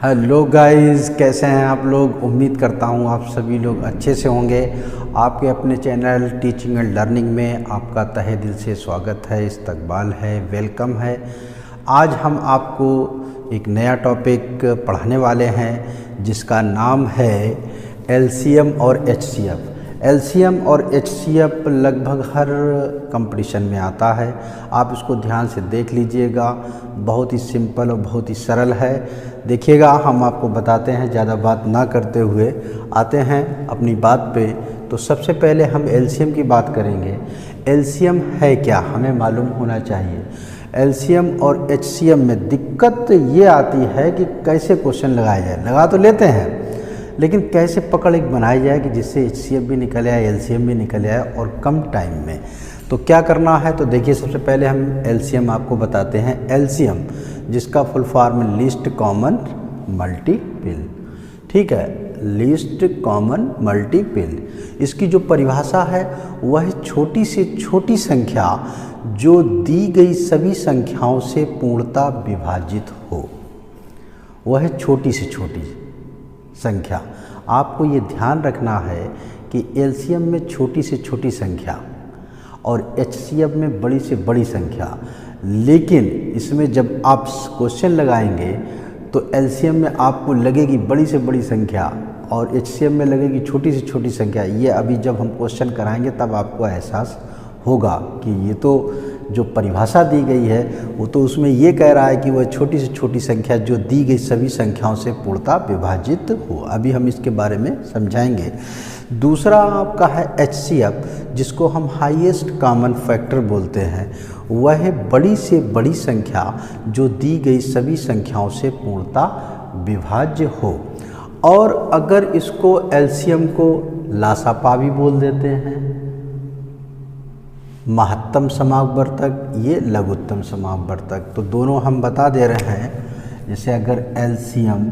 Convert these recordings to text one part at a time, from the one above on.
Hello guys, कैसे हैं आप लोग। उम्मीद करता हूं आप सभी लोग अच्छे से होंगे। आपके अपने चैनल टीचिंग एंड लर्निंग में आपका तहे दिल से स्वागत है, इस्तकबाल है, वेलकम है। आज हम आपको एक नया टॉपिक पढ़ाने वाले हैं जिसका नाम है एलसीएम और एचसीएफ। एलसीएम और एचसीएफ लगभग हर कंपटीशन में आता है। आप इसको ध्यान से देख लीजिएगा, बहुत ही सिंपल और बहुत ही सरल है। देखिएगा, हम आपको बताते हैं, ज़्यादा बात ना करते हुए आते हैं अपनी बात पे। तो सबसे पहले हम एलसीएम की बात करेंगे। एलसीएम है क्या, हमें मालूम होना चाहिए। एलसीएम और एचसीएफ में दिक्कत ये आती है कि कैसे क्वेश्चन लगाया जाए। लगा तो लेते हैं, लेकिन कैसे पकड़ एक बनाई जाए कि जिससे एचसीएफ भी निकल आए, एलसीएम भी निकल आए और कम टाइम में। तो क्या करना है, तो देखिए सबसे पहले हम एलसीएम आपको बताते हैं। एलसीएम जिसका full form least common multiple, ठीक है, लीस्ट कॉमन मल्टीपल। इसकी जो परिभाषा है वह छोटी से छोटी संख्या जो दी गई सभी संख्याओं से पूर्णतः विभाजित हो। वह छोटी से छोटी संख्या। आपको ये ध्यान रखना है कि एलसीएम में छोटी से छोटी संख्या और एचसीएफ में बड़ी से बड़ी संख्या। लेकिन इसमें जब आप क्वेश्चन लगाएंगे तो एलसीएम में आपको लगेगी बड़ी से बड़ी संख्या और एचसीएफ में लगेगी छोटी से छोटी संख्या। ये अभी जब हम क्वेश्चन कराएंगे तब आपको एहसास होगा कि ये तो जो परिभाषा दी गई है वो तो उसमें ये कह रहा है कि वह छोटी से छोटी संख्या जो दी गई सभी संख्याओं से पूर्णतः विभाजित हो। अभी हम इसके बारे में समझाएंगे। दूसरा आपका है एचसीएफ, जिसको हम हाईएस्ट कॉमन फैक्टर बोलते हैं। वह बड़ी से बड़ी संख्या जो दी गई सभी संख्याओं से पूर्णतः विभाज्य हो। और अगर इसको एलसीएम को लासापा भी बोल देते हैं, महत्तम समापवर्तक, ये लघुत्तम समापवर्तक। तो दोनों हम बता दे रहे हैं। जैसे अगर एलसीएम,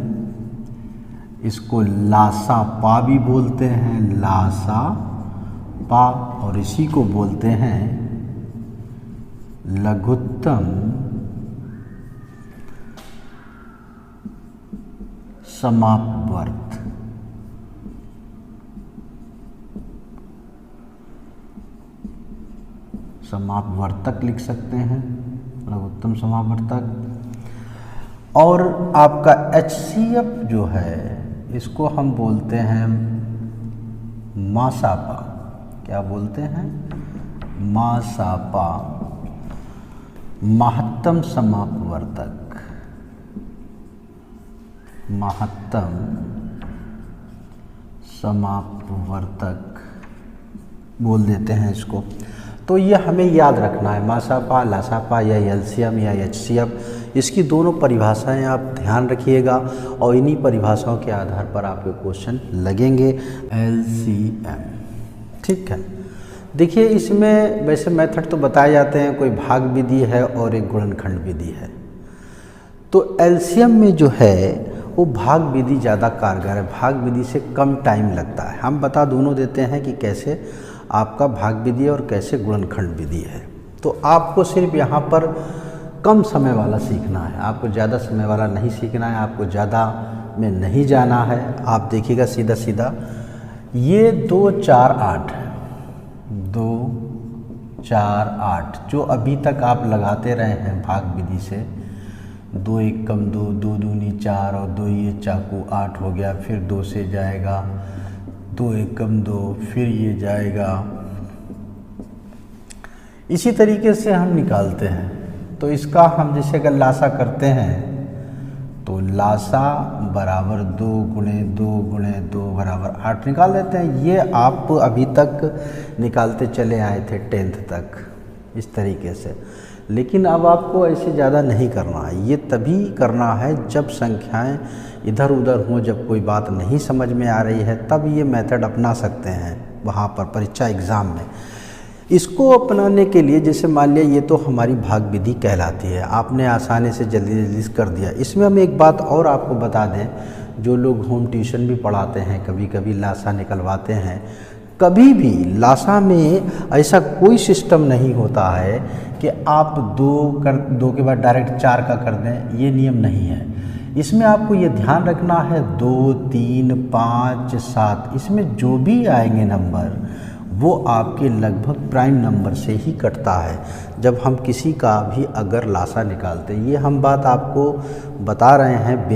इसको लासापा भी बोलते हैं, लासापा, और इसी को बोलते हैं लघुत्तम समापवर्त। समापवर्तक लिख सकते हैं, लघुत्तम समापवर्तक। और आपका एचसीएफ जो है इसको हम बोलते हैं मासापा। क्या बोलते हैं? मासापा, महत्तम समापवर्तक। महत्तम समापवर्तक बोल देते हैं इसको। तो ये हमें याद रखना है, मासापा, लासापा या एलसीएम या एचसीएफ। इसकी दोनों परिभाषाएं आप ध्यान रखिएगा और इन्हीं परिभाषाओं के आधार पर आपके क्वेश्चन लगेंगे। एलसीएम, ठीक है। देखिए, इसमें वैसे मेथड तो बताए जाते हैं, कोई भाग विधि है और एक गुणनखंड विधि है। तो एलसीएम में जो है वो भाग विधि ज़्यादा कारगर है, भाग विधि से कम टाइम लगता है। हम बता दोनों देते हैं कि कैसे आपका भाग विधि और कैसे गुणनखंड विधि है। तो आपको सिर्फ यहाँ पर कम समय वाला सीखना है, आपको ज़्यादा समय वाला नहीं सीखना है, आपको ज़्यादा में नहीं जाना है। आप देखिएगा सीधा सीधा, ये 2 4 8 है, 2 4 8 जो अभी तक आप लगाते रहे हैं भाग विधि से। 2 एकम 2, 2 दूनी 4 और 2 ये चाकू 8 हो गया। फिर 2 से जाएगा 2 एकम 2, फिर ये जाएगा। इसी तरीके से हम निकालते हैं। तो इसका हम जैसे अगर लासा करते हैं तो लासा बराबर 2 गुणे 2 गुणे 2 बराबर 8 निकाल देते हैं। ये आप अभी तक निकालते चले आए थे 10th तक, इस तरीके से। लेकिन अब आपको ऐसे ज़्यादा नहीं करना है। ये तभी करना है जब संख्याएं इधर उधर हों, जब कोई बात नहीं समझ में आ रही है, तब ये मेथड अपना सकते हैं वहाँ पर परीक्षा एग्ज़ाम में। इसको अपनाने के लिए जैसे मान लिया ये तो हमारी भाग विधि कहलाती है, आपने आसानी से जल्दी जल्दी कर दिया। इसमें हम एक बात और आपको बता दें, जो लोग होम ट्यूशन भी पढ़ाते हैं, कभी कभी लासा निकलवाते हैं, कभी भी लासा में ऐसा कोई सिस्टम नहीं होता है कि आप 2 के बाद डायरेक्ट 4 का कर दें, ये नियम नहीं है। इसमें आपको ये ध्यान रखना है 2, 3, 5, 7 इसमें जो भी आएंगे नंबर वो आपके लगभग प्राइम नंबर से ही कटता है जब हम किसी का भी अगर लासा निकालते हैं। ये हम बात आपको बता रहे हैं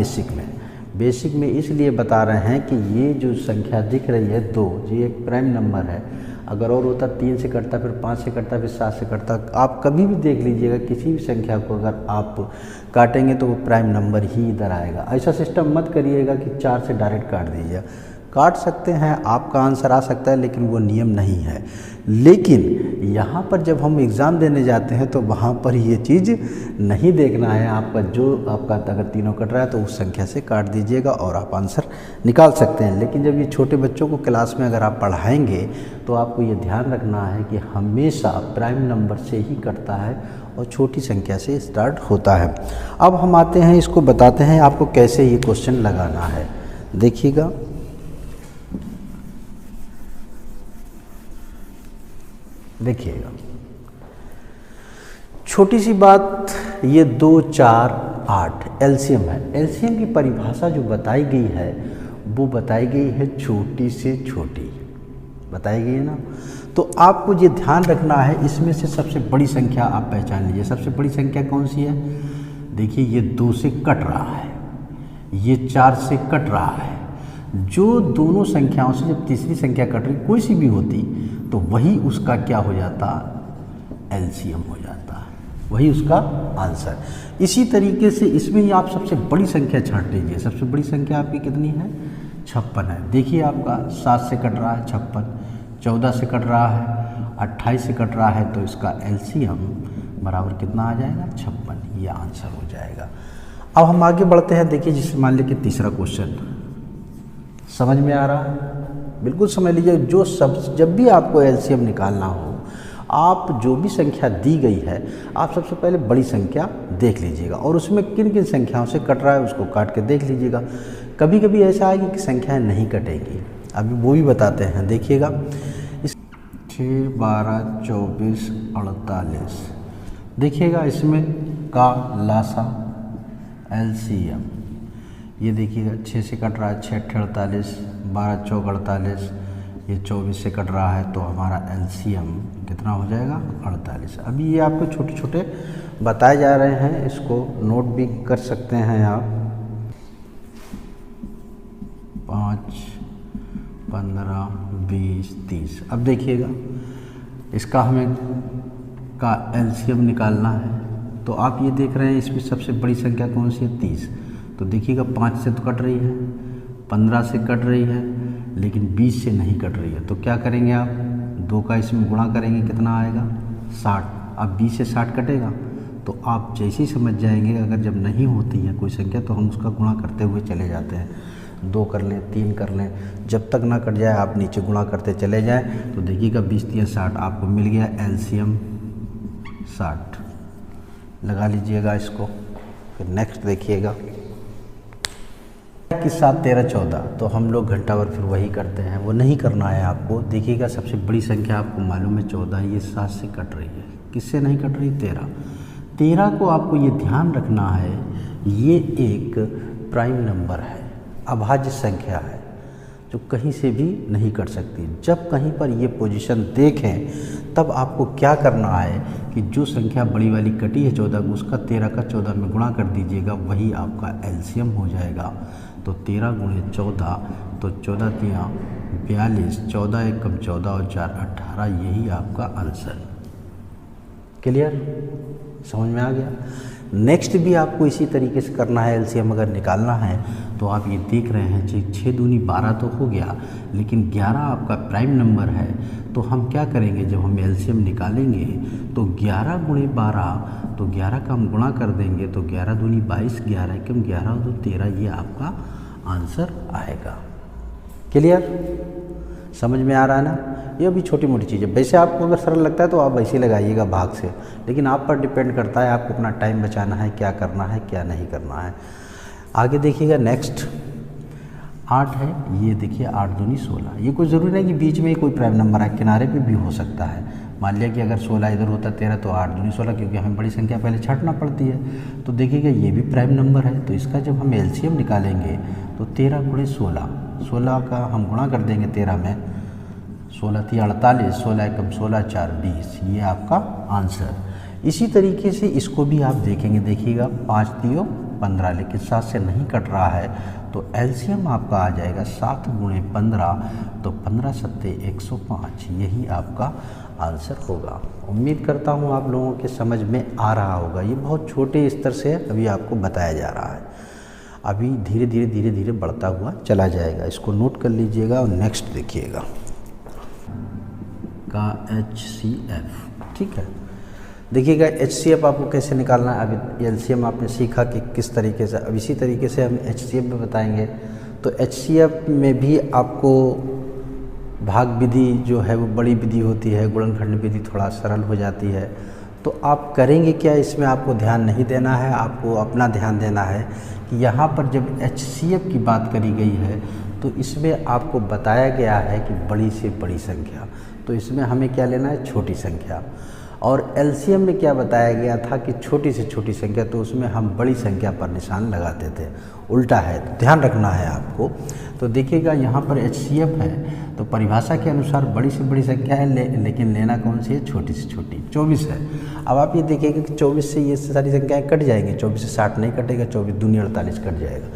बेसिक में इसलिए बता रहे हैं कि ये जो संख्या दिख रही है 2, ये एक प्राइम नंबर है। अगर और होता 3 से कटता, फिर 5 से कटता, फिर 7 से कटता। आप कभी भी देख लीजिएगा किसी भी संख्या को अगर आप काटेंगे तो वो प्राइम नंबर ही इधर आएगा। ऐसा सिस्टम मत करिएगा कि 4 से डायरेक्ट काट दीजिए। काट सकते हैं, आपका आंसर आ सकता है, लेकिन वो नियम नहीं है। लेकिन यहाँ पर जब हम एग्ज़ाम देने जाते हैं तो वहाँ पर ये चीज़ नहीं देखना है। आपका अगर तीनों कट रहा है तो उस संख्या से काट दीजिएगा और आप आंसर निकाल सकते हैं। लेकिन जब ये छोटे बच्चों को क्लास में अगर आप पढ़ाएंगे तो आपको ये ध्यान रखना है कि हमेशा प्राइम नंबर से ही कटता है और छोटी संख्या से स्टार्ट होता है। अब हम आते हैं, इसको बताते हैं आपको कैसे ये क्वेश्चन लगाना है। देखिएगा, छोटी सी बात, ये 2, 4, 8 एलसीएम है। एलसीएम की परिभाषा जो बताई गई है वो बताई गई है छोटी से छोटी, बताई गई है ना। तो आपको ये ध्यान रखना है, इसमें से सबसे बड़ी संख्या आप पहचान लीजिए। सबसे बड़ी संख्या कौन सी है? देखिए, ये 2 से कट रहा है, ये 4 से कट रहा है। जो दोनों संख्याओं से जब तीसरी संख्या कट रही, कोई सी भी होती, तो वही उसका क्या हो जाता? एलसीएम हो जाता है, वही उसका आंसर। इसी तरीके से इसमें ही आप सबसे बड़ी संख्या छांट लीजिए। सबसे बड़ी संख्या आपकी कितनी है? 56 है। देखिए, आपका 7 से कट रहा है 56, 14 से कट रहा है, 28 से कट रहा है, तो इसका एलसीएम बराबर कितना आ जाएगा? 56। ये आंसर हो जाएगा। अब हम आगे बढ़ते हैं। देखिए, जिससे मान लीजिए कि तीसरा क्वेश्चन समझ में आ रहा है, बिल्कुल समझ लीजिए। जब भी आपको एलसीएम निकालना हो, आप जो भी संख्या दी गई है, आप सबसे पहले बड़ी संख्या देख लीजिएगा और उसमें किन किन संख्याओं से कट रहा है उसको काट के देख लीजिएगा। कभी कभी ऐसा आएगी कि संख्याएं नहीं कटेगी, अभी वो भी बताते हैं। देखिएगा, 6, 12, 24, 48। देखिएगा, इसमें का लासा एलसीएम, ये देखिएगा 6 से कट रहा है 6, 48, 12, 4, 48, ये 24 से कट रहा है, तो हमारा एलसीएम कितना हो जाएगा? 48। अभी ये आपको छोटे छोटे बताए जा रहे हैं, इसको नोट भी कर सकते हैं आप। 5, 15, 20, 30। अब देखिएगा, इसका हमें का एलसीएम निकालना है, तो आप ये देख रहे हैं इसमें सबसे बड़ी संख्या कौन सी है? 30। तो देखिएगा, 5 से तो कट रही है, 15 से कट रही है, लेकिन 20 से नहीं कट रही है। तो क्या करेंगे आप? 2 का इसमें गुणा करेंगे, कितना आएगा? 60। अब 20 से 60 कटेगा, तो आप जैसे ही समझ जाएंगे अगर जब नहीं होती है कोई संख्या तो हम उसका गुणा करते हुए चले जाते हैं। 2 कर लें, 3 कर लें, जब तक ना कट जाए आप नीचे गुणा करते चले जाएं। तो देखिएगा, 20, 3, 60 आपको मिल गया एलसीएम 60। लगा लीजिएगा इसको। फिर नेक्स्ट देखिएगा कि 7, 13, 14, तो हम लोग घंटावर फिर वही करते हैं, वो नहीं करना है आपको। देखिएगा, सबसे बड़ी संख्या आपको मालूम है 14, ये 7 से कट रही है। किससे नहीं कट रही? 13। 13 को आपको ये ध्यान रखना है, ये एक प्राइम नंबर है, अभाज्य संख्या है जो कहीं से भी नहीं कट सकती। जब कहीं पर ये पोजीशन देखें तब आपको क्या करना है कि जो संख्या बड़ी वाली कटी है 14 को, उसका 13 का 14 में गुणा कर दीजिएगा, वही आपका एलसीएम हो जाएगा। तो 13 गुणे 14, तो 14 तिया 42, 14 एकम 14 और 4 18, यही आपका आंसर। क्लियर? समझ में आ गया? नेक्स्ट भी आपको इसी तरीके से करना है। एलसीएम अगर निकालना है तो आप ये देख रहे हैं कि 6 दूनी 12 तो हो गया, लेकिन 11 आपका प्राइम नंबर है। तो हम क्या करेंगे, जब हम एलसीएम निकालेंगे तो 11 गुणे 12, तो 11 का हम गुणा कर देंगे, तो 11 दूनी 22, 11 एकम 11 और 2 13, ये आपका आंसर आएगा। क्लियर? समझ में आ रहा है ना? ये भी छोटी मोटी चीज़ है। वैसे आपको अगर सरल लगता है तो आप वैसे लगाइएगा भाग से, लेकिन आप पर डिपेंड करता है आपको अपना टाइम बचाना है, क्या करना है क्या नहीं करना है। आगे देखिएगा, नेक्स्ट 8 है। ये देखिए 8 दूनी 16। ये कोई ज़रूरी नहीं कि बीच में ही कोई प्राइम नंबर है, किनारे पे भी हो सकता है। मान लिया कि अगर 16 इधर होता 13 तो 8 दूनी 16, क्योंकि हमें बड़ी संख्या पहले छांटना पड़ती है। तो देखिएगा ये भी प्राइम नंबर है, तो इसका जब हम एलसीएम निकालेंगे तो 13 गुणे 16 का हम गुणा कर देंगे 13 में, 16 × 48, 16 एकम 16 4 20, ये आपका आंसर। इसी तरीके से इसको भी आप देखेंगे, देखिएगा 5 × 15, लेकिन 7 से नहीं कट रहा है, तो एलसीएम आपका आ जाएगा 7 × 15, तो 15 × 7 105, यही आपका आंसर होगा। उम्मीद करता हूँ आप लोगों के समझ में आ रहा होगा। ये बहुत छोटे स्तर से अभी आपको बताया जा रहा है, अभी धीरे धीरे बढ़ता हुआ चला जाएगा। इसको नोट कर लीजिएगा और नेक्स्ट देखिएगा का HCF। ठीक है, देखिएगा HCF आपको कैसे निकालना है। अभी एलसीएम आपने सीखा कि किस तरीके से, अब इसी तरीके से हम HCF में बताएंगे। तो HCF में भी आपको भाग विधि जो है वो बड़ी विधि होती है, गुणनखंड विधि थोड़ा सरल हो जाती है। तो आप करेंगे क्या, इसमें आपको ध्यान नहीं देना है, आपको अपना ध्यान देना है कि यहाँ पर जब HCF की बात करी गई है तो इसमें आपको बताया गया है कि बड़ी से बड़ी संख्या, तो इसमें हमें क्या लेना है, छोटी संख्या। और एलसीएम में क्या बताया गया था कि छोटी से छोटी संख्या, तो उसमें हम बड़ी संख्या पर निशान लगाते थे। उल्टा है, तो ध्यान रखना है आपको। तो देखिएगा यहाँ पर HCF है, तो परिभाषा के अनुसार बड़ी से बड़ी संख्या है, लेकिन लेना कौन सी है, छोटी से छोटी, 24 है। अब आप ये देखिएगा कि 24 से ये सारी संख्याएँ कट जाएंगी, 24 से 60 नहीं कटेगा, 24 दूनी 48 कट जाएगा।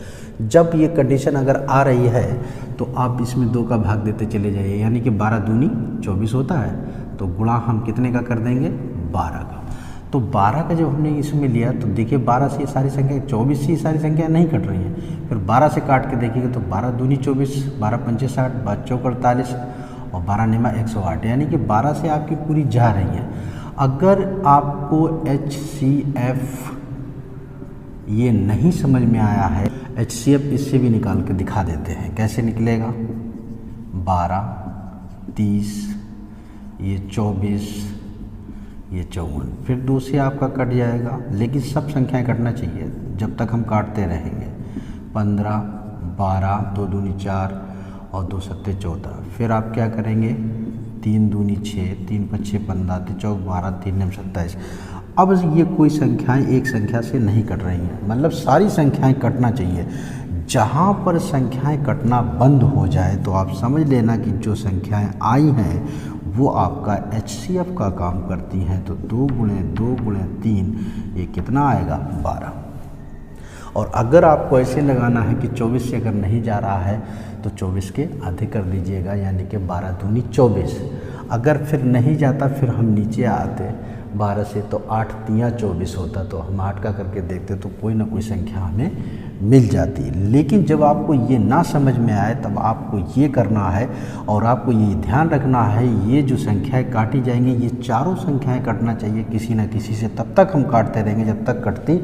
जब ये कंडीशन अगर आ रही है तो आप इसमें 2 का भाग देते चले जाइए, यानी कि 12 दूनी 24 होता है, तो गुणा हम कितने का कर देंगे, 12 का। तो 12 का जब हमने इसमें लिया तो देखिए 12 से ये सारी संख्या, 24 से ये सारी संख्या नहीं कट रही हैं, फिर 12 से काट के देखिएगा तो 12 दूनी 24, 12 पंचे 60, 12 चौक 48 और 12 निमा 108, यानी कि 12 से आपकी पूरी जा रही है। अगर आपको HCF ये नहीं समझ में आया है, HCF इससे भी निकाल के दिखा देते हैं, कैसे निकलेगा, 12, 30, ये 24, ये 54, फिर 2 से आपका कट जाएगा, लेकिन सब संख्याएं कटना चाहिए जब तक हम काटते रहेंगे। 15, 12, 2 दूनी 4 और 2 सत्ते 14, फिर आप क्या करेंगे, 3 दूनी 6, 3 पच्छे 15, 3 चौक 12, 3 निम 27। अब ये कोई संख्याएं एक संख्या से नहीं कट रही हैं, मतलब सारी संख्याएं कटना चाहिए। जहाँ पर संख्याएं कटना बंद हो जाए तो आप समझ लेना कि जो संख्याएं आई हैं वो आपका HCF का काम करती हैं। तो 2 × 2 × 3 ये कितना आएगा, 12। और अगर आपको ऐसे लगाना है कि 24 से अगर नहीं जा रहा है तो 24 के आधे कर दीजिएगा, यानी कि 12 दूनी 24। अगर फिर नहीं जाता, फिर हम नीचे आते 12 से, तो 8 × 3 = 24 होता, तो हम 8 का करके देखते तो कोई ना कोई संख्या हमें मिल जाती। लेकिन जब आपको ये ना समझ में आए तब आपको ये करना है और आपको ये ध्यान रखना है, ये जो संख्याएं काटी जाएंगी ये चारों संख्याएं कटना चाहिए किसी न किसी से, तब तक हम काटते रहेंगे जब तक कटती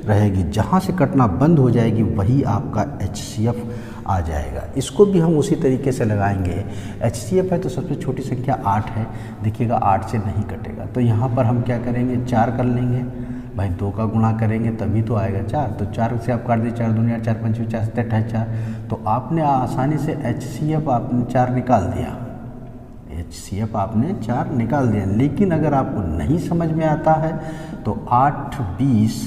रहेगी। जहाँ से कटना बंद हो जाएगी वही आपका HCF आ जाएगा। इसको भी हम उसी तरीके से लगाएंगे। HCF है तो सबसे छोटी संख्या 8 है, देखिएगा 8 से नहीं कटेगा, तो यहाँ पर हम क्या करेंगे, 4 कर लेंगे भाई, 2 का गुणा करेंगे तभी तो आएगा 4, तो 4 से आप काट दिए, 4 दूनी 4, 4 पंचे 4, 7 28 4, तो आपने आसानी से HCF आपने 4 निकाल दिया, HCF आपने 4 निकाल दिया। लेकिन अगर आपको नहीं समझ में आता है तो 8, 20,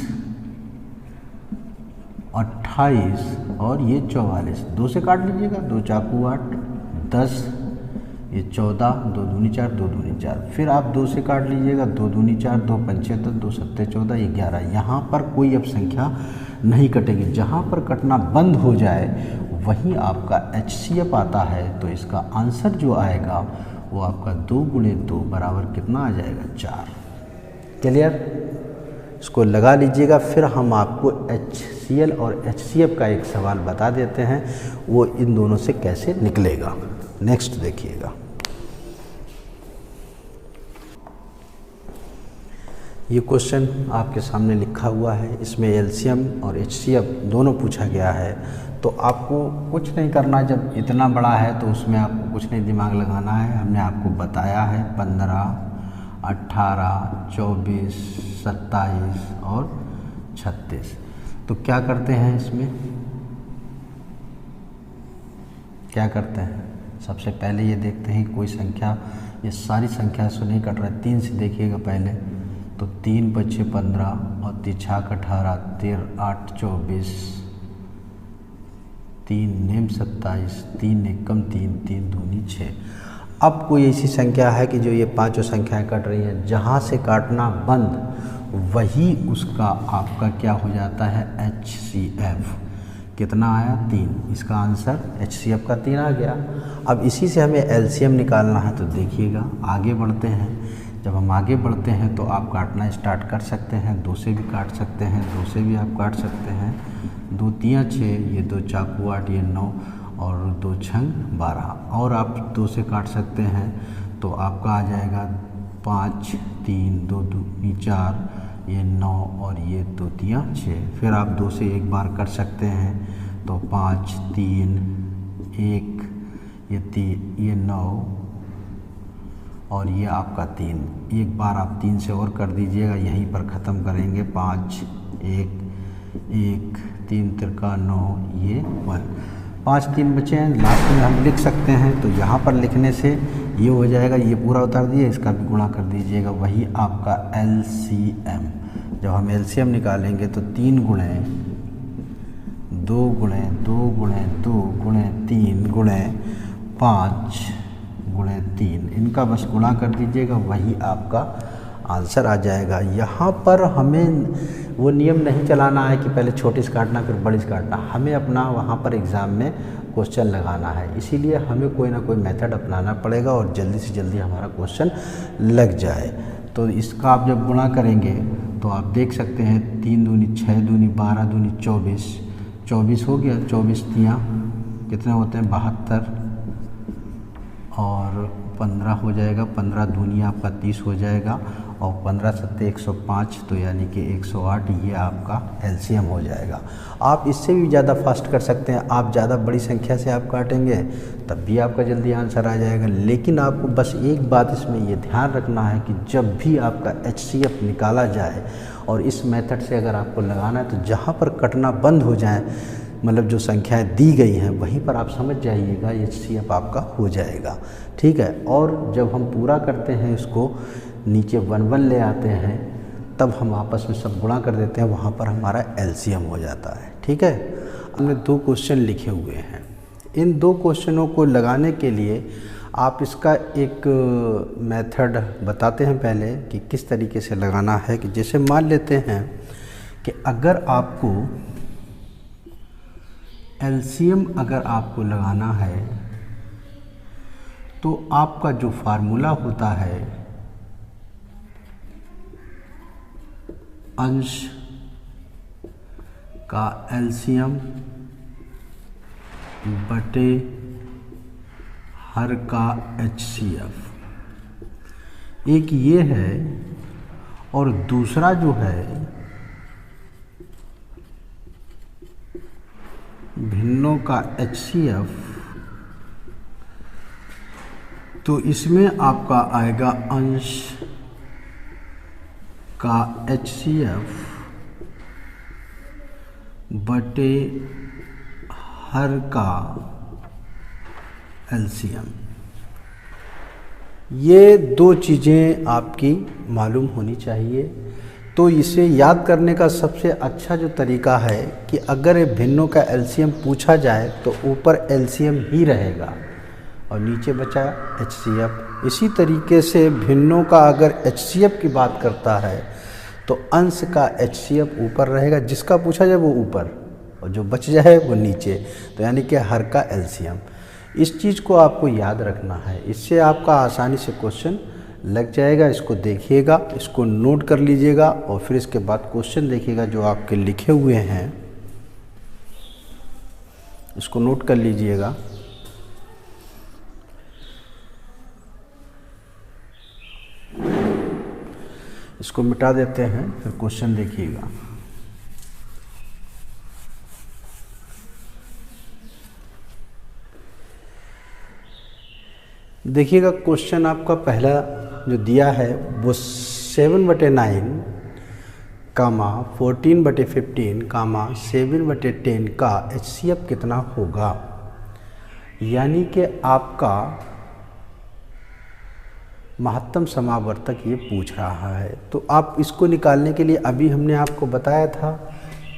28 और ये 44, 2 से काट लीजिएगा, 2 चाकू 8, 10, ये 14, 2 दूनी 4, 2 दूनी 4, फिर आप 2 से काट लीजिएगा, 2 दूनी 4, 2 पंचे 10, 2 सत्ते 14, ये 11। यहाँ पर कोई अब संख्या नहीं कटेगी, जहाँ पर कटना बंद हो जाए वहीं आपका HCF आता है। तो इसका आंसर जो आएगा वो आपका 2 × 2 बराबर कितना आ जाएगा, 4। क्लियर, इसको लगा लीजिएगा। फिर हम आपको HCL और HCF का एक सवाल बता देते हैं, वो इन दोनों से कैसे निकलेगा। नेक्स्ट देखिएगा, ये क्वेश्चन आपके सामने लिखा हुआ है, इसमें LCM और HCF दोनों पूछा गया है। तो आपको कुछ नहीं करना, जब इतना बड़ा है तो उसमें आपको कुछ नहीं दिमाग लगाना है। हमने आपको बताया है 15, 18, 24, 27 और 36। तो क्या करते हैं, इसमें क्या करते हैं, सबसे पहले ये देखते हैं कोई संख्या ये सारी संख्या से नहीं कट रहा है, 3 से देखिएगा पहले, तो 3 बचे 15 और 3 छाक 18, 13 8 24, 3 नेम 27, 3 एकम 3, 3 दूनी 6। अब कोई ऐसी संख्या है कि जो ये पांचों संख्याएं कट रही हैं, जहाँ से काटना बंद वही उसका आपका क्या हो जाता है, HCF। कितना आया, 3। इसका आंसर HCF का 3 आ गया। अब इसी से हमें LCM निकालना है, तो देखिएगा आगे बढ़ते हैं। जब हम आगे बढ़ते हैं तो आप काटना स्टार्ट कर सकते हैं, 2 से भी काट सकते हैं, 2 से भी आप काट सकते हैं। 2 3 6, ये 2 चाकू 8, ये 9 और 2 छंग 12। और आप 2 से काट सकते हैं तो आपका आ जाएगा 5 3 2 2 4, ये 9 और ये 2 3 6। फिर आप 2 से एक बार कर सकते हैं तो 5 3 1, ये 3, ये 9 और ये आपका 3। एक बार आप 3 से और कर दीजिएगा, यहीं पर ख़त्म करेंगे। 5 1 1 3 3 9, ये 1। 5 3 बचे हैं, लास्ट में हम लिख सकते हैं, तो यहाँ पर लिखने से ये हो जाएगा, ये पूरा उतार दिए, इसका भी गुणा कर दीजिएगा, वही आपका LCM। जब हम LCM निकालेंगे तो 3 गुणे 2 गुणे 2 गुणे 2 गुणे 3 गुणे 5 गुणे 3, इनका बस गुणा कर दीजिएगा, वही आपका आंसर आ जाएगा। यहाँ पर हमें वो नियम नहीं चलाना है कि पहले छोटे से काटना फिर बड़े से काटना, हमें अपना वहाँ पर एग्ज़ाम में क्वेश्चन लगाना है, इसीलिए हमें कोई ना कोई मेथड अपनाना पड़ेगा और जल्दी से जल्दी हमारा क्वेश्चन लग जाए। तो इसका आप जब गुणा करेंगे तो आप देख सकते हैं, 3 दूनी 6 दूनी 12 दूनी 24, 24 हो गया, 24 तियाँ कितने होते हैं, 72 और 15 हो जाएगा, 15 दूनी आपका 30 हो जाएगा और 15 सत्ते 105, तो यानी कि 108, ये आपका LCM हो जाएगा। आप इससे भी ज़्यादा फास्ट कर सकते हैं, आप ज़्यादा बड़ी संख्या से आप काटेंगे तब भी आपका जल्दी आंसर आ जाएगा। लेकिन आपको बस एक बात इसमें ये ध्यान रखना है कि जब भी आपका HCF निकाला जाए और इस मेथड से अगर आपको लगाना है, तो जहाँ पर कटना बंद हो जाए, मतलब जो संख्याएं दी गई हैं वहीं पर आप समझ जाइएगा, HCF आपका हो जाएगा, ठीक है। और जब हम पूरा करते हैं, इसको नीचे 1 1 ले आते हैं, तब हम आपस में सब गुणा कर देते हैं, वहाँ पर हमारा LCM हो जाता है, ठीक है। हमने 2 क्वेश्चन लिखे हुए हैं, इन 2 क्वेश्चनों को लगाने के लिए आप इसका एक मेथड बताते हैं पहले कि किस तरीके से लगाना है। कि जैसे मान लेते हैं कि अगर आपको LCM अगर आपको लगाना है, तो आपका जो फार्मूला होता है, अंश का LCM बटे हर का HCF, एक ये है और दूसरा जो है भिन्नों का HCF। तो इसमें आपका आएगा अंश का HCF बटे हर का LCM। ये 2 चीज़ें आपकी मालूम होनी चाहिए। तो इसे याद करने का सबसे अच्छा जो तरीका है कि अगर भिन्नों का LCM पूछा जाए तो ऊपर LCM ही रहेगा और नीचे बचा HCF। इसी तरीके से भिन्नों का अगर HCF की बात करता है तो अंश का HCF ऊपर रहेगा, जिसका पूछा जाए वो ऊपर और जो बच जाए वो नीचे, तो यानी कि हर का LCM। इस चीज़ को आपको याद रखना है, इससे आपका आसानी से क्वेश्चन लग जाएगा। इसको देखिएगा, इसको नोट कर लीजिएगा और फिर इसके बाद क्वेश्चन देखिएगा जो आपके लिखे हुए हैं, इसको नोट कर लीजिएगा। इसको मिटा देते हैं, फिर क्वेश्चन देखिएगा। देखिएगा क्वेश्चन आपका पहला जो दिया है वो 7/9 कामा 14/15 कामा 7/10 का HCF कितना होगा। यानी कि आपका महत्तम समावर्तक ये पूछ रहा है। तो आप इसको निकालने के लिए अभी हमने आपको बताया था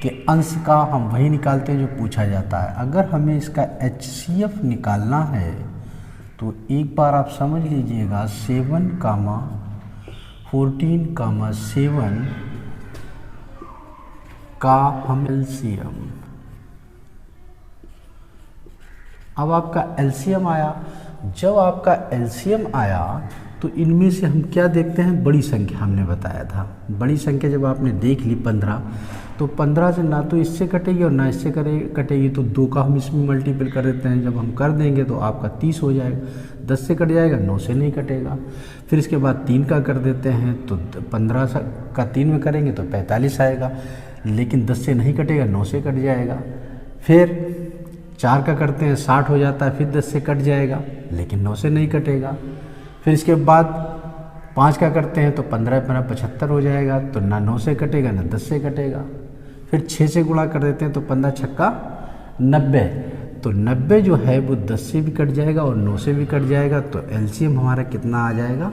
कि अंश का हम वही निकालते हैं जो पूछा जाता है। अगर हमें इसका HCF निकालना है तो एक बार आप समझ लीजिएगा 7, 14, 7 का हम LCM, अब आपका LCM आया। जब आपका LCM आया तो इनमें से हम क्या देखते हैं, बड़ी संख्या हमने बताया था। बड़ी संख्या जब आपने देख ली 15, तो 15 से ना तो इससे कटेगी और ना इससे कटेगी, तो 2 का हम इसमें मल्टीपल कर देते हैं। जब हम कर देंगे तो आपका 30 हो जाएगा, 10 से कट जाएगा, 9 से नहीं कटेगा। फिर इसके बाद 3 का कर देते हैं तो 15 का 3 में करेंगे तो 45 आएगा, लेकिन 10 से नहीं कटेगा, 9 से कट जाएगा। फिर 4 का करते हैं 60 हो जाता है, फिर 10 से कट जाएगा, लेकिन 9 से नहीं कटेगा। फिर इसके बाद 5 का करते हैं तो 15 15 75 हो जाएगा, तो ना 9 से कटेगा ना 10 से कटेगा। फिर 6 से गुणा कर देते हैं तो 15 छक्का 90, तो 90 जो है वो 10 से भी कट जाएगा और 9 से भी कट जाएगा, तो LCM हमारा कितना आ जाएगा,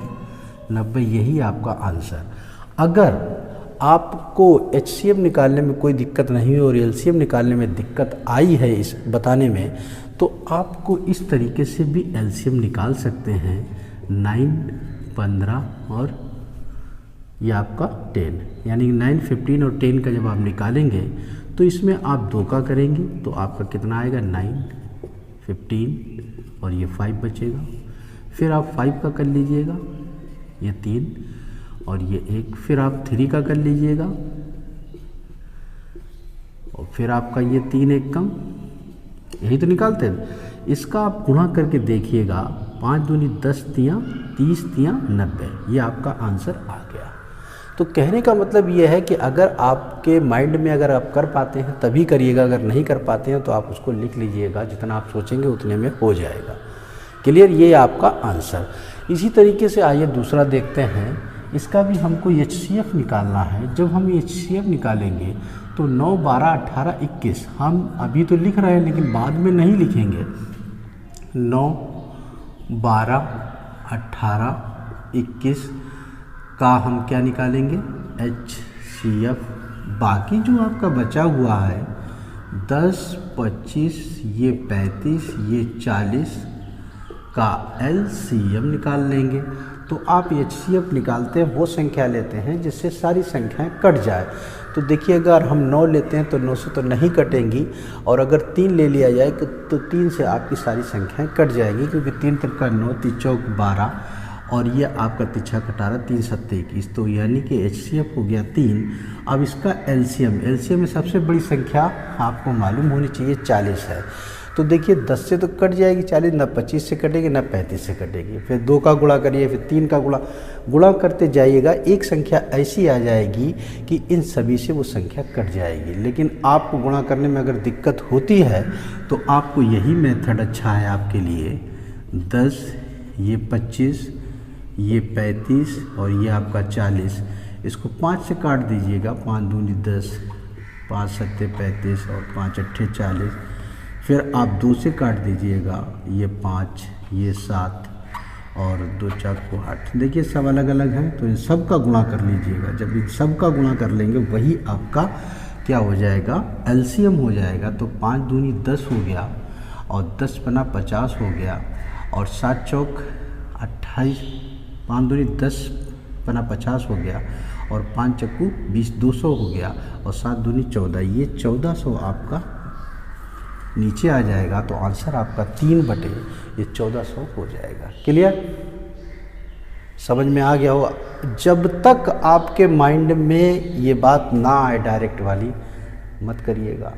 90। यही आपका आंसर। अगर आपको HCM निकालने में कोई दिक्कत नहीं हो और LCM निकालने में दिक्कत आई है इस बताने में, तो आपको इस तरीके से भी LCM निकाल सकते हैं। 9, 15 और ये आपका 10, यानी 9, 15 और 10 का जब आप निकालेंगे तो इसमें आप 2 का करेंगे तो आपका कितना आएगा, 9, 15 और ये 5 बचेगा। फिर आप 5 का कर लीजिएगा, ये 3 और ये 1। फिर आप 3 का कर लीजिएगा और फिर आपका ये 3 1 कम, यही तो निकालते हैं। इसका आप गुणा करके देखिएगा, 5 दूनी 10 तियाँ 30 तियाँ 90, ये आपका आंसर आ गया। तो कहने का मतलब ये है कि अगर आपके माइंड में अगर आप कर पाते हैं तभी करिएगा, अगर नहीं कर पाते हैं तो आप उसको लिख लीजिएगा, जितना आप सोचेंगे उतने में हो जाएगा। क्लियर, ये आपका आंसर। इसी तरीके से आइए दूसरा देखते हैं। इसका भी हमको HCF निकालना है। जब हम HCF निकालेंगे तो 9, 12, 18, 21 हम अभी तो लिख रहे हैं लेकिन बाद में नहीं लिखेंगे। 9, 12, 18, 21 का हम क्या निकालेंगे, HCF। बाकी जो आपका बचा हुआ है 10, 25, ये 35, ये 40 का LCM निकाल लेंगे। तो आप HCF निकालते हैं वो संख्या लेते हैं जिससे सारी संख्याएं कट जाए। तो देखिए, अगर हम 9 लेते हैं तो 9 से तो नहीं कटेंगी, और अगर 3 ले लिया जाए तो 3 से आपकी सारी संख्याएं कट जाएंगी, क्योंकि 3 तिरका 9, 3 चौक 12 और ये आपका तिरछा कटारा 3 सत्ते 21, तो यानी कि HCF हो गया 3। अब इसका LCM में सबसे बड़ी संख्या आपको मालूम होनी चाहिए 40 है। तो देखिए 10 से तो कट जाएगी 40, ना 25 से कटेगी ना 35 से कटेगी। फिर 2 का गुणा करिए, फिर 3 का गुणा करते जाइएगा, एक संख्या ऐसी आ जाएगी कि इन सभी से वो संख्या कट जाएगी। लेकिन आपको गुणा करने में अगर दिक्कत होती है तो आपको यही मेथड अच्छा है आपके लिए। 10, ये 25, ये 35 और ये आपका 40, इसको 5 से काट दीजिएगा। 5 दूनी 10, 5 सत्ते 35 और 5 अट्ठे 40। फिर आप 2 से काट दीजिएगा, ये 5, ये 7 और 2 4 को 8। देखिए सब अलग अलग हैं, तो इन सब का गुणा कर लीजिएगा। जब इन सब का गुणा कर लेंगे वही आपका क्या हो जाएगा, LCM हो जाएगा। तो 5 दूनी 10 हो गया और 10 पना 50 हो गया और 7 चौक 28, 5 दूनी 10 पना 50 हो गया और 5 चक्कू 20, 200 हो गया और 7 दूनी 14, ये 1400 आपका नीचे आ जाएगा। तो आंसर आपका 3 बटे ये 1400 हो जाएगा। क्लियर, समझ में आ गया हो। जब तक आपके माइंड में ये बात ना आए डायरेक्ट वाली, मत करिएगा।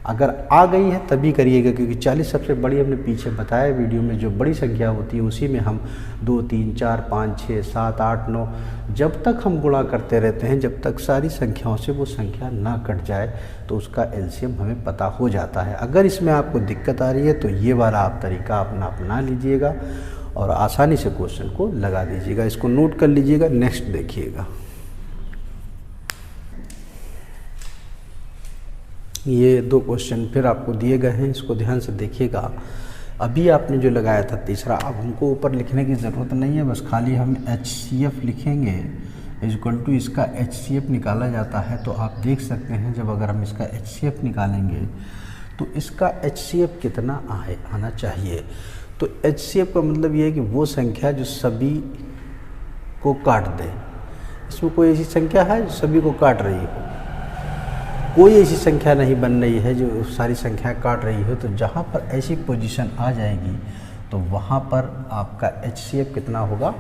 अगर आ गई है तभी करिएगा, क्योंकि 40 सबसे बड़ी हमने पीछे बताया वीडियो में, जो बड़ी संख्या होती है उसी में हम 2, 3, 4, 5, 6, 7, 8, 9 जब तक हम गुणा करते रहते हैं, जब तक सारी संख्याओं से वो संख्या ना कट जाए तो उसका LCM हमें पता हो जाता है। अगर इसमें आपको दिक्कत आ रही है तो ये वाला आप तरीका अपना लीजिएगा और आसानी से क्वेश्चन को लगा दीजिएगा। इसको नोट कर लीजिएगा। नेक्स्ट देखिएगा, ये 2 क्वेश्चन फिर आपको दिए गए हैं, इसको ध्यान से देखिएगा। अभी आपने जो लगाया था तीसरा, अब हमको ऊपर लिखने की ज़रूरत नहीं है, बस खाली हम HCF लिखेंगे इक्वल टू इसका HCF निकाला जाता है। तो आप देख सकते हैं जब अगर हम इसका HCF निकालेंगे तो इसका HCF कितना आना चाहिए। तो HCF का मतलब ये है कि वो संख्या जो सभी को काट दे। इसमें कोई ऐसी संख्या है जो सभी को काट रही हो? कोई ऐसी संख्या नहीं बन रही है जो सारी संख्या काट रही हो। तो जहाँ पर ऐसी पोजीशन आ जाएगी तो वहाँ पर आपका HCF कितना होगा,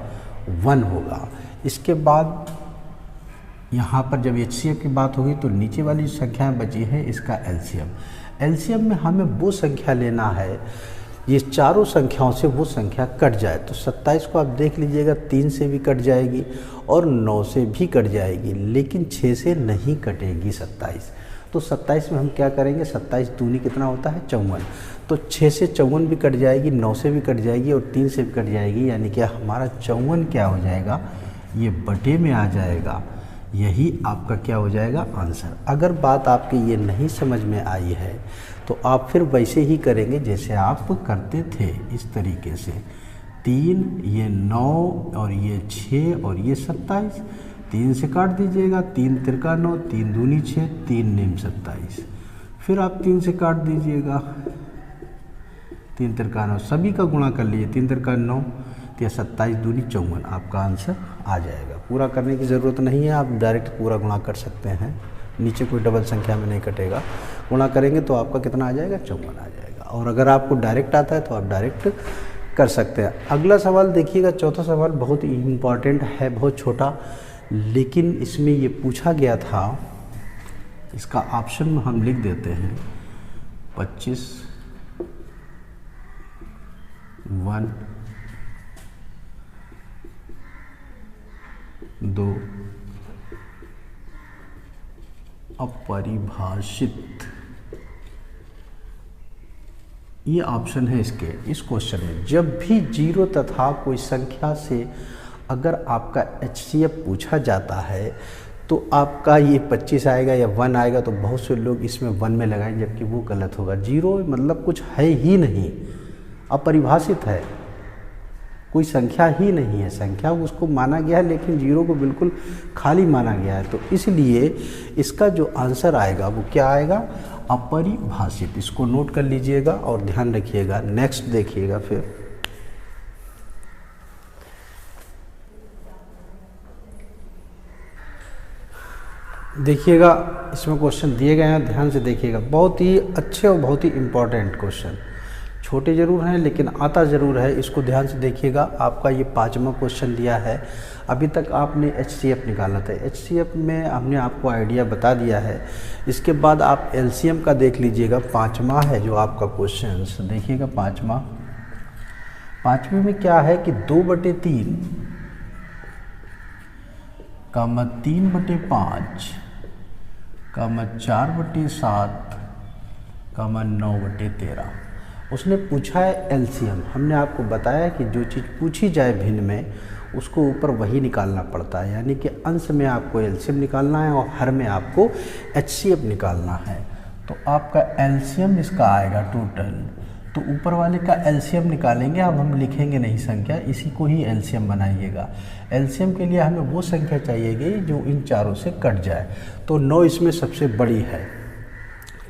1 होगा। इसके बाद यहाँ पर जब HCF की बात होगी तो नीचे वाली संख्याएं बची है इसका LCM में हमें वो संख्या लेना है, ये चारों संख्याओं से वो संख्या कट जाए। तो 27 को आप देख लीजिएगा 3 से भी कट जाएगी और 9 से भी कट जाएगी, लेकिन 6 से नहीं कटेगी 27। तो 27 में हम क्या करेंगे, 27 दूनी कितना होता है, 54। तो 6 से 54 भी कट जाएगी, 9 से भी कट जाएगी और 3 से भी कट जाएगी, यानी कि हमारा 54 क्या हो जाएगा, ये बटे में आ जाएगा। यही आपका क्या हो जाएगा, आंसर। अगर बात आपकी ये नहीं समझ में आई है तो आप फिर वैसे ही करेंगे जैसे आप करते थे, इस तरीके से 3, ये 9 और ये 6 और ये 27, 3 से काट दीजिएगा, 3 तिरका 9, 3 दूनी 6, 3 नीम 27। फिर आप 3 से काट दीजिएगा, 3 तिरका 9, सभी का गुणा कर लीजिए, 3 तिरका 9, तो 27 दूनी 54, आपका आंसर आ जाएगा। पूरा करने की ज़रूरत नहीं है, आप डायरेक्ट पूरा गुणा कर सकते हैं, नीचे कोई डबल संख्या में नहीं कटेगा। गुणा करेंगे तो आपका कितना आ जाएगा, 54 आ जाएगा। और अगर आपको डायरेक्ट आता है तो आप डायरेक्ट कर सकते हैं। अगला सवाल देखिएगा, चौथा सवाल बहुत ही इम्पॉर्टेंट है, बहुत छोटा, लेकिन इसमें ये पूछा गया था, इसका ऑप्शन में हम लिख देते हैं 25, 1, 2 अपरिभाषित, ये ऑप्शन है इसके। इस क्वेश्चन में जब भी 0 तथा कोई संख्या से अगर आपका HCF पूछा जाता है तो आपका ये 25 आएगा या 1 आएगा, तो बहुत से लोग इसमें 1 में लगाएंगे, जबकि वो गलत होगा। 0 मतलब कुछ है ही नहीं, अपरिभाषित है, कोई संख्या ही नहीं है। संख्या उसको माना गया है लेकिन 0 को बिल्कुल खाली माना गया है। तो इसलिए इसका जो आंसर आएगा वो क्या आएगा, अपरिभाषित। इसको नोट कर लीजिएगा और ध्यान रखिएगा। नेक्स्ट देखिएगा, फिर देखिएगा, इसमें क्वेश्चन दिए गए हैं, ध्यान से देखिएगा। बहुत ही अच्छे और बहुत ही इम्पोर्टेंट क्वेश्चन, छोटे ज़रूर हैं लेकिन आता ज़रूर है। इसको ध्यान से देखिएगा। आपका ये 5वां क्वेश्चन दिया है। अभी तक आपने HCF निकाला था, HCF में हमने आपको आइडिया बता दिया है। इसके बाद आप LCM का देख लीजिएगा, 5वां है जो आपका क्वेश्चन। देखिएगा 5वें में क्या है कि 2/3 कमा 3/5 कमा 4/7 कमा 9/13। उसने पूछा है LCM। हमने आपको बताया कि जो चीज़ पूछी जाए भिन्न में उसको ऊपर वही निकालना पड़ता है, यानी कि अंश में आपको LCM निकालना है और हर में आपको HCF निकालना है। तो आपका LCM इसका आएगा टोटल, तो ऊपर वाले का LCM निकालेंगे। अब हम लिखेंगे नहीं संख्या, इसी को ही LCM बनाइएगा। LCM के लिए हमें वो संख्या चाहिएगी जो इन चारों से कट जाए। तो 9 इसमें सबसे बड़ी है,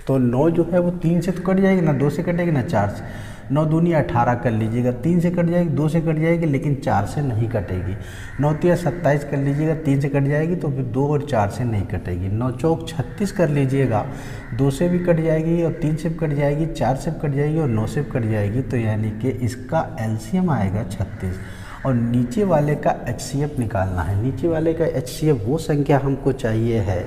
तो 9 जो है वो 3 से तो कट जाएगी ना, 2 से कटेगी ना 4 से। 9 दूनी 18 कर लीजिएगा, 3 से कट जाएगी, 2 से कट जाएगी, लेकिन 4 से नहीं कटेगी। 9 तिया 27 कर लीजिएगा, 3 से कट जाएगी तो फिर 2 और 4 से नहीं कटेगी। 9 चौक 36 कर लीजिएगा, 2 से भी कट जाएगी और 3 से भी कट जाएगी, 4 से भी कट जाएगी और 9 से भी कट जाएगी। तो यानी कि इसका LCM आएगा 36। और नीचे वाले का HCF निकालना है। नीचे वाले का HCF वो संख्या हमको चाहिए है,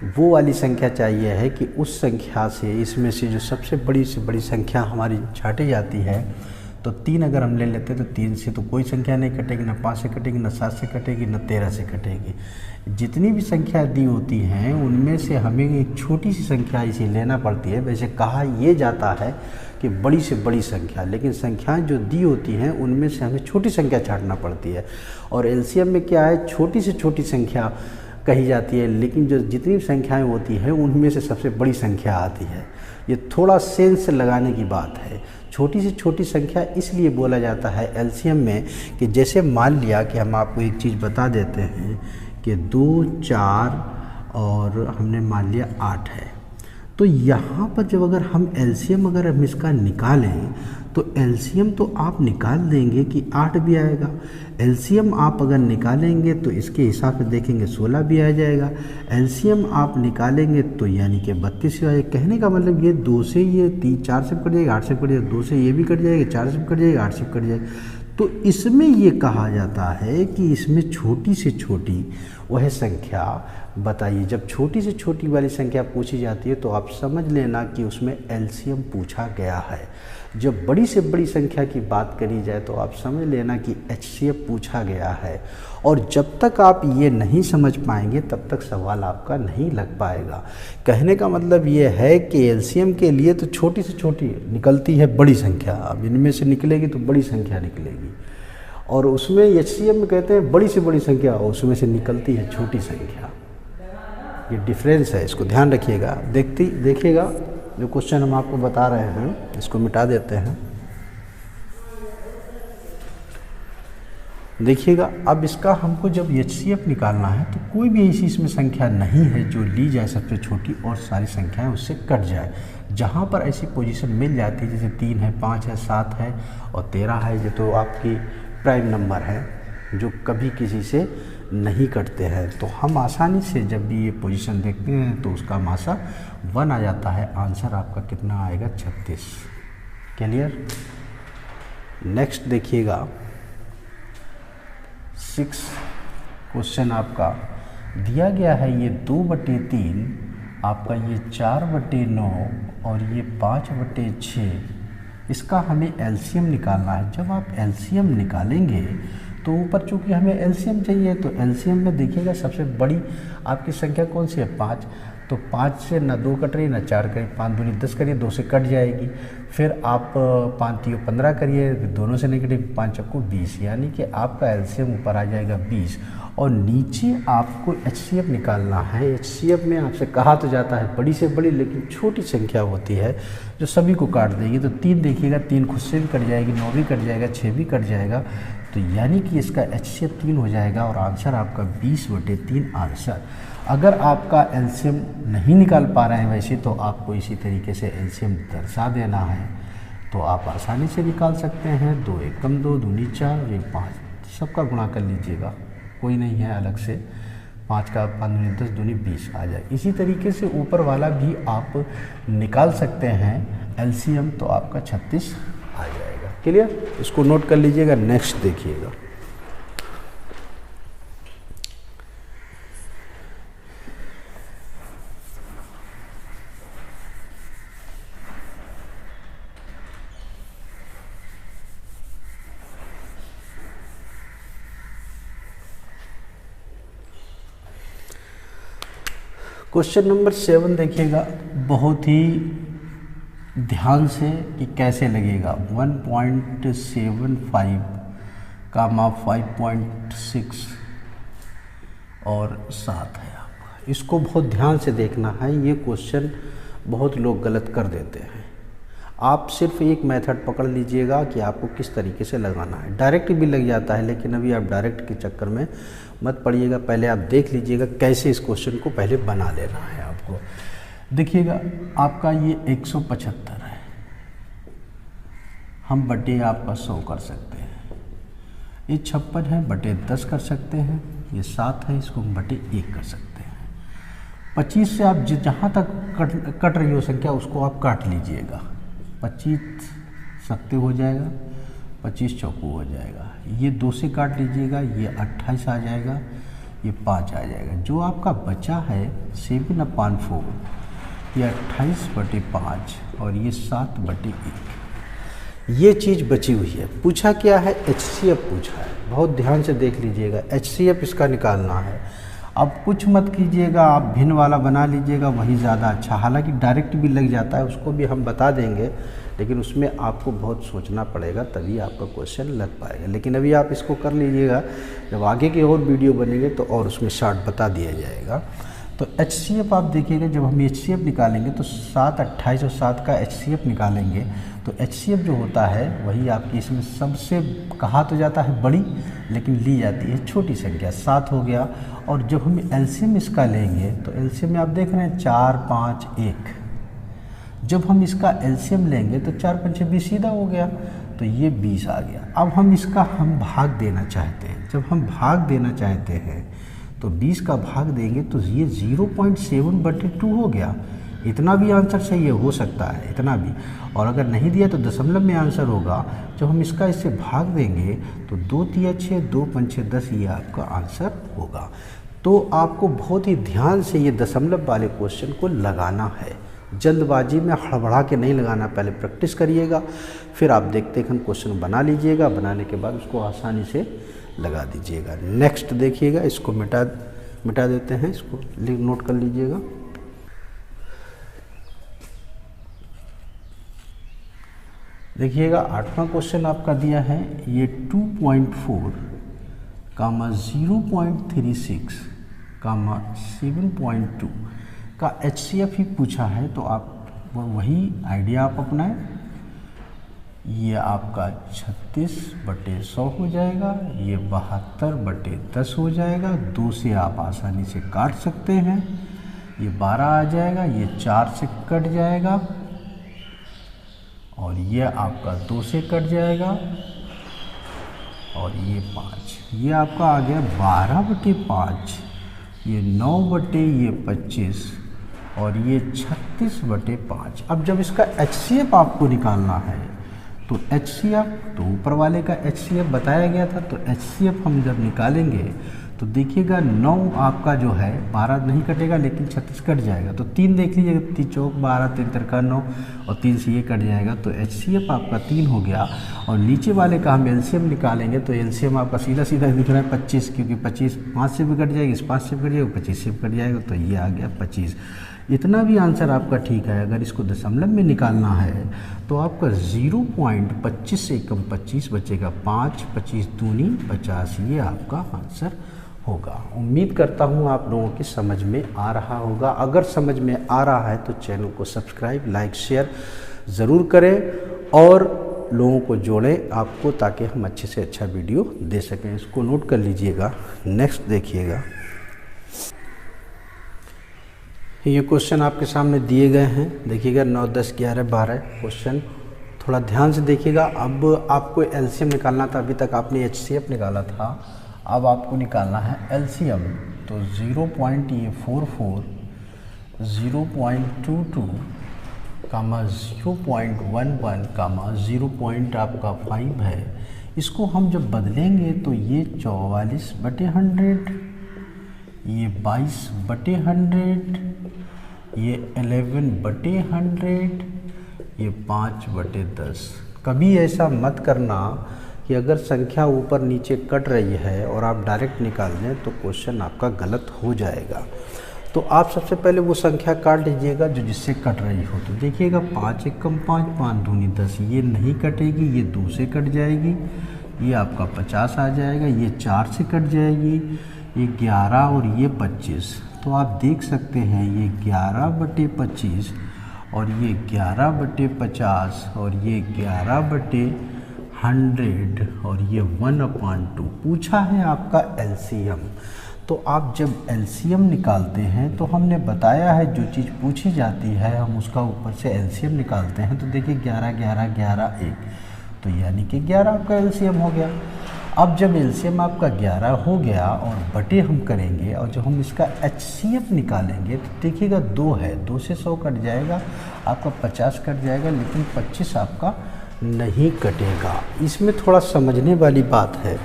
वो वाली संख्या चाहिए है कि उस संख्या से, इसमें से जो सबसे बड़ी से बड़ी संख्या हमारी छाटी जाती है, तो 3 अगर हम ले लेते तो 3 से तो कोई संख्या नहीं कटेगी, ना 5 से कटेगी, ना 7 से कटेगी, ना 13 से कटेगी। जितनी भी संख्या दी होती हैं उनमें से हमें एक छोटी सी संख्या इसे लेना पड़ती है। वैसे कहा ये जाता है कि बड़ी से बड़ी संख्या, लेकिन संख्याएं जो दी होती हैं उनमें से हमें छोटी संख्या छाटना पड़ती है। और LCM में क्या है, छोटी से छोटी संख्या कही जाती है, लेकिन जो जितनी भी संख्याएं होती हैं उनमें से सबसे बड़ी संख्या आती है। ये थोड़ा सेंस लगाने की बात है। छोटी से छोटी संख्या इसलिए बोला जाता है एलसीएम में कि जैसे मान लिया कि हम आपको एक चीज़ बता देते हैं कि 2, 4 और हमने मान लिया 8 है, तो यहाँ पर जब अगर हम एलसीएम अगर हम इसका निकालें तो एलसीएम तो आप निकाल देंगे कि 8 भी आएगा। एलसीएम आप अगर निकालेंगे तो इसके हिसाब से देखेंगे 16 भी आ जाएगा। एलसीएम आप निकालेंगे तो यानी कि 32 आएगा। कहने का मतलब ये 2 से ये 3, 4 से कट जाएगा, 8 से कट जाएगा, 2 से ये भी कट जाएगा, 4 से कट जाएगा, 8 से कट जाएगा। तो इसमें ये कहा जाता है कि इसमें छोटी से छोटी वह संख्या बताइए। जब छोटी से छोटी वाली संख्या पूछी जाती है तो आप समझ लेना कि उसमें एलसीएम पूछा गया है। जब बड़ी से बड़ी संख्या की बात करी जाए तो आप समझ लेना कि एचसीएफ पूछा गया है। और जब तक आप ये नहीं समझ पाएंगे तब तक सवाल आपका नहीं लग पाएगा। कहने का मतलब ये है कि एलसीएम के लिए तो छोटी से छोटी निकलती है बड़ी संख्या, अब इनमें से निकलेगी तो बड़ी संख्या निकलेगी, और उसमें एचसीएफ में कहते हैं बड़ी से बड़ी संख्या और उसमें से निकलती है छोटी संख्या। ये डिफरेंस है, इसको ध्यान रखिएगा। देखिएगा जो क्वेश्चन हम आपको बता रहे हैं इसको मिटा देते हैं। देखिएगा, अब इसका हमको जब एचसीएफ निकालना है तो कोई भी ऐसी इसमें संख्या नहीं है जो ली जाए सबसे छोटी और सारी संख्याएं उससे कट जाए। जहाँ पर ऐसी पोजीशन मिल जाती है जैसे 3 है, 5 है, 7 है और 13 है, जो तो आपकी प्राइम नंबर है जो कभी किसी से नहीं कटते हैं, तो हम आसानी से जब भी ये पोजीशन देखते हैं तो उसका मासा 1 आ जाता है। आंसर आपका कितना आएगा? 36। क्लियर? नेक्स्ट देखिएगा 6 क्वेश्चन आपका दिया गया है। ये 2/3 आपका, ये 4/9 और ये 5/6, इसका हमें एलसीएम निकालना है। जब आप एलसीएम निकालेंगे तो ऊपर चूँकि हमें एलसीएम चाहिए तो एलसीएम में देखिएगा सबसे बड़ी आपकी संख्या कौन सी है? 5। तो 5 से ना 2 कट रही ना 4 करिए, 5 दूनी 10 करिए, 2 से कट जाएगी। फिर आप 5 3 15 करिए, दोनों से नहीं कटिए, 5 चक्कू 20, यानी कि आपका एलसीएम ऊपर आ जाएगा 20। और नीचे आपको एचसीएफ निकालना है। एचसीएफ में आपसे कहा तो जाता है बड़ी से बड़ी, लेकिन छोटी संख्या होती है जो सभी को काट देगी। तो 3 देखिएगा, 3 खुद से भी कट जाएगी, 9 भी कट जाएगा, 6 भी कट जाएगा, तो यानी कि इसका एचसीएफ 3 हो जाएगा और आंसर आपका 20/3 आंसर। अगर आपका एलसीएम नहीं निकाल पा रहे हैं वैसे तो आपको इसी तरीके से एलसीएम दर्शा देना है, तो आप आसानी से निकाल सकते हैं। 2 एकम 2, दूनी 4 और 1 5, सबका गुणा कर लीजिएगा, कोई नहीं है अलग से। 5 का 5 दूनी 10, दूनी 20 आ जाए। इसी तरीके से ऊपर वाला भी आप निकाल सकते हैं एलसीएम, तो आपका 36 आ जाएगा। क्लियर? इसको नोट कर लीजिएगा। नेक्स्ट देखिएगा क्वेश्चन नंबर 7 देखिएगा बहुत ही ध्यान से कि कैसे लगेगा। 1.75 का माप 5.6 और 7 है आपका। इसको बहुत ध्यान से देखना है। ये क्वेश्चन बहुत लोग गलत कर देते हैं। आप सिर्फ एक मेथड पकड़ लीजिएगा कि आपको किस तरीके से लगाना है। डायरेक्ट भी लग जाता है, लेकिन अभी आप डायरेक्ट के चक्कर में मत पड़िएगा। पहले आप देख लीजिएगा कैसे इस क्वेश्चन को पहले बना लेना है आपको। देखिएगा आपका ये 175 है, हम बटे आपका 100 कर सकते हैं। ये 56 है, बटे 10 कर सकते हैं। ये 7 है, इसको हम बटे 1 कर सकते हैं। 25 से आप जहाँ तक कट रही हो संख्या उसको आप काट लीजिएगा। 25 सत्ते हो जाएगा, 25 चौको हो जाएगा। ये 2 से काट लीजिएगा, ये 28 आ जाएगा, ये 5 आ जाएगा। जो आपका बचा है 7/4, ये 28/5 और ये 7/1। ये चीज़ बची हुई है। पूछा क्या है? एचसीएफ पूछा है। बहुत ध्यान से देख लीजिएगा, एचसीएफ इसका निकालना है। अब कुछ मत कीजिएगा, आप भिन्न वाला बना लीजिएगा, वही ज़्यादा अच्छा। हालांकि डायरेक्ट भी लग जाता है, उसको भी हम बता देंगे, लेकिन उसमें आपको बहुत सोचना पड़ेगा, तभी आपका क्वेश्चन लग पाएगा। लेकिन अभी आप इसको कर लीजिएगा, जब आगे की और वीडियो बनेंगे तो और उसमें शॉर्ट बता दिया जाएगा। तो HCF आप देखिएगा, जब हम HCF निकालेंगे तो 7, 28 और 7 का HCF निकालेंगे तो HCF जो होता है वही आपकी इसमें सबसे कहा तो जाता है बड़ी, लेकिन ली जाती है छोटी संख्या, 7 हो गया। और जब हम LCM इसका लेंगे तो LCM में आप देख रहे हैं 4, 5, 1। जब हम इसका LCM लेंगे तो 4, 5, 20 सीधा हो गया, तो ये 20 आ गया। अब हम इसका भाग देना चाहते हैं। जब हम भाग देना चाहते हैं तो 20 का भाग देंगे तो ये 0.7/2 हो गया। इतना भी आंसर सही है, हो सकता है इतना भी। और अगर नहीं दिया तो दशमलव में आंसर होगा। जब हम इसका इससे भाग देंगे तो 2 तिया 6, 2 पंचे 10, ये आपका आंसर होगा। तो आपको बहुत ही ध्यान से ये दशमलव वाले क्वेश्चन को लगाना है, जल्दबाजी में हड़बड़ा के नहीं लगाना। पहले प्रैक्टिस करिएगा, फिर आप देखते हैं क्वेश्चन बना लीजिएगा। बनाने के बाद उसको आसानी से लगा दीजिएगा। नेक्स्ट देखिएगा, इसको मिटा देते हैं, इसको नोट कर लीजिएगा। देखिएगा 8वां क्वेश्चन आपका दिया है, ये 2.4, 0.36, 7.2 का HCF ही पूछा है। तो आप वही आइडिया आप अपनाएं। ये आपका 36/100 हो जाएगा, ये 72/10 हो जाएगा। 2 से आप आसानी से काट सकते हैं, ये 12 आ जाएगा, ये 4 से कट जाएगा और ये आपका 2 से कट जाएगा और ये 5, ये आपका आ गया 12/5, ये 9/25 और ये 36/5। अब जब इसका HCF आपको निकालना है तो HCF तो ऊपर वाले का HCF बताया गया था, तो HCF हम जब निकालेंगे तो देखिएगा 9 आपका जो है 12 नहीं कटेगा लेकिन 36 कट जाएगा, तो 3 देख लीजिएगा, 3 चौक 12, 3 तिरका 9 और 3 से ये कट जाएगा, तो HCF आपका 3 हो गया। और नीचे वाले का हम LCM निकालेंगे तो LCM आपका सीधा सीधा दिख रहा है 25, क्योंकि 25 5 से भी कट जाएगी, इस 5 से भी कट जाएगा, 25 से भी कट जाएगा, तो ये आ गया 25। इतना भी आंसर आपका ठीक है। अगर इसको दशमलव में निकालना है तो आपका 0.25 से कम 25 बचेगा, 5, 25 दूनी 50, ये आपका आंसर होगा। उम्मीद करता हूँ आप लोगों की समझ में आ रहा होगा। अगर समझ में आ रहा है तो चैनल को सब्सक्राइब, लाइक, शेयर ज़रूर करें और लोगों को जोड़ें आपको, ताकि हम अच्छे से अच्छा वीडियो दे सकें। इसको नोट कर लीजिएगा। नेक्स्ट देखिएगा, ये क्वेश्चन आपके सामने दिए गए हैं। देखिएगा 9, 10, 11, 12 क्वेश्चन, थोड़ा ध्यान से देखिएगा। अब आपको LCM निकालना था, अभी तक आपने HCF निकाला था, अब आपको निकालना है LCM। तो 0.44, 0.22, 0.11, 0.5 है। इसको हम जब बदलेंगे तो ये 44/100, ये 22/100, ये 11/100, ये 5/10। कभी ऐसा मत करना कि अगर संख्या ऊपर नीचे कट रही है और आप डायरेक्ट निकाल दें तो क्वेश्चन आपका गलत हो जाएगा। तो आप सबसे पहले वो संख्या काट लीजिएगा जो जिससे कट रही हो। तो देखिएगा 5 एकम 5, 5 दूनी 10, ये नहीं कटेगी, ये 2 से कट जाएगी, ये आपका 50 आ जाएगा, ये 4 से कट जाएगी, ये 11 और ये 25। तो आप देख सकते हैं ये 11/25 और ये 11/50 और ये 11/100 और ये 1/2 पूछा है आपका LCM। तो आप जब LCM निकालते हैं तो हमने बताया है जो चीज़ पूछी जाती है हम उसका ऊपर से LCM निकालते हैं। तो देखिए 11, 11, 11, 1, तो यानी कि 11 आपका LCM हो गया। अब जब LCM आपका 11 हो गया और बटे हम करेंगे और जब हम इसका HCF निकालेंगे तो देखिएगा 2 है, 2 से 100 कट जाएगा, आपका 50 कट जाएगा, लेकिन 25 आपका नहीं कटेगा। इसमें थोड़ा समझने वाली बात है।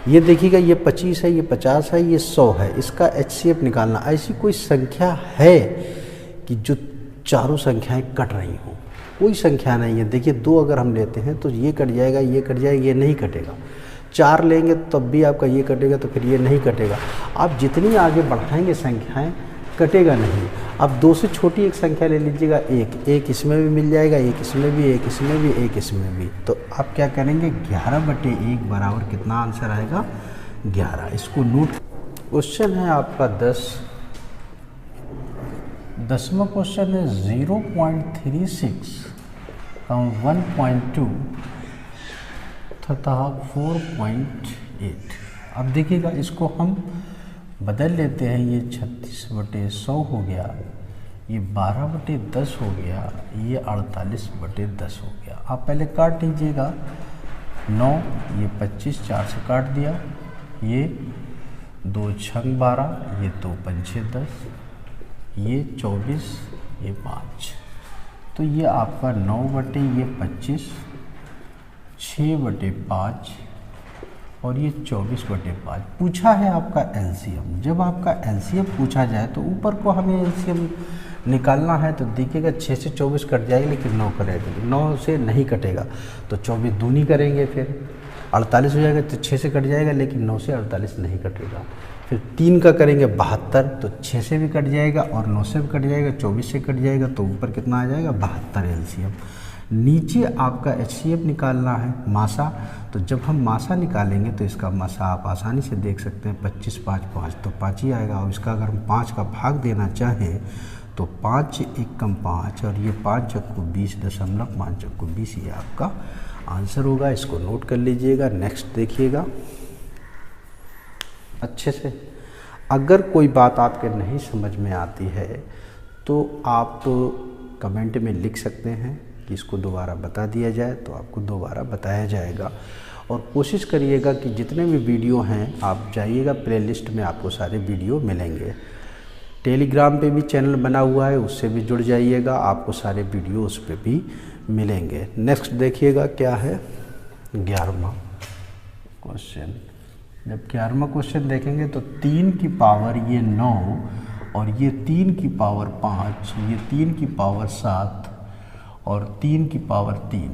ये देखिएगा ये 25 है, ये 50 है, ये 100 है, इसका HCF निकालना। ऐसी कोई संख्या है कि जो चारों संख्याएं कट रही हों? कोई संख्या नहीं है। देखिए 2 अगर हम लेते हैं तो ये कट जाएगा, ये कट जाएगा, ये नहीं कटेगा। 4 लेंगे तब भी आपका ये कटेगा, तो फिर ये नहीं कटेगा। आप जितनी आगे बढ़ाएंगे संख्याएं कटेगा नहीं। अब 2 से छोटी एक संख्या ले लीजिएगा, 1 इसमें भी मिल जाएगा, 1 इसमें भी, 1 इसमें भी, 1 इसमें भी। तो आप क्या करेंगे 11/1 बराबर कितना आंसर आएगा 11। इसको नोट। क्वेश्चन है आपका 10, 10वां क्वेश्चन है 0.36 1.2 तथा 4.8। अब देखिएगा इसको हम बदल लेते हैं। ये 36/100 हो गया, ये 12/10 हो गया, ये 48/10 हो गया। आप पहले काट लीजिएगा। 9, ये 25, 4 से काट दिया, ये 2 छंग 12, ये 2 पंछे 10, ये 24, ये 5। तो ये आपका 9/25, 6/5 और ये 24/5 पूछा है आपका एलसीएम। जब आपका एलसीएम पूछा जाए तो ऊपर को हमें एलसीएम निकालना है। तो देखिएगा 6 से 24 कट जाएगा, लेकिन 9 कटेगा, 9 से नहीं कटेगा तो 24 दूनी करेंगे, फिर 48 हो जाएगा। तो 6 से कट जाएगा, लेकिन 9 से 48 नहीं कटेगा। फिर 3 का करेंगे 72, तो 6 से भी कट जाएगा और 9 से भी कट जाएगा, 24 से कट जाएगा, तो ऊपर कितना आ जाएगा 72 एलसीएम। नीचे आपका एचसीएफ निकालना है, मासा। तो जब हम मासा निकालेंगे तो इसका मासा आप आसानी से देख सकते हैं, 25, 5, 5 तो 5 ही आएगा। और इसका अगर हम 5 का भाग देना चाहें तो 5 एकम 5 और ये 5 चक्कू 20.5 चक्कू 20, ये आपका आंसर होगा। इसको नोट कर लीजिएगा। नेक्स्ट देखिएगा अच्छे से। अगर कोई बात आपके नहीं समझ में आती है तो आप कमेंट में लिख सकते हैं कि इसको दोबारा बता दिया जाए, तो आपको दोबारा बताया जाएगा। और कोशिश करिएगा कि जितने भी वीडियो हैं आप जाइएगा, प्लेलिस्ट में आपको सारे वीडियो मिलेंगे। टेलीग्राम पे भी चैनल बना हुआ है, उससे भी जुड़ जाइएगा, आपको सारे वीडियो उस पर भी मिलेंगे। नेक्स्ट देखिएगा क्या है 11वां क्वेश्चन। जब 11वां क्वेश्चन देखेंगे तो 3 की पावर ये 9 और ये 3 की पावर 5, ये 3 की पावर 7 और 3 की पावर 3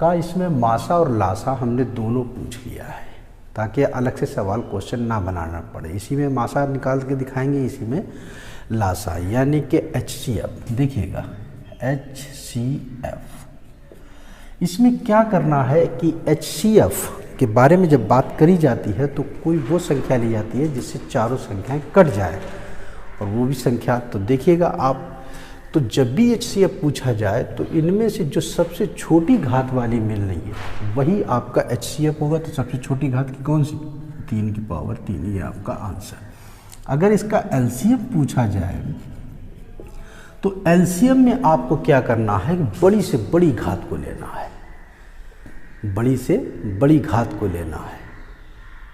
का इसमें मासा और लासा हमने दोनों पूछ लिया है, ताकि अलग से सवाल क्वेश्चन ना बनाना पड़े। इसी में मासा निकाल के दिखाएंगे, इसी में लासा, यानी कि HCF। देखिएगा HCF, इसमें क्या करना है कि HCF के बारे में जब बात करी जाती है तो कोई वो संख्या ली जाती है जिससे चारों संख्याएं कट जाए, और वो भी संख्या तो देखिएगा आप। तो जब भी HCF पूछा जाए तो इनमें से जो सबसे छोटी घात वाली मिल रही है वही आपका HCF होगा। तो सबसे छोटी घात की कौन सी? 3 की पावर 3, ये आपका आंसर। अगर इसका LCM पूछा जाए तो LCM में आपको क्या करना है, बड़ी से बड़ी घात को लेना है, बड़ी से बड़ी घात को लेना है,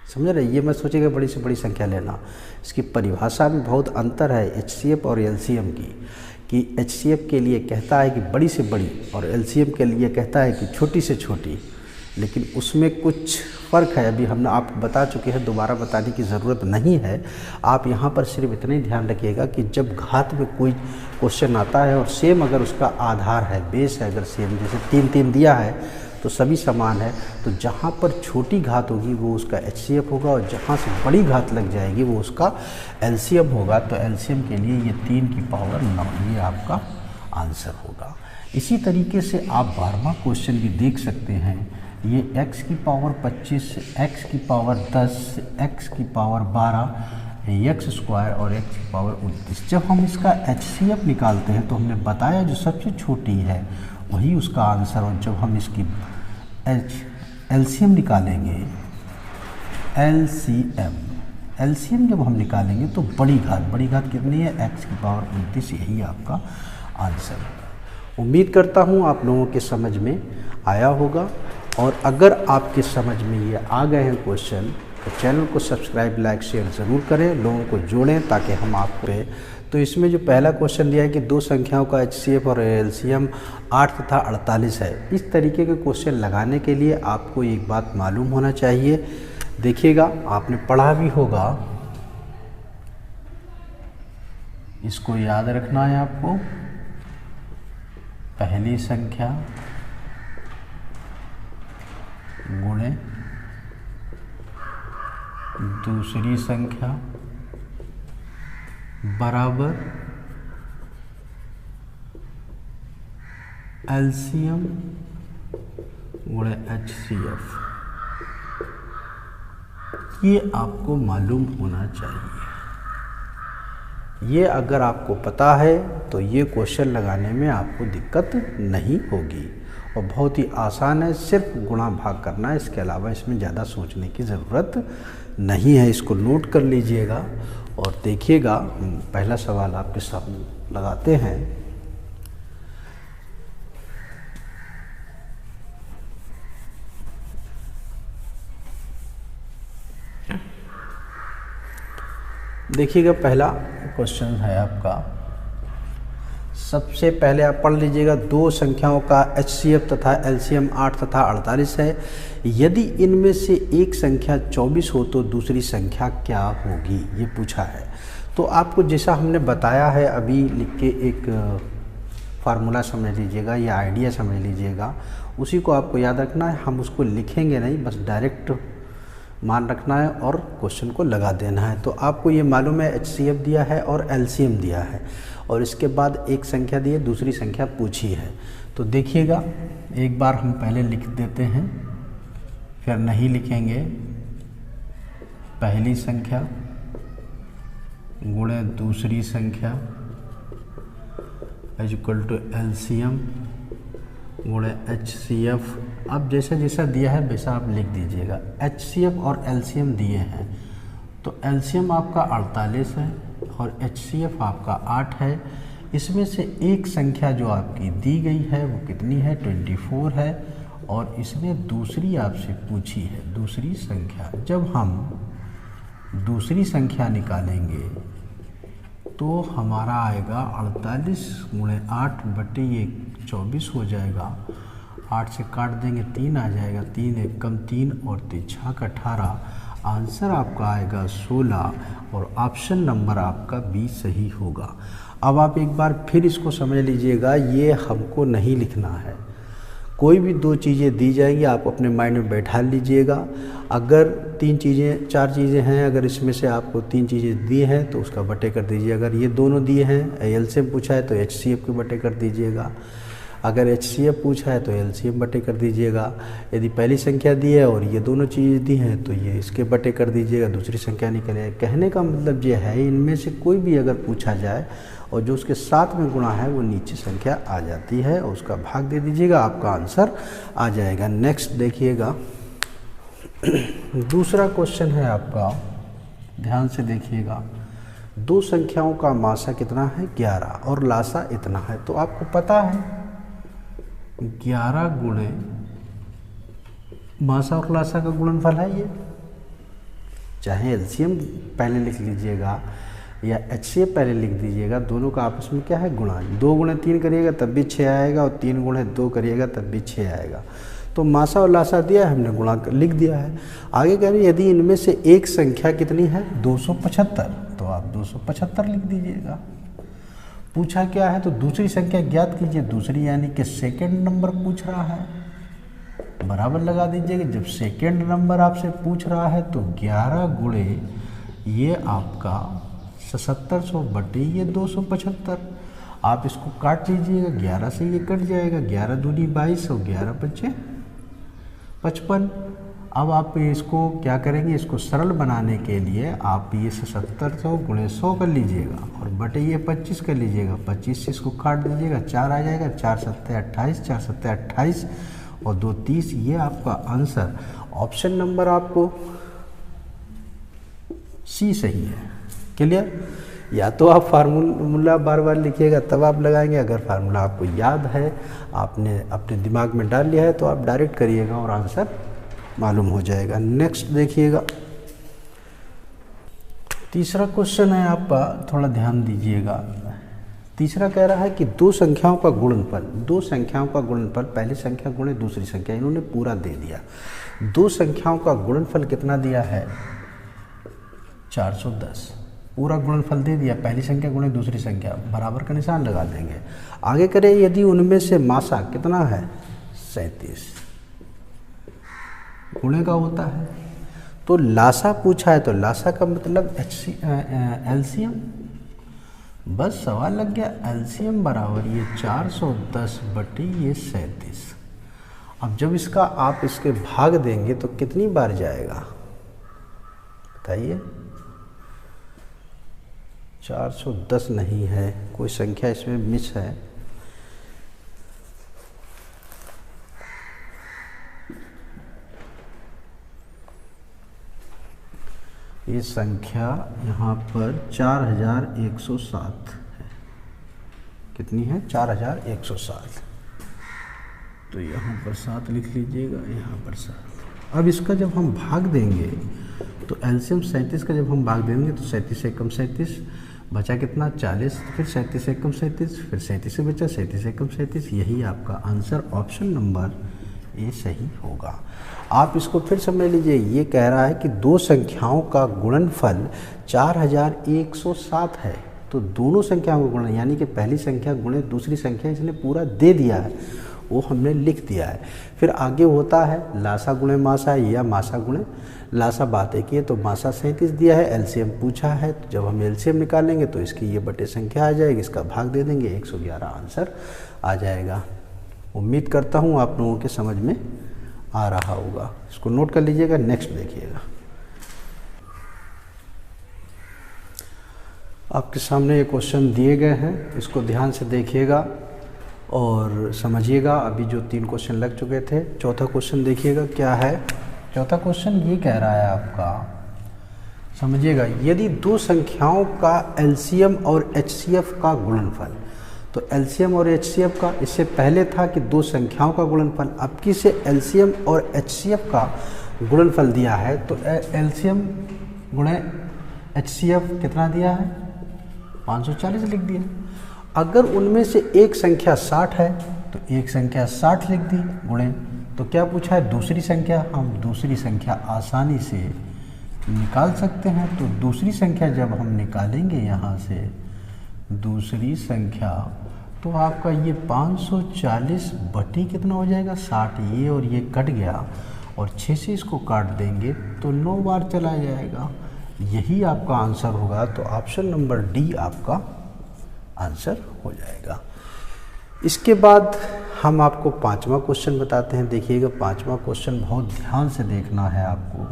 समझ रहे? ये मत सोचिएगा बड़ी से बड़ी संख्या लेना। इसकी परिभाषा में बहुत अंतर है HCF और LCM की, कि HCF के लिए कहता है कि बड़ी से बड़ी और LCM के लिए कहता है कि छोटी से छोटी, लेकिन उसमें कुछ फ़र्क है। अभी हमने आपको बता चुके हैं, दोबारा बताने की ज़रूरत नहीं है। आप यहाँ पर सिर्फ इतना ही ध्यान रखिएगा कि जब घात में कोई क्वेश्चन आता है और सेम अगर उसका आधार है, बेस है, अगर सेम जैसे 3 3 दिया है तो सभी समान है, तो जहाँ पर छोटी घात होगी वो उसका HCF होगा, और जहाँ से बड़ी घात लग जाएगी वो उसका LCM होगा। तो LCM के लिए ये 3 की पावर 9, ये आपका आंसर होगा। इसी तरीके से आप 12वां क्वेश्चन भी देख सकते हैं। ये x की पावर 25, x की पावर 10, x की पावर 12, x² और x की पावर 29। जब हम इसका HCF निकालते हैं तो हमने बताया जो सबसे छोटी है वही उसका आंसर। और जब हम इसकी LCM निकालेंगे, LCM जब हम निकालेंगे तो बड़ी घात कितनी है? x की पावर 29, यही आपका आंसर है। उम्मीद करता हूँ आप लोगों के समझ में आया होगा, और अगर आपके समझ में ये आ गए हैं क्वेश्चन तो चैनल को सब्सक्राइब, लाइक, शेयर ज़रूर करें, लोगों को जोड़ें ताकि हम आप पे। तो इसमें जो पहला क्वेश्चन दिया है कि 2 संख्याओं का HCF और LCM 8 तथा 48 है। इस तरीके के क्वेश्चन लगाने के लिए आपको एक बात मालूम होना चाहिए। देखिएगा, आपने पढ़ा भी होगा, इसको याद रखना है आपको। पहली संख्या गुणे दूसरी संख्या बराबर LCM गुणे HCF, ये आपको मालूम होना चाहिए। ये अगर आपको पता है तो ये क्वेश्चन लगाने में आपको दिक्कत नहीं होगी और बहुत ही आसान है, सिर्फ गुणा भाग करना है। इसके अलावा इसमें ज़्यादा सोचने की ज़रूरत नहीं है। इसको नोट कर लीजिएगा और देखिएगा। पहला सवाल आपके सामने लगाते हैं। देखिएगा, पहला क्वेश्चन है आपका। सबसे पहले आप पढ़ लीजिएगा, दो संख्याओं का HCF तथा LCM 8 तथा 48 है। यदि इनमें से एक संख्या 24 हो तो दूसरी संख्या क्या होगी, ये पूछा है। तो आपको जैसा हमने बताया है अभी लिख के एक फार्मूला समझ लीजिएगा या आइडिया समझ लीजिएगा, उसी को आपको याद रखना है। हम उसको लिखेंगे नहीं, बस डायरेक्ट मान रखना है और क्वेश्चन को लगा देना है। तो आपको ये मालूम है HCF दिया है और LCM दिया है और इसके बाद एक संख्या दी है, दूसरी संख्या पूछी है। तो देखिएगा, एक बार हम पहले लिख देते हैं, फिर नहीं लिखेंगे। पहली संख्या गुणे दूसरी संख्या इज इक्वल टू LCM गुणे HCF। अब जैसा जैसा दिया है वैसा आप लिख दीजिएगा। HCF और LCM दिए हैं तो LCM आपका 48 है और HCF आपका 8 है। इसमें से एक संख्या जो आपकी दी गई है वो कितनी है, 24 है और इसमें दूसरी आपसे पूछी है, दूसरी संख्या। जब हम दूसरी संख्या निकालेंगे तो हमारा आएगा 48 गुणे 8 बटे ये 24 हो जाएगा। 8 से काट देंगे 3 आ जाएगा, 3 एक कम 3 और 3 छक 18। आंसर आपका आएगा 16 और ऑप्शन नंबर आपका B सही होगा। अब आप एक बार फिर इसको समझ लीजिएगा, ये हमको नहीं लिखना है। कोई भी दो चीज़ें दी जाएंगी आप अपने माइंड में बैठा लीजिएगा। अगर 3 चीज़ें 4 चीज़ें हैं, अगर इसमें से आपको 3 चीज़ें दी हैं तो उसका बटे कर दीजिए। अगर ये दोनों दिए हैं, LCM पूछा है तो HCF के बटे कर दीजिएगा। अगर HCF पूछा है तो LCM बटे कर दीजिएगा। यदि पहली संख्या दी है और ये दोनों चीज़ें दी हैं तो ये इसके बटे कर दीजिएगा, दूसरी संख्या निकलेगा। कहने का मतलब ये है, इनमें से कोई भी अगर पूछा जाए और जो उसके साथ में गुणा है वो नीचे संख्या आ जाती है और उसका भाग दे दीजिएगा, आपका आंसर आ जाएगा। नेक्स्ट देखिएगा, दूसरा क्वेश्चन है आपका, ध्यान से देखिएगा। दो संख्याओं का मासा कितना है, 11 और लासा इतना है। तो आपको पता है 11 गुणे मासा और लासा का गुणनफल है ये। चाहे LCM पहले लिख लीजिएगा या HCF पहले लिख दीजिएगा, दोनों का आपस में क्या है, गुणा। 2 गुणे 3 करिएगा तब भी 6 आएगा और 3 गुणे 2 करिएगा तब भी 6 आएगा। तो मासा और लासा दिया है, हमने गुणा लिख दिया है। आगे कह रहे हैं यदि इनमें से एक संख्या कितनी है, 275, तो आप 275 लिख दीजिएगा। पूछा क्या है तो दूसरी संख्या ज्ञात कीजिए। दूसरी यानी कि सेकंड नंबर पूछ रहा है, बराबर लगा दीजिएगा। जब सेकंड नंबर आपसे पूछ रहा है तो 11 गुणे ये आपका 7700 बटे ये 275। आप इसको काट लीजिएगा, 11 से ये कट जाएगा, 11 दूनी 22 और 11 बचे 55। अब आप इसको क्या करेंगे, इसको सरल बनाने के लिए आप ये 7700 गुणे 100 कर लीजिएगा और बटे ये 25 कर लीजिएगा। 25 से इसको काट दीजिएगा, 4 आ जाएगा, 4 सत्ते 28, 4 सत्ते 28 और 2 30। ये आपका आंसर ऑप्शन नंबर आपको C सही है। क्लियर? या तो आप फार्मूला बार बार लिखिएगा तब आप लगाएंगे, अगर फार्मूला आपको याद है, आपने अपने दिमाग में डाल लिया है तो आप डायरेक्ट करिएगा और आंसर मालूम हो जाएगा। नेक्स्ट देखिएगा, तीसरा क्वेश्चन है आपका, थोड़ा ध्यान दीजिएगा। तीसरा कह रहा है कि दो संख्याओं का गुणनफल, दो संख्याओं का गुणनफल, पहली संख्या गुणे दूसरी संख्या, इन्होंने पूरा दे दिया। दो संख्याओं का गुणनफल कितना दिया है, 410। पूरा गुणनफल दे दिया, पहली संख्या गुणे दूसरी संख्या, बराबर का निशान लगा देंगे। आगे करें, यदि उनमें से मासा कितना है, 37 गुणे का होता है। तो लासा पूछा है तो लासा का मतलब LCM। बस सवाल लग गया, LCM बराबर ये 410 बटे ये 37। अब जब इसका आप इसके भाग देंगे तो कितनी बार जाएगा बताइए। 410 नहीं है, कोई संख्या इसमें मिस है। ये संख्या यहाँ पर 4107 है। कितनी है? 4107। तो यहाँ पर 7 लिख लीजिएगा, यहाँ पर 7। अब इसका जब हम भाग देंगे तो एलसीएम 37 का जब हम भाग देंगे तो 37 एकम 37 बचा कितना? 40। फिर 37 एकम 37, फिर 37 से बचा 37 एकम 37। यही आपका आंसर ऑप्शन नंबर ए सही होगा। आप इसको फिर समझ लीजिए, ये कह रहा है कि दो संख्याओं का गुणनफल 4107 है। तो दोनों संख्याओं का गुणन यानी कि पहली संख्या गुणे दूसरी संख्या इसने पूरा दे दिया है, वो हमने लिख दिया है। फिर आगे होता है लासा गुणे मासा या मासा गुणे लासा। बात एक है तो मासा 37 दिया है, एलसीएम पूछा है, तो जब हम एलसीएम निकालेंगे तो इसकी ये बटे संख्या आ जाएगी, इसका भाग दे देंगे, 111 आंसर आ जाएगा। उम्मीद करता हूँ आप लोगों के समझ में आ रहा होगा। इसको नोट कर लीजिएगा। नेक्स्ट देखिएगा, आपके सामने ये क्वेश्चन दिए गए हैं, इसको ध्यान से देखिएगा और समझिएगा। अभी जो 3 क्वेश्चन लग चुके थे, चौथा क्वेश्चन देखिएगा क्या है। चौथा क्वेश्चन ये कह रहा है आपका, समझिएगा, यदि दो संख्याओं का एलसीएम और एचसीएफ का गुणनफल। तो एलसीएम और एचसीएफ का इससे पहले था कि दो संख्याओं का गुणनफल, अब की से एलसीएम और एचसीएफ का गुणनफल दिया है। तो एलसीएम गुणे एचसीएफ कितना दिया है? 540 लिख दिया। अगर उनमें से एक संख्या 60 है तो एक संख्या 60 लिख दी गुणे। तो क्या पूछा है? दूसरी संख्या। हम दूसरी संख्या आसानी से निकाल सकते हैं। तो दूसरी संख्या जब हम निकालेंगे यहाँ से दूसरी संख्या, तो आपका ये 540 बटी कितना हो जाएगा? 60। ये और ये कट गया और 6 से इसको काट देंगे तो 9 बार चला जाएगा। यही आपका आंसर होगा। तो ऑप्शन नंबर डी आपका आंसर हो जाएगा। इसके बाद हम आपको 5वां क्वेश्चन बताते हैं। देखिएगा 5वां क्वेश्चन बहुत ध्यान से देखना है आपको।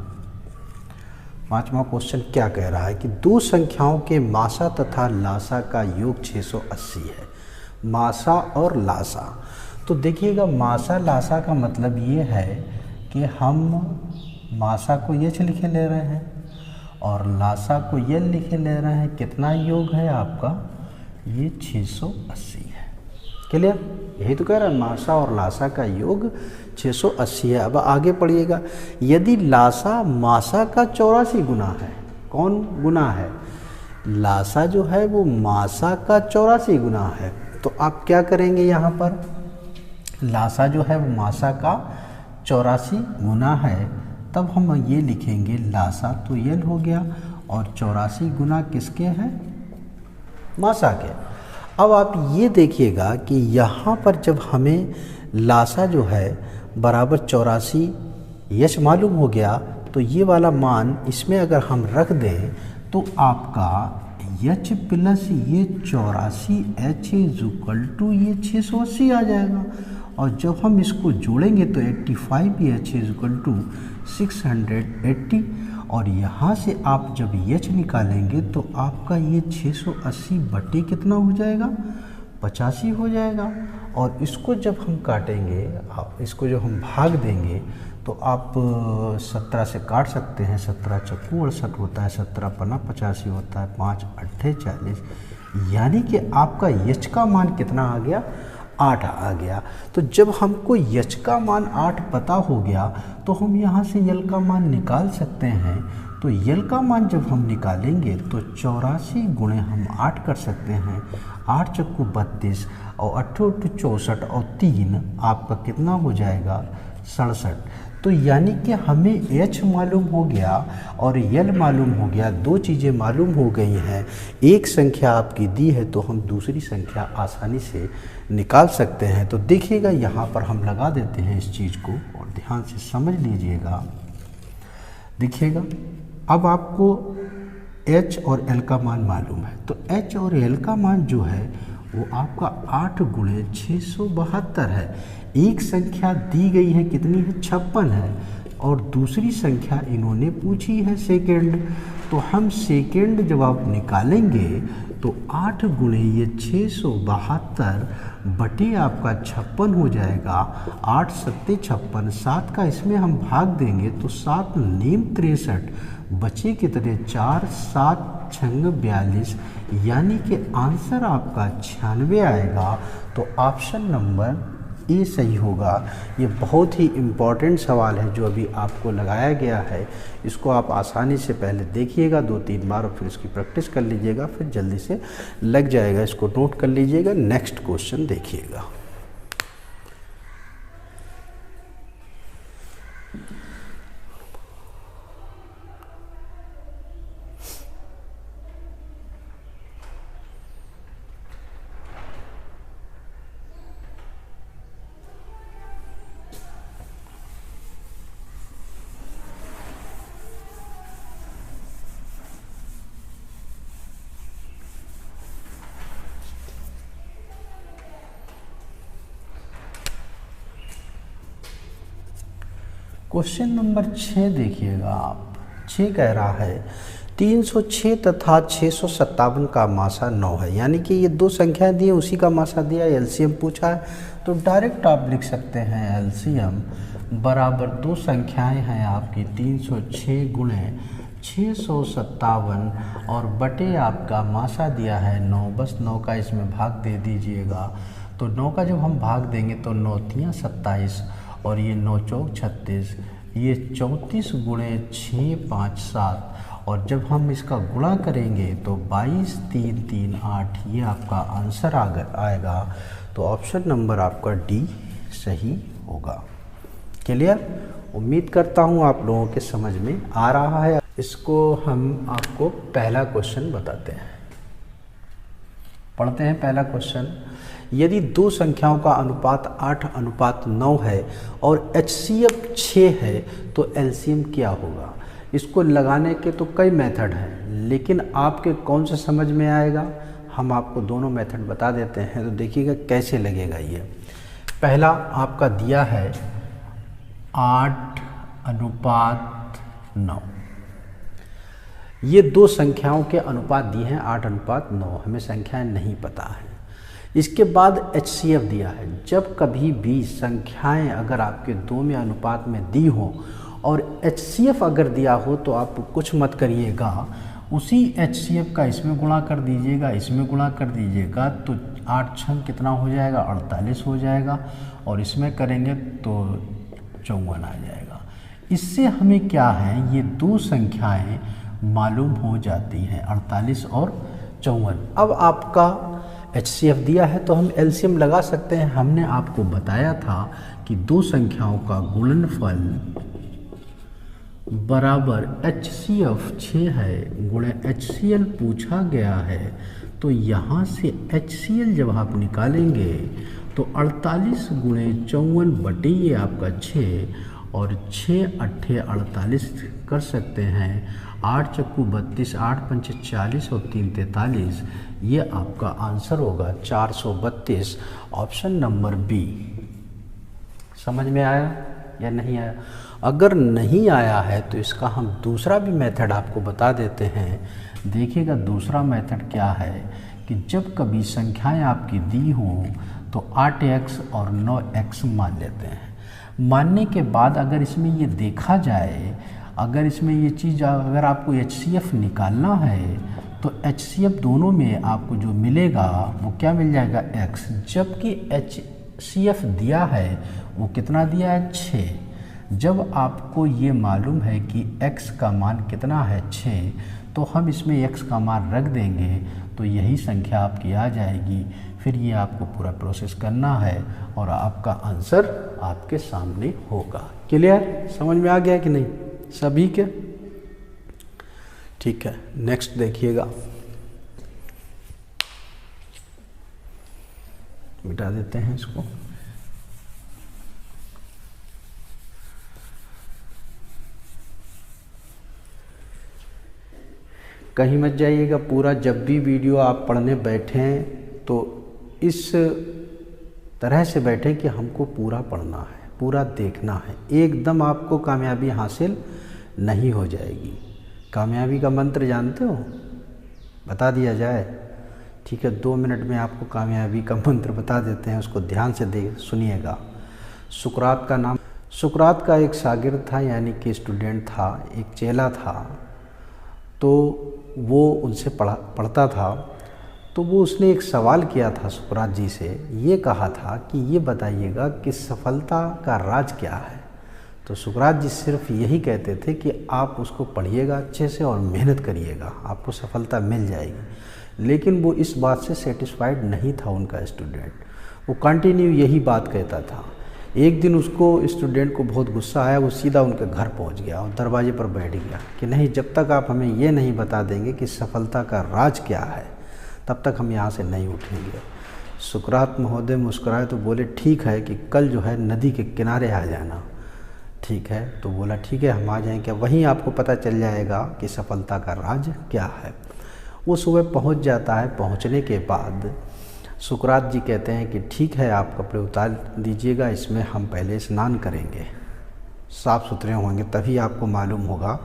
5वां क्वेश्चन क्या कह रहा है कि दो संख्याओं के मासा तथा लासा का योग 680 है। मासा और लासा, तो देखिएगा मासा लासा का मतलब ये है कि हम मासा को एच लिखे ले रहे हैं और लासा को एल लिखे ले रहे हैं। कितना योग है आपका? ये 680 है। क्लियर? यही तो कह रहा है, मासा और लासा का योग 680 है। अब आगे पढ़िएगा, यदि लासा मासा का 84 गुना है। कौन गुना है? लासा जो है वो मासा का 84 गुना है। तो आप क्या करेंगे? यहाँ पर लासा जो है वो मासा का 84 गुना है, तब हम ये लिखेंगे लासा तो यल हो गया और 84 गुना किसके हैं? मासा के। अब आप ये देखिएगा कि यहाँ पर जब हमें लासा जो है बराबर 84 यश मालूम हो गया, तो ये वाला मान इसमें अगर हम रख दें तो आपका यच प्लस ये 84 एच इज इक्वल टू ये 680 आ जाएगा। और जब हम इसको जोड़ेंगे तो 85 एच इज इक्वल टू 680 और यहाँ से आप जब एच निकालेंगे तो आपका ये 680 बटे कितना हो जाएगा? 85 हो जाएगा। और इसको जब हम काटेंगे, आप इसको जब हम भाग देंगे तो आप 17 से काट सकते हैं। 17 चक्कू 68 होता है, 17 पन्ना 85 होता है, 5 अट्ठे 40, यानी कि आपका यच का मान कितना आ गया? 8 आ गया। तो जब हमको यच का मान 8 पता हो गया तो हम यहाँ से यल का मान निकाल सकते हैं। तो यल का मान जब हम निकालेंगे तो 84 गुणे हम 8 कर सकते हैं। 8 चक्कू 32 और 8 64 और 3 आपका कितना हो जाएगा? 67। तो यानी कि हमें एच मालूम हो गया और यल मालूम हो गया, दो चीज़ें मालूम हो गई हैं। एक संख्या आपकी दी है तो हम दूसरी संख्या आसानी से निकाल सकते हैं। तो देखिएगा यहाँ पर हम लगा देते हैं इस चीज़ को और ध्यान से समझ लीजिएगा। देखिएगा अब आपको एच और एल का मान मालूम है, तो एच और एल का मान जो है वो आपका 8 गुणे 672 है। एक संख्या दी गई है, कितनी है? 56 है। और दूसरी संख्या इन्होंने पूछी है सेकंड। तो हम सेकंड जब आप निकालेंगे तो 8 गुणे ये 672 बटे आपका 56 हो जाएगा। 8 सत्ते 56, 7 का इसमें हम भाग देंगे तो 7 नीम 63, बचे कितने 4, 7 छंग 42, यानी कि आंसर आपका 96 आएगा। तो ऑप्शन नंबर ए सही होगा। ये बहुत ही इम्पॉर्टेंट सवाल है जो अभी आपको लगाया गया है। इसको आप आसानी से पहले देखिएगा 2-3 बार और फिर इसकी प्रैक्टिस कर लीजिएगा, फिर जल्दी से लग जाएगा। इसको नोट कर लीजिएगा। नेक्स्ट क्वेश्चन देखिएगा। क्वेश्चन नंबर 6 देखिएगा आप। 6 कह रहा है 306 तथा 657 का मासा 9 है, यानी कि ये दो संख्याएं दी हैं, उसी का मासा दिया, एलसीएम पूछा है। तो डायरेक्ट आप लिख सकते हैं एलसीएम बराबर दो संख्याएं हैं आपकी 306 गुणे 657 और बटे आपका मासा दिया है 9, बस 9 का इसमें भाग दे दीजिएगा। तो 9 का जब हम भाग देंगे तो 9 तियाँ 27 और ये 9 चौक 36, ये 34 गुणे 6 5 7 और जब हम इसका गुणा करेंगे तो 22 3 3 8, ये आपका आंसर आएगा। तो ऑप्शन नंबर आपका डी सही होगा। क्लियर? उम्मीद करता हूँ आप लोगों के समझ में आ रहा है। इसको हम आपको पहला क्वेश्चन बताते हैं। पढ़ते हैं पहला क्वेश्चन। यदि दो संख्याओं का अनुपात 8:9 है और HCF 6 है तो एलसीएम क्या होगा? इसको लगाने के तो कई मेथड हैं, लेकिन आपके कौन सा समझ में आएगा? हम आपको दोनों मेथड बता देते हैं, तो देखिएगा कैसे लगेगा ये। पहला आपका दिया है 8:9। ये दो संख्याओं के अनुपात दिए हैं 8:9, हमें संख्याएं नहीं पता है। इसके बाद HCF दिया है। जब कभी भी संख्याएं अगर आपके दो में अनुपात में दी हो और HCF अगर दिया हो तो आप कुछ मत करिएगा, उसी HCF का इसमें गुणा कर दीजिएगा, इसमें गुणा कर दीजिएगा, तो 8 छंग कितना हो जाएगा 48 हो जाएगा, और इसमें करेंगे तो 54 आ जाएगा। इससे हमें क्या है, ये दो संख्याएं मालूम हो जाती हैं 48 और 54। अब आपका HCF दिया है तो हम एलसीएम लगा सकते हैं। हमने आपको बताया था कि दो संख्याओं का गुणनफल बराबर HCF 6 है गुणे HCL पूछा गया है। तो यहाँ से HCL जब आप निकालेंगे तो 48 गुणे 54 बटे ये आपका 6 और 6 8 48 कर सकते हैं। 8 चक्कू 32, 8 पंचे 40 और 3 43, ये आपका आंसर होगा 432। Option number B. समझ में आया या नहीं आया? अगर नहीं आया है तो इसका हम दूसरा भी मेथड आपको बता देते हैं। देखिएगा दूसरा मेथड क्या है कि जब कभी संख्याएं आपकी दी हों तो 8x और 9x मान लेते हैं। मानने के बाद अगर इसमें ये देखा जाए, अगर इसमें ये चीज़ अगर आपको HCF निकालना है तो HCF दोनों में आपको जो मिलेगा वो क्या मिल जाएगा x, जबकि HCF दिया है वो कितना दिया है 6। जब आपको ये मालूम है कि x का मान कितना है 6, तो हम इसमें x का मान रख देंगे तो यही संख्या आपकी आ जाएगी। फिर ये आपको पूरा प्रोसेस करना है और आपका आंसर आपके सामने होगा। क्लियर? समझ में आ गया कि नहीं सभी के? ठीक है, नेक्स्ट देखिएगा। मिटा देते हैं इसको। कहीं मत जाइएगा, पूरा जब भी वीडियो आप पढ़ने बैठें तो इस तरह से बैठें कि हमको पूरा पढ़ना है। पूरा देखना है, एकदम आपको कामयाबी हासिल नहीं हो जाएगी। कामयाबी का मंत्र जानते हो? बता दिया जाए? ठीक है, 2 मिनट में आपको कामयाबी का मंत्र बता देते हैं, उसको ध्यान से सुनिएगा। सुकरात का नाम, सुकरात का एक शागिर्द था, यानी कि स्टूडेंट था, एक चेला था। तो वो उनसे पढ़ता था। तो वो उसने एक सवाल किया था सुकरात जी से, ये कहा था कि ये बताइएगा कि सफलता का राज क्या है। तो सुकरात जी सिर्फ यही कहते थे कि आप उसको पढ़िएगा अच्छे से और मेहनत करिएगा, आपको सफलता मिल जाएगी। लेकिन वो इस बात से सेटिस्फाइड नहीं था उनका स्टूडेंट, वो कंटिन्यू यही बात कहता था। एक दिन उसको स्टूडेंट को बहुत गुस्सा आया, वो सीधा उनके घर पहुंच गया और दरवाजे पर बैठ गया कि नहीं, जब तक आप हमें ये नहीं बता देंगे कि सफलता का राज क्या है, तब तक हम यहाँ से नहीं उठेंगे। सुकरात महोदय मुस्कुराए तो बोले, ठीक है कि कल जो है नदी के किनारे आ जाना। ठीक है, तो बोला ठीक है, हम आ जाएंगे, वहीं आपको पता चल जाएगा कि सफलता का राज क्या है। वो सुबह पहुंच जाता है। पहुंचने के बाद सुकरात जी कहते हैं कि ठीक है, आप कपड़े उतार दीजिएगा, इसमें हम पहले स्नान करेंगे, साफ़ सुथरे होंगे, तभी आपको मालूम होगा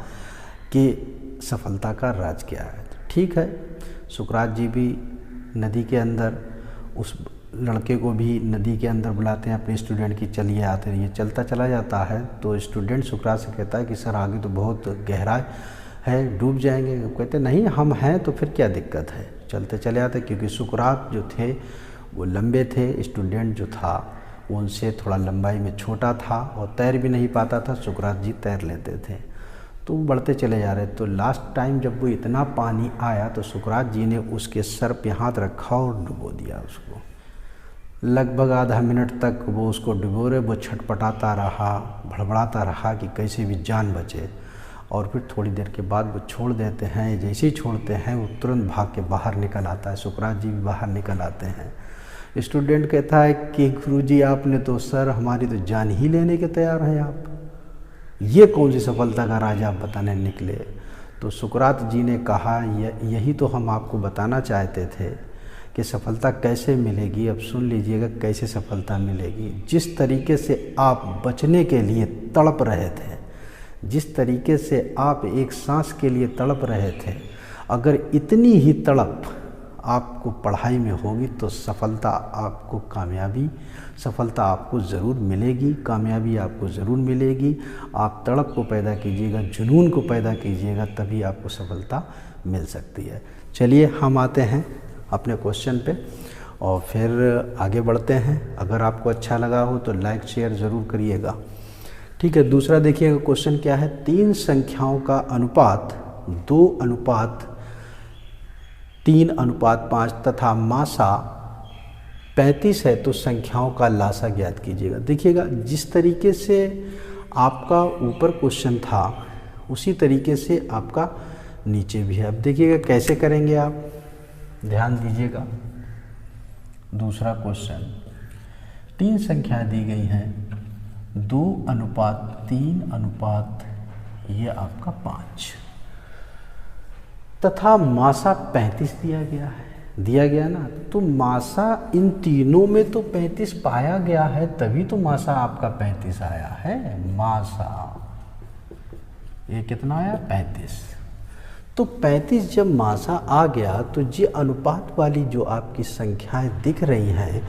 कि सफलता का राज क्या है। ठीक है, सुकरात जी भी नदी के अंदर, उस लड़के को भी नदी के अंदर बुलाते हैं अपने स्टूडेंट की, चलिए आते रहिए। चलता चला जाता है तो स्टूडेंट सुकरात से कहता है कि सर आगे तो बहुत गहरा है, डूब जाएंगे। कहते नहीं, हम हैं तो फिर क्या दिक्कत है, चलते चले आते। क्योंकि सुकरात जो थे वो लंबे थे, स्टूडेंट जो था वो उनसे थोड़ा लंबाई में छोटा था और तैर भी नहीं पाता था, सुकरात जी तैर लेते थे। तो वो बढ़ते चले जा रहे। तो लास्ट टाइम जब वो इतना पानी आया तो सुकरात जी ने उसके सर पे हाथ रखा और डुबो दिया उसको। लगभग आधा मिनट तक वो उसको डुबो रहे, वो छटपटाता रहा, भड़बड़ाता रहा कि कैसे भी जान बचे। और फिर थोड़ी देर के बाद वो छोड़ देते हैं। जैसे ही छोड़ते हैं वो तुरंत भाग के बाहर निकल आता है। सुकरात जी भी बाहर निकल आते हैं। स्टूडेंट कहता है कि गुरुजी आपने तो सर हमारी तो जान ही लेने के तैयार हैं आप, ये कौन सी सफलता का राज आप बताने निकले। तो सुकरात जी ने कहा यही तो हम आपको बताना चाहते थे कि सफलता कैसे मिलेगी। अब सुन लीजिएगा कैसे सफलता मिलेगी। जिस तरीके से आप बचने के लिए तड़प रहे थे, जिस तरीके से आप एक सांस के लिए तड़प रहे थे, अगर इतनी ही तड़प आपको पढ़ाई में होगी तो सफलता आपको सफलता आपको ज़रूर मिलेगी, कामयाबी आपको ज़रूर मिलेगी। आप तड़प को पैदा कीजिएगा, जुनून को पैदा कीजिएगा, तभी आपको सफलता मिल सकती है। चलिए हम आते हैं अपने क्वेश्चन पे और फिर आगे बढ़ते हैं। अगर आपको अच्छा लगा हो तो लाइक शेयर ज़रूर करिएगा। ठीक है, दूसरा देखिएगा क्वेश्चन क्या है। 3 संख्याओं का अनुपात 2:3:5 तथा मासा 35 है तो संख्याओं का लासा ज्ञात कीजिएगा। देखिएगा जिस तरीके से आपका ऊपर क्वेश्चन था उसी तरीके से आपका नीचे भी है। अब देखिएगा कैसे करेंगे आप, ध्यान दीजिएगा। दूसरा क्वेश्चन, 3 संख्याएं दी गई हैं, 2:3:, ये आपका 5 तथा मासा 35 दिया गया ना। तो मासा इन तीनों में तो 35 पाया गया है, तभी तो मासा आपका 35 आया है। मासा ये कितना आया, 35। तो 35 जब मासा आ गया तो ये अनुपात वाली जो आपकी संख्याएं दिख रही हैं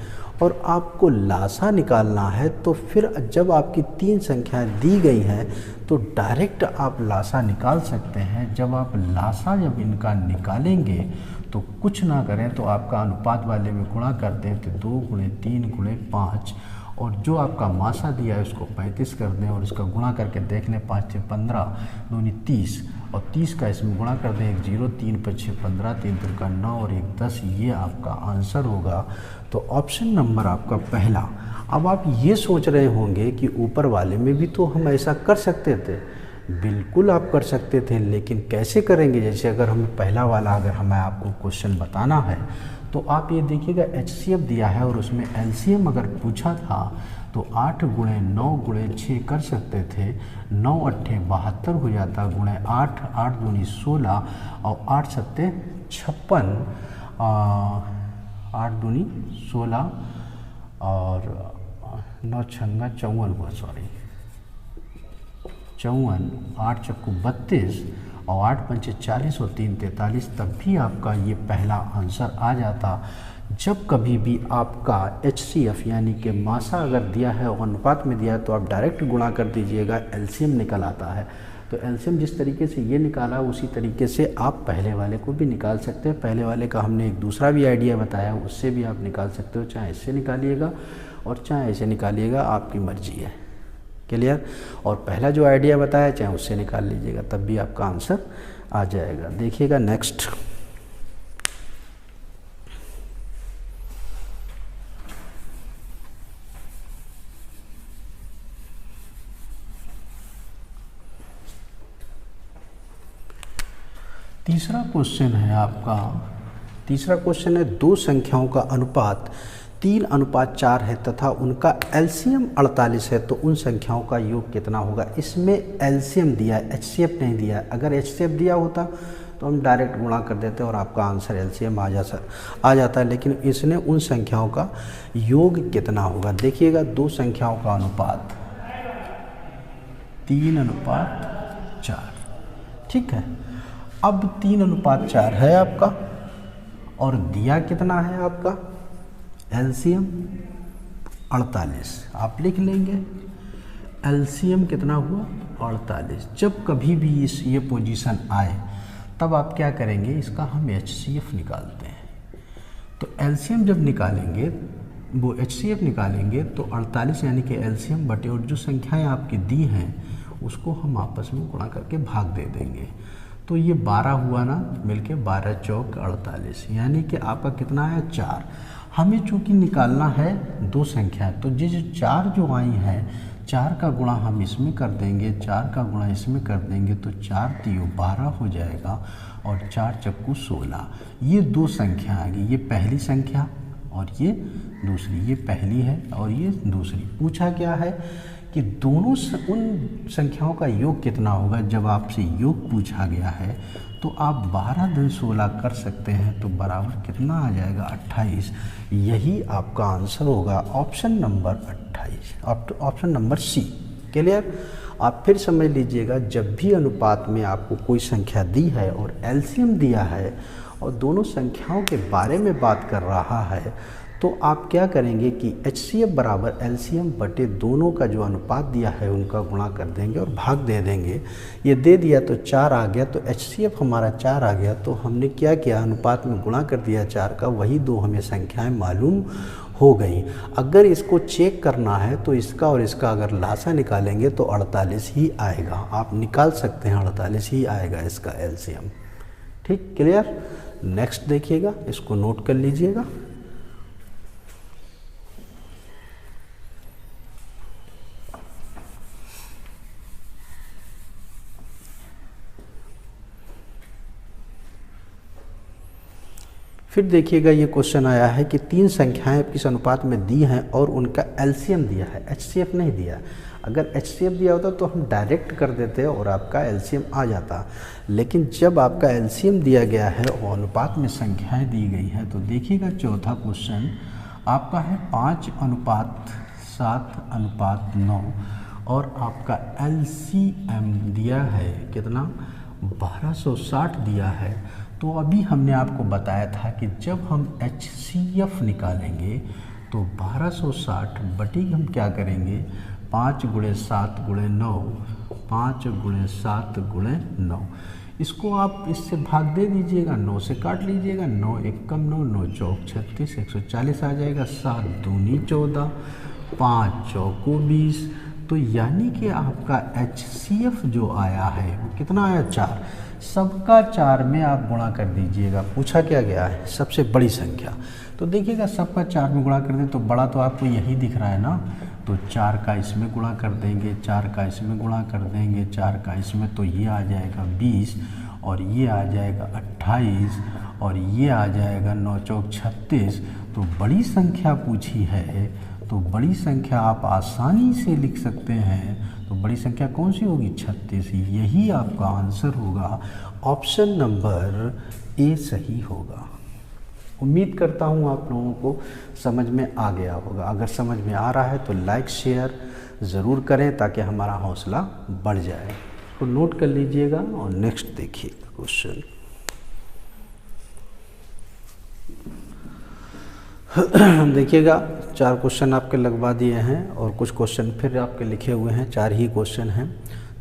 और आपको लासा निकालना है, तो फिर जब आपकी 3 संख्याएं दी गई हैं तो डायरेक्ट आप लासा निकाल सकते हैं। जब आप लासा जब इनका निकालेंगे तो कुछ ना करें तो आपका अनुपात वाले में गुणा कर दें तो 2 × 3 × 5 और जो आपका मासा दिया है उसको 35 कर दें और इसका गुणा करके देख लें। 5 × 15, 2 × 30 और 30 का इसमें गुणा कर दें। 1 0, 3 × 5 = 15, 3 × 3 = 9 और 1 10। ये आपका आंसर होगा। तो ऑप्शन नंबर आपका पहला। अब आप ये सोच रहे होंगे कि ऊपर वाले में भी तो हम ऐसा कर सकते थे। बिल्कुल आप कर सकते थे, लेकिन कैसे करेंगे। जैसे अगर हमें पहला वाला अगर हमें आपको क्वेश्चन बताना है तो आप ये देखिएगा HCF दिया है और उसमें LCM अगर पूछा था तो 8 × 9 × 6 कर सकते थे। 9 8 72 हो जाता, × 8, 8 दूनी 16 और 8 7 56, 8 दूनी 16 और 9 छंगा 54 हुआ, सॉरी 54, 8 चक्कू 32 और 8 पंचे 40 और 3 43, तब भी आपका ये पहला आंसर आ जाता। जब कभी भी आपका HCF यानी कि मासा अगर दिया है और अनुपात में दिया है तो आप डायरेक्ट गुणा कर दीजिएगा, एलसीएम निकल आता है। तो एलसीएम जिस तरीके से ये निकाला उसी तरीके से आप पहले वाले को भी निकाल सकते हैं। पहले वाले का हमने एक दूसरा भी आइडिया बताया, उससे भी आप निकाल सकते हो, चाहे इससे निकालिएगा और चाहे ऐसे निकालिएगा, आपकी मर्जी है। क्लियर? और पहला जो आइडिया बताया चाहे उससे निकाल लीजिएगा, तब भी आपका आंसर आ जाएगा। देखिएगा नेक्स्ट, तीसरा क्वेश्चन है आपका। तीसरा क्वेश्चन है, दो संख्याओं का अनुपात 3:4 है तथा उनका एलसीएम 48 है, तो उन संख्याओं का योग कितना होगा। इसमें एलसीएम दिया है, एचसीएफ नहीं दिया है। अगर एचसीएफ दिया होता तो हम डायरेक्ट गुणा कर देते और आपका आंसर एलसीएम आ जाता है, लेकिन इसने उन संख्याओं का योग कितना होगा। देखिएगा, दो संख्याओं का अनुपात 3:4, ठीक है। अब 3:4 है आपका और दिया कितना है आपका एलसीएम 48। आप लिख लेंगे एलसीएम कितना हुआ 48। जब कभी भी ये पोजीशन आए तब आप क्या करेंगे, इसका हम एचसीएफ निकालते हैं। तो एलसीएम जब निकालेंगे, वो एचसीएफ निकालेंगे तो 48 यानी कि एलसीएम बटे और जो संख्याएं आपकी दी हैं उसको हम आपस में गुणा करके भाग दे देंगे। तो ये 12 हुआ ना, मिलके 12 चौक 48, यानी कि आपका कितना है 4। हमें चूँकि निकालना है दो संख्या, तो जो 4 जो आई हैं 4 का गुणा हम इसमें कर देंगे, 4 का गुणा इसमें कर देंगे, तो 4 × 12 हो जाएगा और 4 चक्कू 16। ये दो संख्या आ गई, ये पहली संख्या और ये दूसरी। ये पहली है और ये दूसरी। पूछा क्या है कि दोनों उन संख्याओं का योग कितना होगा। जब आपसे योग पूछा गया है तो आप 12 × 16 कर सकते हैं, तो बराबर कितना आ जाएगा 28। यही आपका आंसर होगा, option number 28, option number C. Clear? आप फिर समझ लीजिएगा, जब भी अनुपात में आपको कोई संख्या दी है और एलसीएम दिया है और दोनों संख्याओं के बारे में बात कर रहा है, तो आप क्या करेंगे कि HCF बराबर एलसीएम बटे दोनों का जो अनुपात दिया है उनका गुणा कर देंगे और भाग दे देंगे। ये दे दिया तो 4 आ गया, तो HCF हमारा 4 आ गया। तो हमने क्या किया, अनुपात में गुणा कर दिया 4 का, वही दो हमें संख्याएं मालूम हो गई। अगर इसको चेक करना है तो इसका और इसका अगर लासा निकालेंगे तो 48 ही आएगा। आप निकाल सकते हैं, 48 ही आएगा इसका एलसीएम। ठीक, क्लियर? नेक्स्ट देखिएगा, इसको नोट कर लीजिएगा। फिर देखिएगा, ये क्वेश्चन आया है कि 3 संख्याएं किस अनुपात में दी हैं और उनका एलसीएम दिया है, एचसीएफ नहीं दिया। अगर एचसीएफ दिया होता तो हम डायरेक्ट कर देते और आपका एलसीएम आ जाता, लेकिन जब आपका एलसीएम दिया गया है और अनुपात में संख्याएं दी गई हैं, तो देखिएगा चौथा क्वेश्चन आपका है 5:7:9 और आपका एलसीएम दिया है कितना 1260 दिया है। तो अभी हमने आपको बताया था कि जब हम HCF निकालेंगे तो 1260 बटी हम क्या करेंगे 5 × 7 × 9, 5 × 7 × 9। इसको आप इससे भाग दे दीजिएगा, 9 से काट लीजिएगा, 9 एकम 9, 9 चौक 36, 140 आ जाएगा, 7 दूनी 14, 5 चौको 20। तो यानी कि आपका HCF जो आया है वो कितना आया 4। सबका 4 में आप गुणा कर दीजिएगा। पूछा क्या गया है, सबसे बड़ी संख्या। तो देखिएगा, सबका 4 में गुणा कर दें तो बड़ा तो आपको यही दिख रहा है ना, तो 4 का इसमें गुणा कर देंगे, 4 का इसमें गुणा कर देंगे, 4 का इसमें, तो ये आ जाएगा 20 और ये आ जाएगा 28 और ये आ जाएगा 9 चौक 36। तो बड़ी संख्या पूछी है, तो बड़ी संख्या आप आसानी से लिख सकते हैं। तो बड़ी संख्या कौन सी होगी 36। यही आपका आंसर होगा, ऑप्शन नंबर ए सही होगा। उम्मीद करता हूँ आप लोगों को समझ में आ गया होगा। अगर समझ में आ रहा है तो लाइक शेयर ज़रूर करें ताकि हमारा हौसला बढ़ जाए। तो नोट कर लीजिएगा और नेक्स्ट देखिएगा क्वेश्चन। देखिएगा 4 क्वेश्चन आपके लगवा दिए हैं और कुछ क्वेश्चन फिर आपके लिखे हुए हैं, 4 ही क्वेश्चन हैं।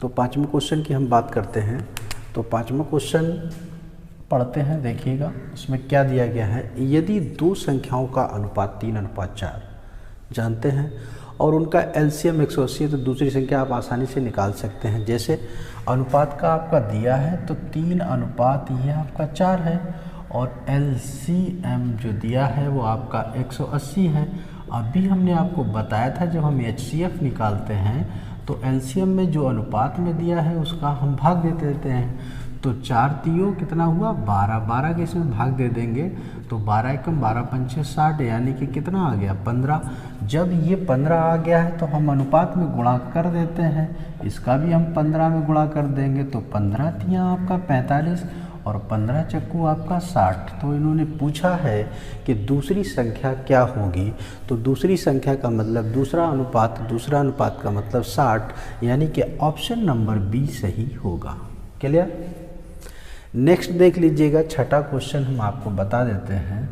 तो 5वें क्वेश्चन की हम बात करते हैं। तो 5वां क्वेश्चन पढ़ते हैं। देखिएगा उसमें क्या दिया गया है। यदि 2 संख्याओं का अनुपात 3:4 जानते हैं और उनका एलसीएम 180 है तो दूसरी संख्या आप आसानी से निकाल सकते हैं। जैसे अनुपात का आपका दिया है तो 3 ये आपका 4 है और एलसीएम जो दिया है वो आपका 180 है। अभी हमने आपको बताया था जब हम एचसीएफ निकालते हैं तो एलसीएम में जो अनुपात में दिया है उसका हम भाग देते हैं। तो 4 तियों कितना हुआ 12, 12 के इसमें भाग दे देंगे तो 12 एकम 12 पंचे 60 यानी कि कितना आ गया 15। जब ये 15 आ गया है तो हम अनुपात में गुणा कर देते हैं, इसका भी हम 15 में गुणा कर देंगे तो 15 तियाँ आपका 45 और 15 चक्कू आपका 60। तो इन्होंने पूछा है कि दूसरी संख्या क्या होगी। तो दूसरी संख्या का मतलब दूसरा अनुपात का मतलब 60 यानी कि ऑप्शन नंबर बी सही होगा। क्लियर। नेक्स्ट देख लीजिएगा 6वां क्वेश्चन हम आपको बता देते हैं।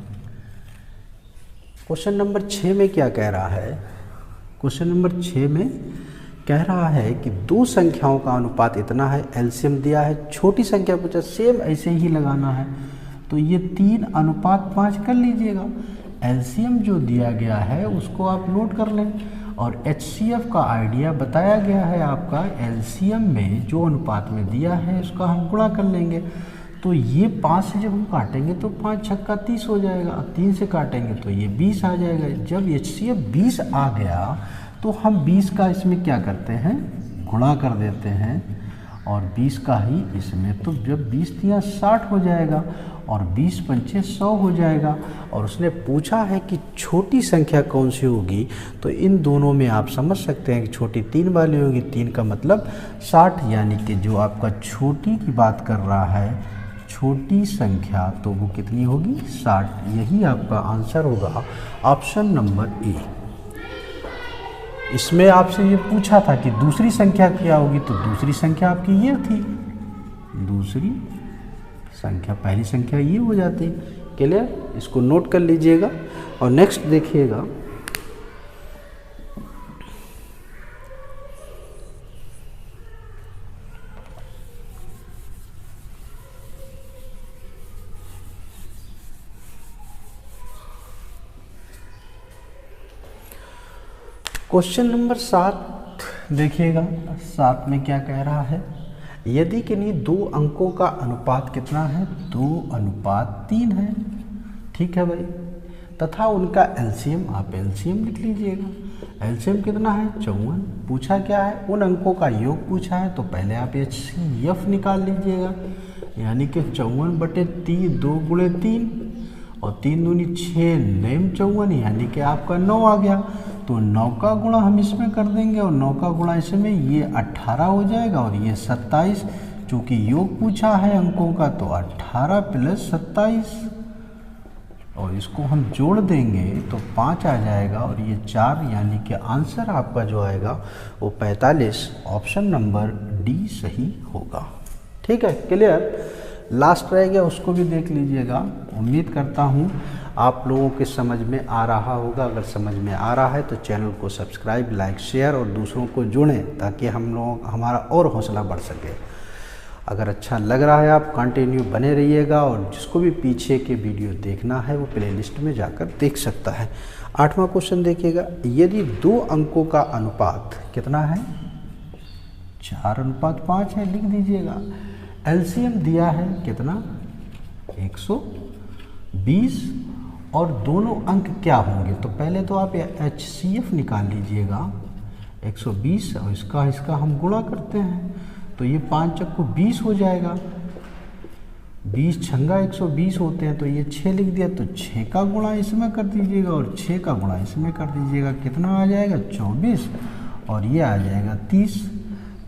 क्वेश्चन नंबर 6 में क्या कह रहा है। क्वेश्चन नंबर 6 में कह रहा है कि 2 संख्याओं का अनुपात इतना है, एलसीएम दिया है, छोटी संख्या पूछा, सेम ऐसे ही लगाना है। तो ये 3:5 कर लीजिएगा। एलसीएम जो दिया गया है उसको आप नोट कर लें और एचसीएफ का आइडिया बताया गया है आपका। एलसीएम में जो अनुपात में दिया है उसका हम गुणा कर लेंगे। तो ये 5 से जब हम काटेंगे तो 5 छक्का 30 हो जाएगा। अब 3 से काटेंगे तो ये 20 आ जाएगा। जब एचसीएफ 20 आ गया तो हम 20 का इसमें क्या करते हैं गुणा कर देते हैं और 20 का ही इसमें। तो जब 20 तियाँ 60 हो जाएगा और 20 पंचे 100 हो जाएगा। और उसने पूछा है कि छोटी संख्या कौन सी होगी। तो इन दोनों में आप समझ सकते हैं कि छोटी 3 वाली होगी। 3 का मतलब 60 यानी कि जो आपका छोटी की बात कर रहा है छोटी संख्या तो वो कितनी होगी 60। यही आपका आंसर होगा ऑप्शन नंबर ए। इसमें आपसे ये पूछा था कि दूसरी संख्या क्या होगी। तो दूसरी संख्या आपकी ये थी, दूसरी संख्या पहली संख्या ये हो जाती। क्लियर। इसको नोट कर लीजिएगा और नेक्स्ट देखिएगा। क्वेश्चन नंबर 7 देखिएगा। 7 में क्या कह रहा है। यदि किन्हीं 2 अंकों का अनुपात कितना है 2:3 है। ठीक है भाई। तथा उनका एलसीएम आप एलसीएम लिख लीजिएगा। एलसीएम कितना है 54। पूछा क्या है उन अंकों का योग पूछा है तो पहले आप एचसीएफ निकाल लीजिएगा यानी कि 54/3 2 गुणे 3 और 3 दूनी 6 9 54 यानी कि आपका 9 आ गया। तो 9 का गुणा हम इसमें कर देंगे और 9 का गुणा इसमें ये 18 हो जाएगा और ये 27। चूँकि योग पूछा है अंकों का तो 18 + 27 और इसको हम जोड़ देंगे तो 5 आ जाएगा और ये 4 यानी कि आंसर आपका जो आएगा वो 45 ऑप्शन नंबर डी सही होगा। ठीक है। क्लियर। लास्ट रह गया उसको भी देख लीजिएगा। उम्मीद करता हूँ आप लोगों के समझ में आ रहा होगा। अगर समझ में आ रहा है तो चैनल को सब्सक्राइब लाइक शेयर और दूसरों को जोड़ें ताकि हमारा और हौसला बढ़ सके। अगर अच्छा लग रहा है आप कंटिन्यू बने rहिएगा और जिसको भी पीछे के वीडियो देखना है वो प्लेलिस्ट में जाकर देख सकता है। 8वां क्वेश्चन देखिएगा। यदि 2 अंकों का अनुपात कितना है 4:5 है लिख दीजिएगा। एलसीएम दिया है कितना 120 और दोनों अंक क्या होंगे। तो पहले तो आप एचसीएफ निकाल लीजिएगा 120 और इसका हम गुणा करते हैं तो ये 5 चक्कू 20 हो जाएगा। 20 छंगा 120 होते हैं तो ये 6 लिख दिया। तो 6 का गुणा इसमें कर दीजिएगा और 6 का गुणा इसमें कर दीजिएगा। कितना आ जाएगा 24 और ये आ जाएगा 30।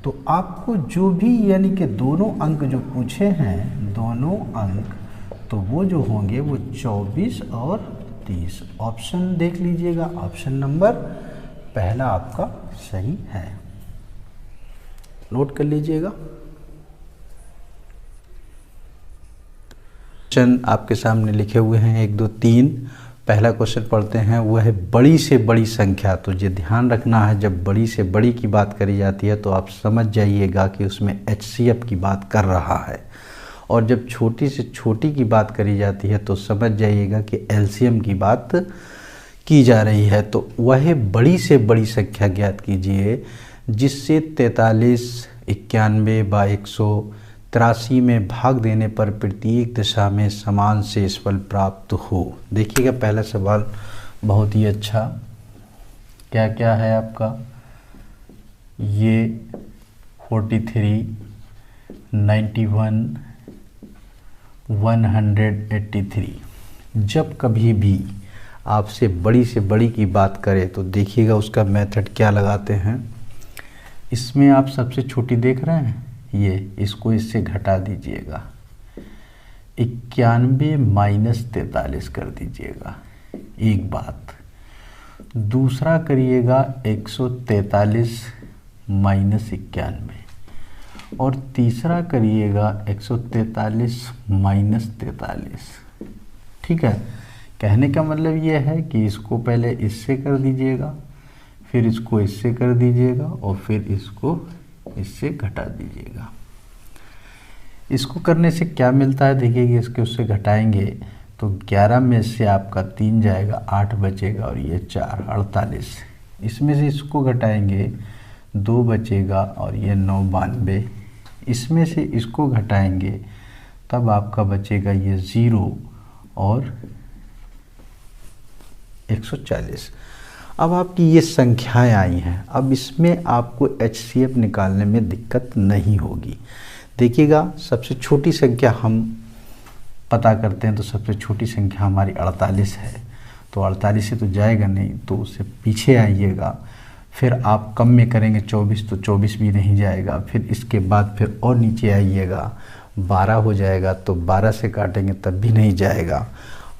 तो आपको जो भी यानी कि दोनों अंक जो पूछे हैं दोनों अंक तो वो जो होंगे वो 24 और 30। ऑप्शन देख लीजिएगा, ऑप्शन नंबर पहला आपका सही है, नोट कर लीजिएगा। क्वेश्चन आपके सामने लिखे हुए हैं 1 2 3। पहला क्वेश्चन पढ़ते हैं, वह है बड़ी से बड़ी संख्या। तो ये ध्यान रखना है, जब बड़ी से बड़ी की बात करी जाती है तो आप समझ जाइएगा कि उसमें HCF की बात कर रहा है, और जब छोटी से छोटी की बात करी जाती है तो समझ जाइएगा कि LCM की बात की जा रही है। तो वह बड़ी से बड़ी संख्या ज्ञात कीजिए जिससे 43, 91 व 183 में भाग देने पर प्रत्येक दिशा में समान शेषफल प्राप्त हो। देखिएगा पहला सवाल बहुत ही अच्छा, क्या क्या है आपका, ये 43, 91, 183। जब कभी भी आपसे बड़ी से बड़ी की बात करें तो देखिएगा उसका मेथड क्या लगाते हैं। इसमें आप सबसे छोटी देख रहे हैं, ये इसको इससे घटा दीजिएगा, 91 माइनस 43 कर दीजिएगा, एक बात। दूसरा करिएगा 143 माइनस 91, और तीसरा करिएगा 143 माइनस 43। ठीक है, कहने का मतलब ये है कि इसको पहले इससे कर दीजिएगा, फिर इसको इससे कर दीजिएगा, और फिर इसको इससे घटा दीजिएगा। इसको करने से क्या मिलता है देखिएगा, इसके उससे घटाएंगे तो 11 में से आपका 3 जाएगा, 8 बचेगा, और ये 4 48। इसमें से इसको घटाएंगे 2 बचेगा, और ये 9 92। इसमें से इसको घटाएंगे तब आपका बचेगा ये 0 और 140। अब आपकी ये संख्याएं आई हैं, अब इसमें आपको HCF निकालने में दिक्कत नहीं होगी। देखिएगा सबसे छोटी संख्या हम पता करते हैं, तो सबसे छोटी संख्या हमारी 48 है, तो 48 से तो जाएगा नहीं, तो उससे पीछे आइएगा। फिर आप कम में करेंगे 24, तो 24 भी नहीं जाएगा। फिर इसके बाद फिर और नीचे आइएगा, 12 हो जाएगा, तो 12 से काटेंगे तब भी नहीं जाएगा।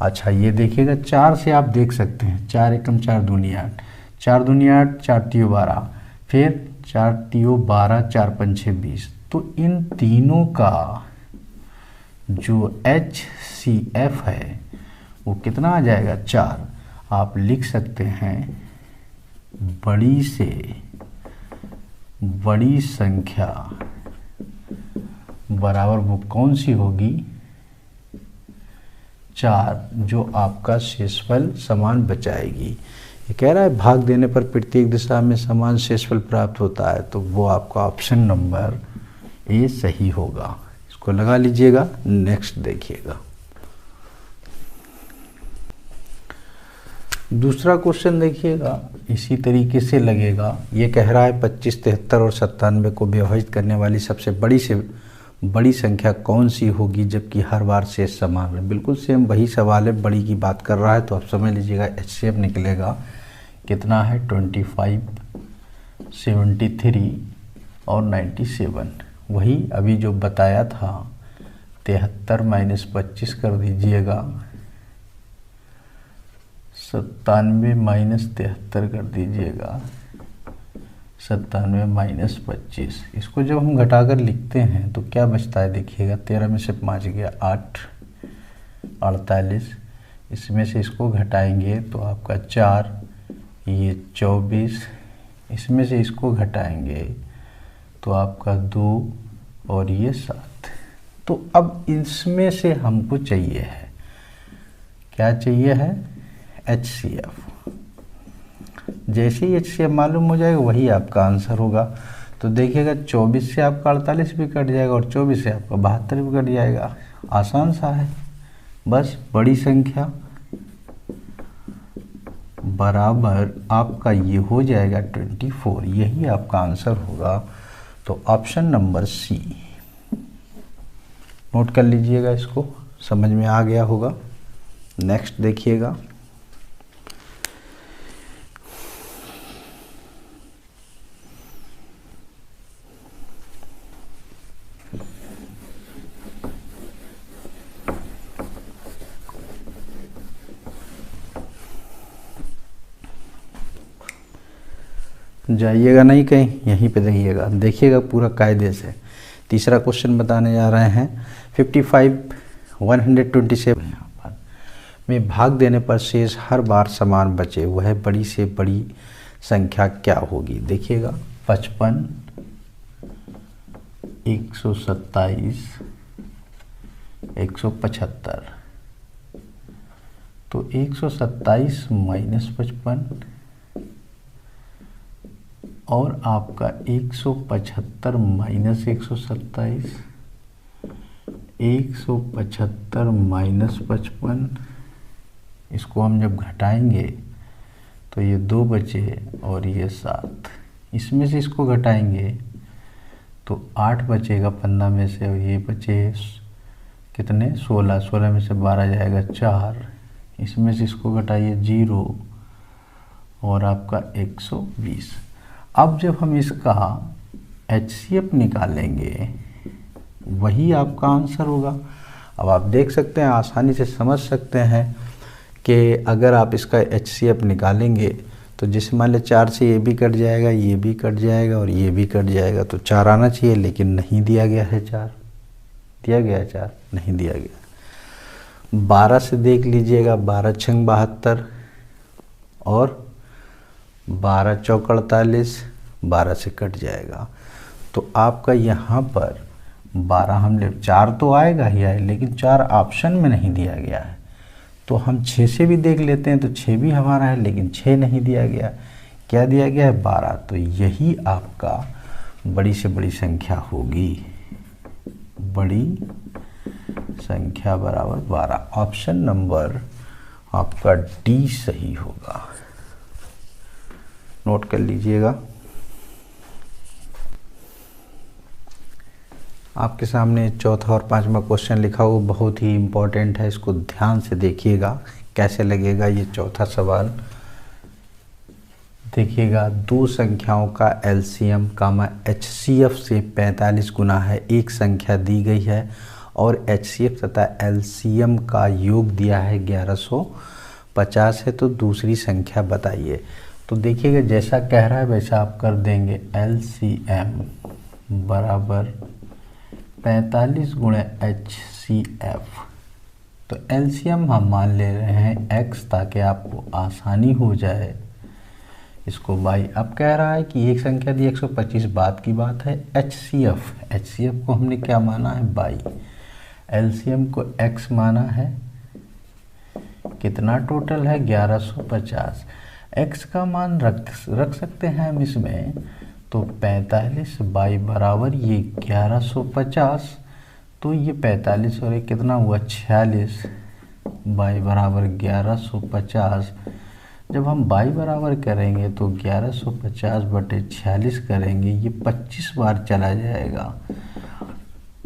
अच्छा ये देखिएगा 4 से आप देख सकते हैं, 4 एकम 4 दूनी 8, 4 दूनी 8, 4 तियो 12, फिर 4 तियो 12, 4 पंछे 20। तो इन तीनों का जो HCF है वो कितना आ जाएगा, 4। आप लिख सकते हैं बड़ी से बड़ी संख्या बराबर वो कौन सी होगी, 4, जो आपका शेषफल समान बचाएगी। ये कह रहा है भाग देने पर प्रत्येक दिशा में समान शेषफल प्राप्त होता है, तो वो आपका ऑप्शन नंबर ए सही होगा। इसको लगा लीजिएगा। नेक्स्ट देखिएगा, दूसरा क्वेश्चन देखिएगा, इसी तरीके से लगेगा। ये कह रहा है 25, 73 और 97 को विभाजित करने वाली सबसे बड़ी से बड़ी संख्या कौन सी होगी जबकि हर बार शेष समान है। बिल्कुल सेम वही सवाल है, बड़ी की बात कर रहा है, तो आप समझ लीजिएगा HCF निकलेगा कितना है, 25, 73 और 97। वही अभी जो बताया था, 73 माइनस 25 कर दीजिएगा, 97 माइनस 73 कर दीजिएगा, 97 माइनस 25। इसको जब हम घटाकर लिखते हैं तो क्या बचता है देखिएगा, 13 में से 5 गया 8, 48। इसमें से इसको घटाएंगे तो आपका 4, ये 24। इसमें से इसको घटाएंगे तो आपका 2 और ये 7। तो अब इसमें से हमको चाहिए है, क्या चाहिए है, HCF। जैसे ही HCF मालूम हो जाएगा वही आपका आंसर होगा। तो देखिएगा 24 से आपका 48 भी कट जाएगा, और 24 से आपका 72 भी कट जाएगा। आसान सा है, बस बड़ी संख्या बराबर आपका ये हो जाएगा 24, यही आपका आंसर होगा। तो ऑप्शन नंबर सी, नोट कर लीजिएगा, इसको समझ में आ गया होगा। नेक्स्ट देखिएगा, जाइएगा नहीं कहीं, यहीं पे देखिएगा, देखिएगा पूरा कायदे से। तीसरा क्वेश्चन बताने जा रहे हैं। 55 127 में भाग देने पर शेष हर बार समान बचे, वह बड़ी से बड़ी संख्या क्या होगी? देखिएगा 55 127 175, तो 127 माइनस 55 और आपका 175 माइनस 127, 175 माइनस 55, इसको हम जब घटाएंगे तो ये 2 बचे और ये 7, इसमें से इसको घटाएंगे तो 8 बचेगा 15 में से, और ये बचे कितने 16, 16 में से 12 जाएगा 4, इसमें से इसको घटाइए 0 और आपका 120। अब जब हम इसका HCF निकालेंगे वही आपका आंसर होगा। अब आप देख सकते हैं, आसानी से समझ सकते हैं कि अगर आप इसका HCF निकालेंगे तो जैसे मान लें 4 से ये भी कट जाएगा, ये भी कट जाएगा और ये भी कट जाएगा, तो 4 आना चाहिए, लेकिन नहीं दिया गया है 4, दिया गया है 4, नहीं दिया गया। 12 से देख लीजिएगा, 12 छंग 72 और 12 चौक 48, 12 से कट जाएगा, तो आपका यहाँ पर 12 हम ले 4 तो आएगा ही आए, लेकिन 4 ऑप्शन में नहीं दिया गया है, तो हम 6 से भी देख लेते हैं, तो 6 भी हमारा है, लेकिन 6 नहीं दिया गया। क्या दिया गया है? 12, तो यही आपका बड़ी से बड़ी संख्या होगी, बड़ी संख्या बराबर 12। ऑप्शन नंबर आपका डी सही होगा, नोट कर लीजिएगा। आपके सामने चौथा और पांचवा क्वेश्चन लिखा हुआ, बहुत ही इम्पोर्टेंट है, इसको ध्यान से देखिएगा कैसे लगेगा ये चौथा सवाल। देखिएगा, दो संख्याओं का LCM कामा HCF से 45 गुना है, एक संख्या दी गई है और HCF तथा LCM का योग दिया है 1150 है, तो दूसरी संख्या बताइए। तो देखिएगा, जैसा कह रहा है वैसा आप कर देंगे। LCM बराबर 45 गुणे HCF, तो LCM हम मान ले रहे हैं X ताकि आपको आसानी हो जाए इसको बाई। अब कह रहा है कि एक संख्या दी 125, बात की बात है। HCF को हमने क्या माना है? बाई। LCM को X माना है, कितना टोटल है? 1150। X का मान रख सकते हैं हम इसमें, तो 45 बाई बराबर ये 1150, तो ये 45 और ये कितना हुआ? 46 बाई बराबर 1150। जब हम बाई बराबर करेंगे तो 1150 बटे 46 करेंगे, ये 25 बार चला जाएगा,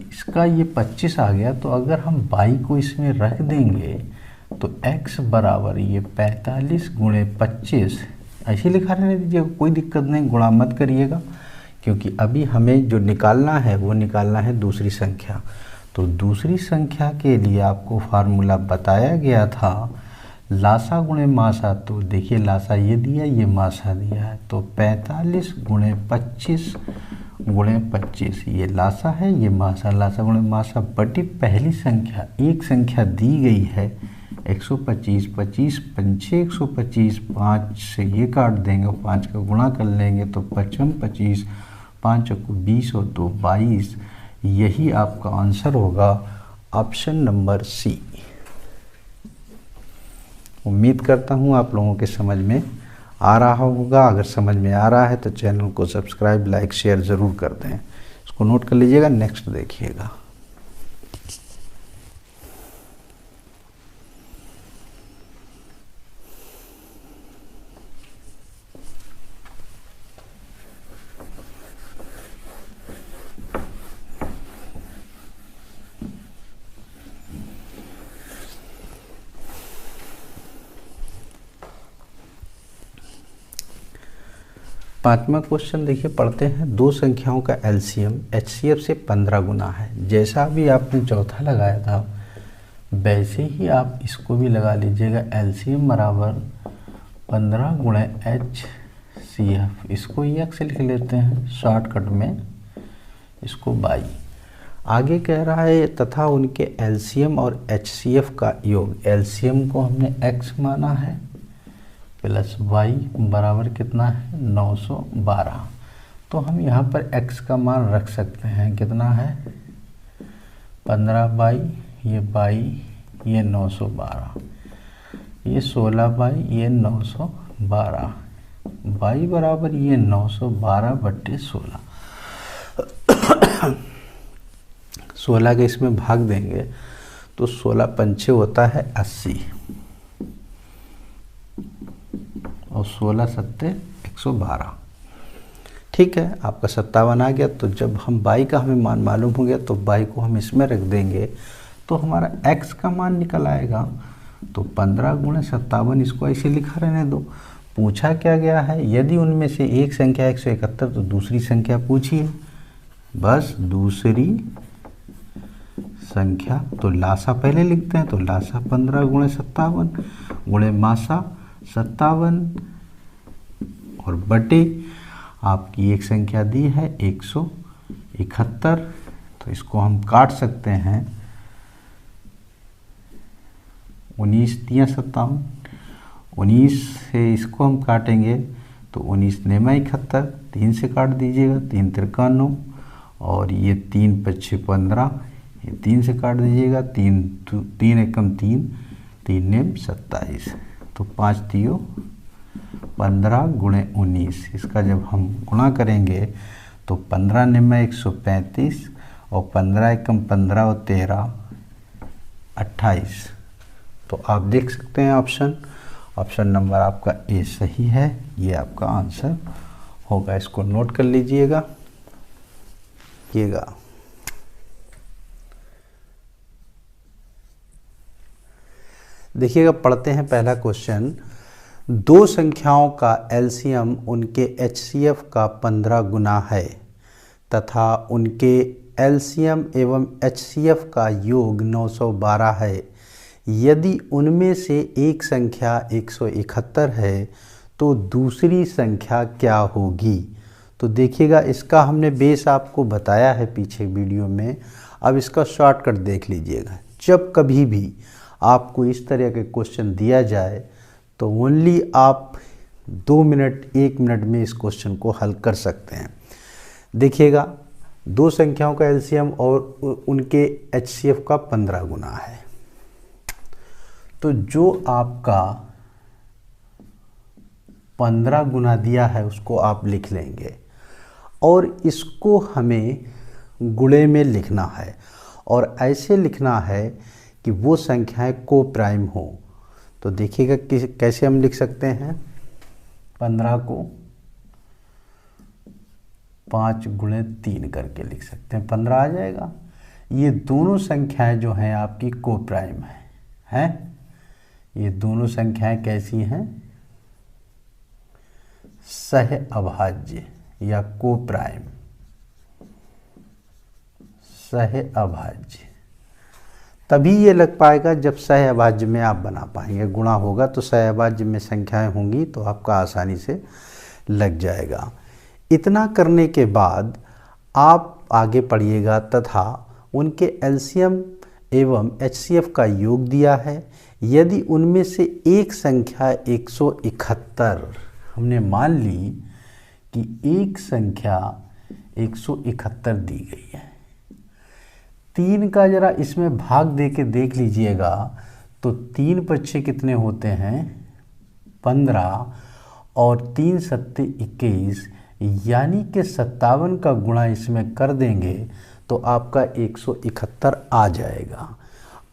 इसका ये 25 आ गया। तो अगर हम बाई को इसमें रख देंगे तो x बराबर ये 45 गुणे 25, ऐसे लिखा रहने दीजिएगा, कोई दिक्कत नहीं, गुणा मत करिएगा, क्योंकि अभी हमें जो निकालना है वो निकालना है दूसरी संख्या। तो दूसरी संख्या के लिए आपको फार्मूला बताया गया था लासा गुणे मासा। तो देखिए, लासा ये दिया, ये मासा दिया है, तो 45 गुणे 25 गुणे 25, ये लासा है, ये मासा, लासा गुणे मासा बटी पहली संख्या। एक संख्या दी गई है 125, 25 पंचे 125, 5 से ये काट देंगे, 5 का गुणा कर लेंगे तो 55 25, 5 को 20 और 2 22, यही आपका आंसर होगा, ऑप्शन नंबर सी। उम्मीद करता हूँ आप लोगों के समझ में आ रहा होगा। अगर समझ में आ रहा है तो चैनल को सब्सक्राइब, लाइक, शेयर ज़रूर कर दें। इसको नोट कर लीजिएगा। नेक्स्ट देखिएगा। पांचवा क्वेश्चन देखिए, पढ़ते हैं। दो संख्याओं का LCM HCF से 15 गुना है। जैसा भी आपने चौथा लगाया था वैसे ही आप इसको भी लगा लीजिएगा। LCM बराबर 15 गुणे HCF HCF, इसको x लिख लेते हैं शॉर्टकट में, इसको y। आगे कह रहा है तथा उनके LCM और HCF का योग, LCM को हमने x माना है प्लस y बराबर कितना है 912। तो हम यहाँ पर x का मान रख सकते हैं, कितना है 15 ये बाई ये 912, ये 16 बाई ये 912, y बराबर ये 912/16। 16 के इसमें भाग देंगे तो 16 पंचे होता है 80 और 16 सत्ते 112। ठीक है, आपका 57 आ गया। तो जब हम y का हमें मान मालूम हो गया तो y को हम इसमें रख देंगे तो हमारा x का मान निकल आएगा। तो 15 × 57, इसको ऐसे लिखा रहने दो। पूछा क्या गया है, यदि उनमें से एक संख्या 171 तो दूसरी संख्या पूछिए, बस दूसरी संख्या। तो लासा पहले लिखते हैं, तो लासा 15 × 57 गुणे मासा 57 और बटे आपकी एक संख्या दी है 171। तो इसको हम काट सकते हैं, 19 × 57, 19 से इसको हम काटेंगे तो 19 नेमा 71, 3 से काट दीजिएगा 3 53 और ये 3 5 15, ये 3 से काट दीजिएगा 3 एकम 3, 3 नेम 27। तो 5 तियो 15 × 19, इसका जब हम गुणा करेंगे तो 15 नेम 135 और 15 एकम 15 और 13 28। तो आप देख सकते हैं ऑप्शन नंबर आपका ए सही है, ये आपका आंसर होगा। इसको नोट कर लीजिएगा। देखिएगा, पढ़ते हैं पहला क्वेश्चन। दो संख्याओं का एलसीएम उनके HCF का 15 गुना है तथा उनके एलसीएम एवं HCF का योग 912 है। यदि उनमें से एक संख्या 171 है तो दूसरी संख्या क्या होगी। तो देखिएगा, इसका हमने बेस आपको बताया है पीछे वीडियो में। अब इसका शॉर्टकट देख लीजिएगा। जब कभी भी आपको इस तरह के क्वेश्चन दिया जाए तो ओनली आप 2 मिनट 1 मिनट में इस क्वेश्चन को हल कर सकते हैं। देखिएगा, दो संख्याओं का एलसीएम और उनके HCF का 15 गुना है। तो जो आपका 15 गुना दिया है उसको आप लिख लेंगे और इसको हमें गुणे में लिखना है और ऐसे लिखना है कि वो संख्याएं को प्राइम हो। तो देखिएगा कैसे हम लिख सकते हैं। 15 को 5 × 3 करके लिख सकते हैं, 15 आ जाएगा। ये दोनों संख्याएं जो हैं आपकी को प्राइम हैं। ये दोनों संख्याएं कैसी हैं, सह अभाज्य या को प्राइम, सह अभाज्य। तभी ये लग पाएगा जब सह अभाज्य में आप बना पाएंगे। गुणा होगा तो सह अभाज्य में संख्याएं होंगी तो आपका आसानी से लग जाएगा। इतना करने के बाद आप आगे पढ़िएगा। तथा उनके एलसीएम एवं HCF का योग दिया है। यदि उनमें से एक संख्या 171, हमने मान ली कि एक संख्या 171 दी गई है। 3 का जरा इसमें भाग दे के देख लीजिएगा तो 3 पच्चे कितने होते हैं 15 और 3 सत्ते 21, यानी कि 57 का गुणा इसमें कर देंगे तो आपका 171 आ जाएगा।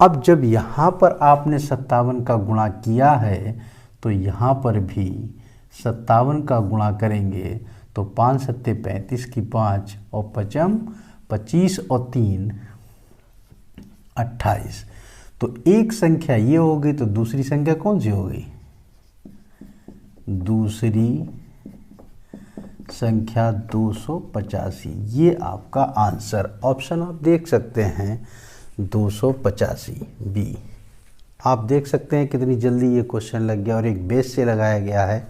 अब जब यहाँ पर आपने 57 का गुणा किया है तो यहाँ पर भी 57 का गुणा करेंगे तो 5 सत्ते 35 की 5 और 5 25 और 3 28। तो एक संख्या ये हो गई तो दूसरी संख्या कौन सी हो गई, दूसरी संख्या 285। ये आपका आंसर ऑप्शन आप देख सकते हैं 285 बी। आप देख सकते हैं कितनी जल्दी ये क्वेश्चन लग गया और एक बेस से लगाया गया है।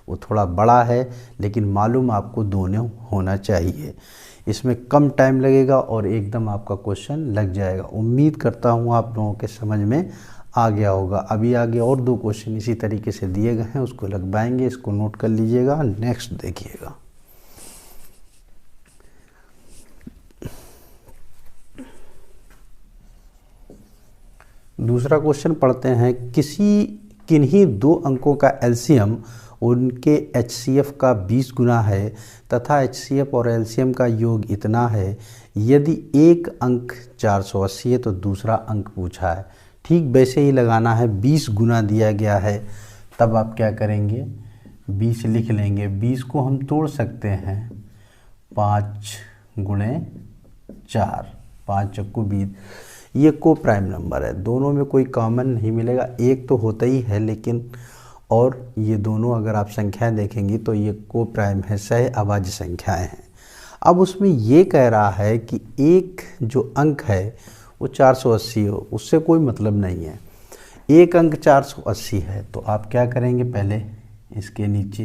वो थोड़ा बड़ा है, लेकिन मालूम आपको दोनों होना चाहिए। इसमें कम टाइम लगेगा और एकदम आपका क्वेश्चन लग जाएगा। उम्मीद करता हूँ आप लोगों के समझ में आ गया होगा। अभी आगे और 2 क्वेश्चन इसी तरीके से दिए गए हैं, उसको लगवाएंगे, इसको नोट कर लीजिएगा। नेक्स्ट देखिएगा। दूसरा क्वेश्चन पढ़ते हैं। किन्हीं 2 अंकों का एलसीएम उनके HCF का 20 गुना है तथा HCF और एलसीएम का योग इतना है। यदि एक अंक 480 है तो दूसरा अंक पूछा है। ठीक वैसे ही लगाना है। 20 गुना दिया गया है, तब आप क्या करेंगे, 20 लिख लेंगे। 20 को हम तोड़ सकते हैं 5 गुणे 4, 5 चक्कू 20। ये को प्राइम नंबर है, दोनों में कोई कॉमन नहीं मिलेगा। एक तो होता ही है, लेकिन और ये दोनों अगर आप संख्याएं देखेंगी तो ये को प्राइम है, सह अभाज्य संख्याएं हैं। अब उसमें ये कह रहा है कि एक जो अंक है वो 480 हो, उससे कोई मतलब नहीं है। एक अंक 480 है तो आप क्या करेंगे, पहले इसके नीचे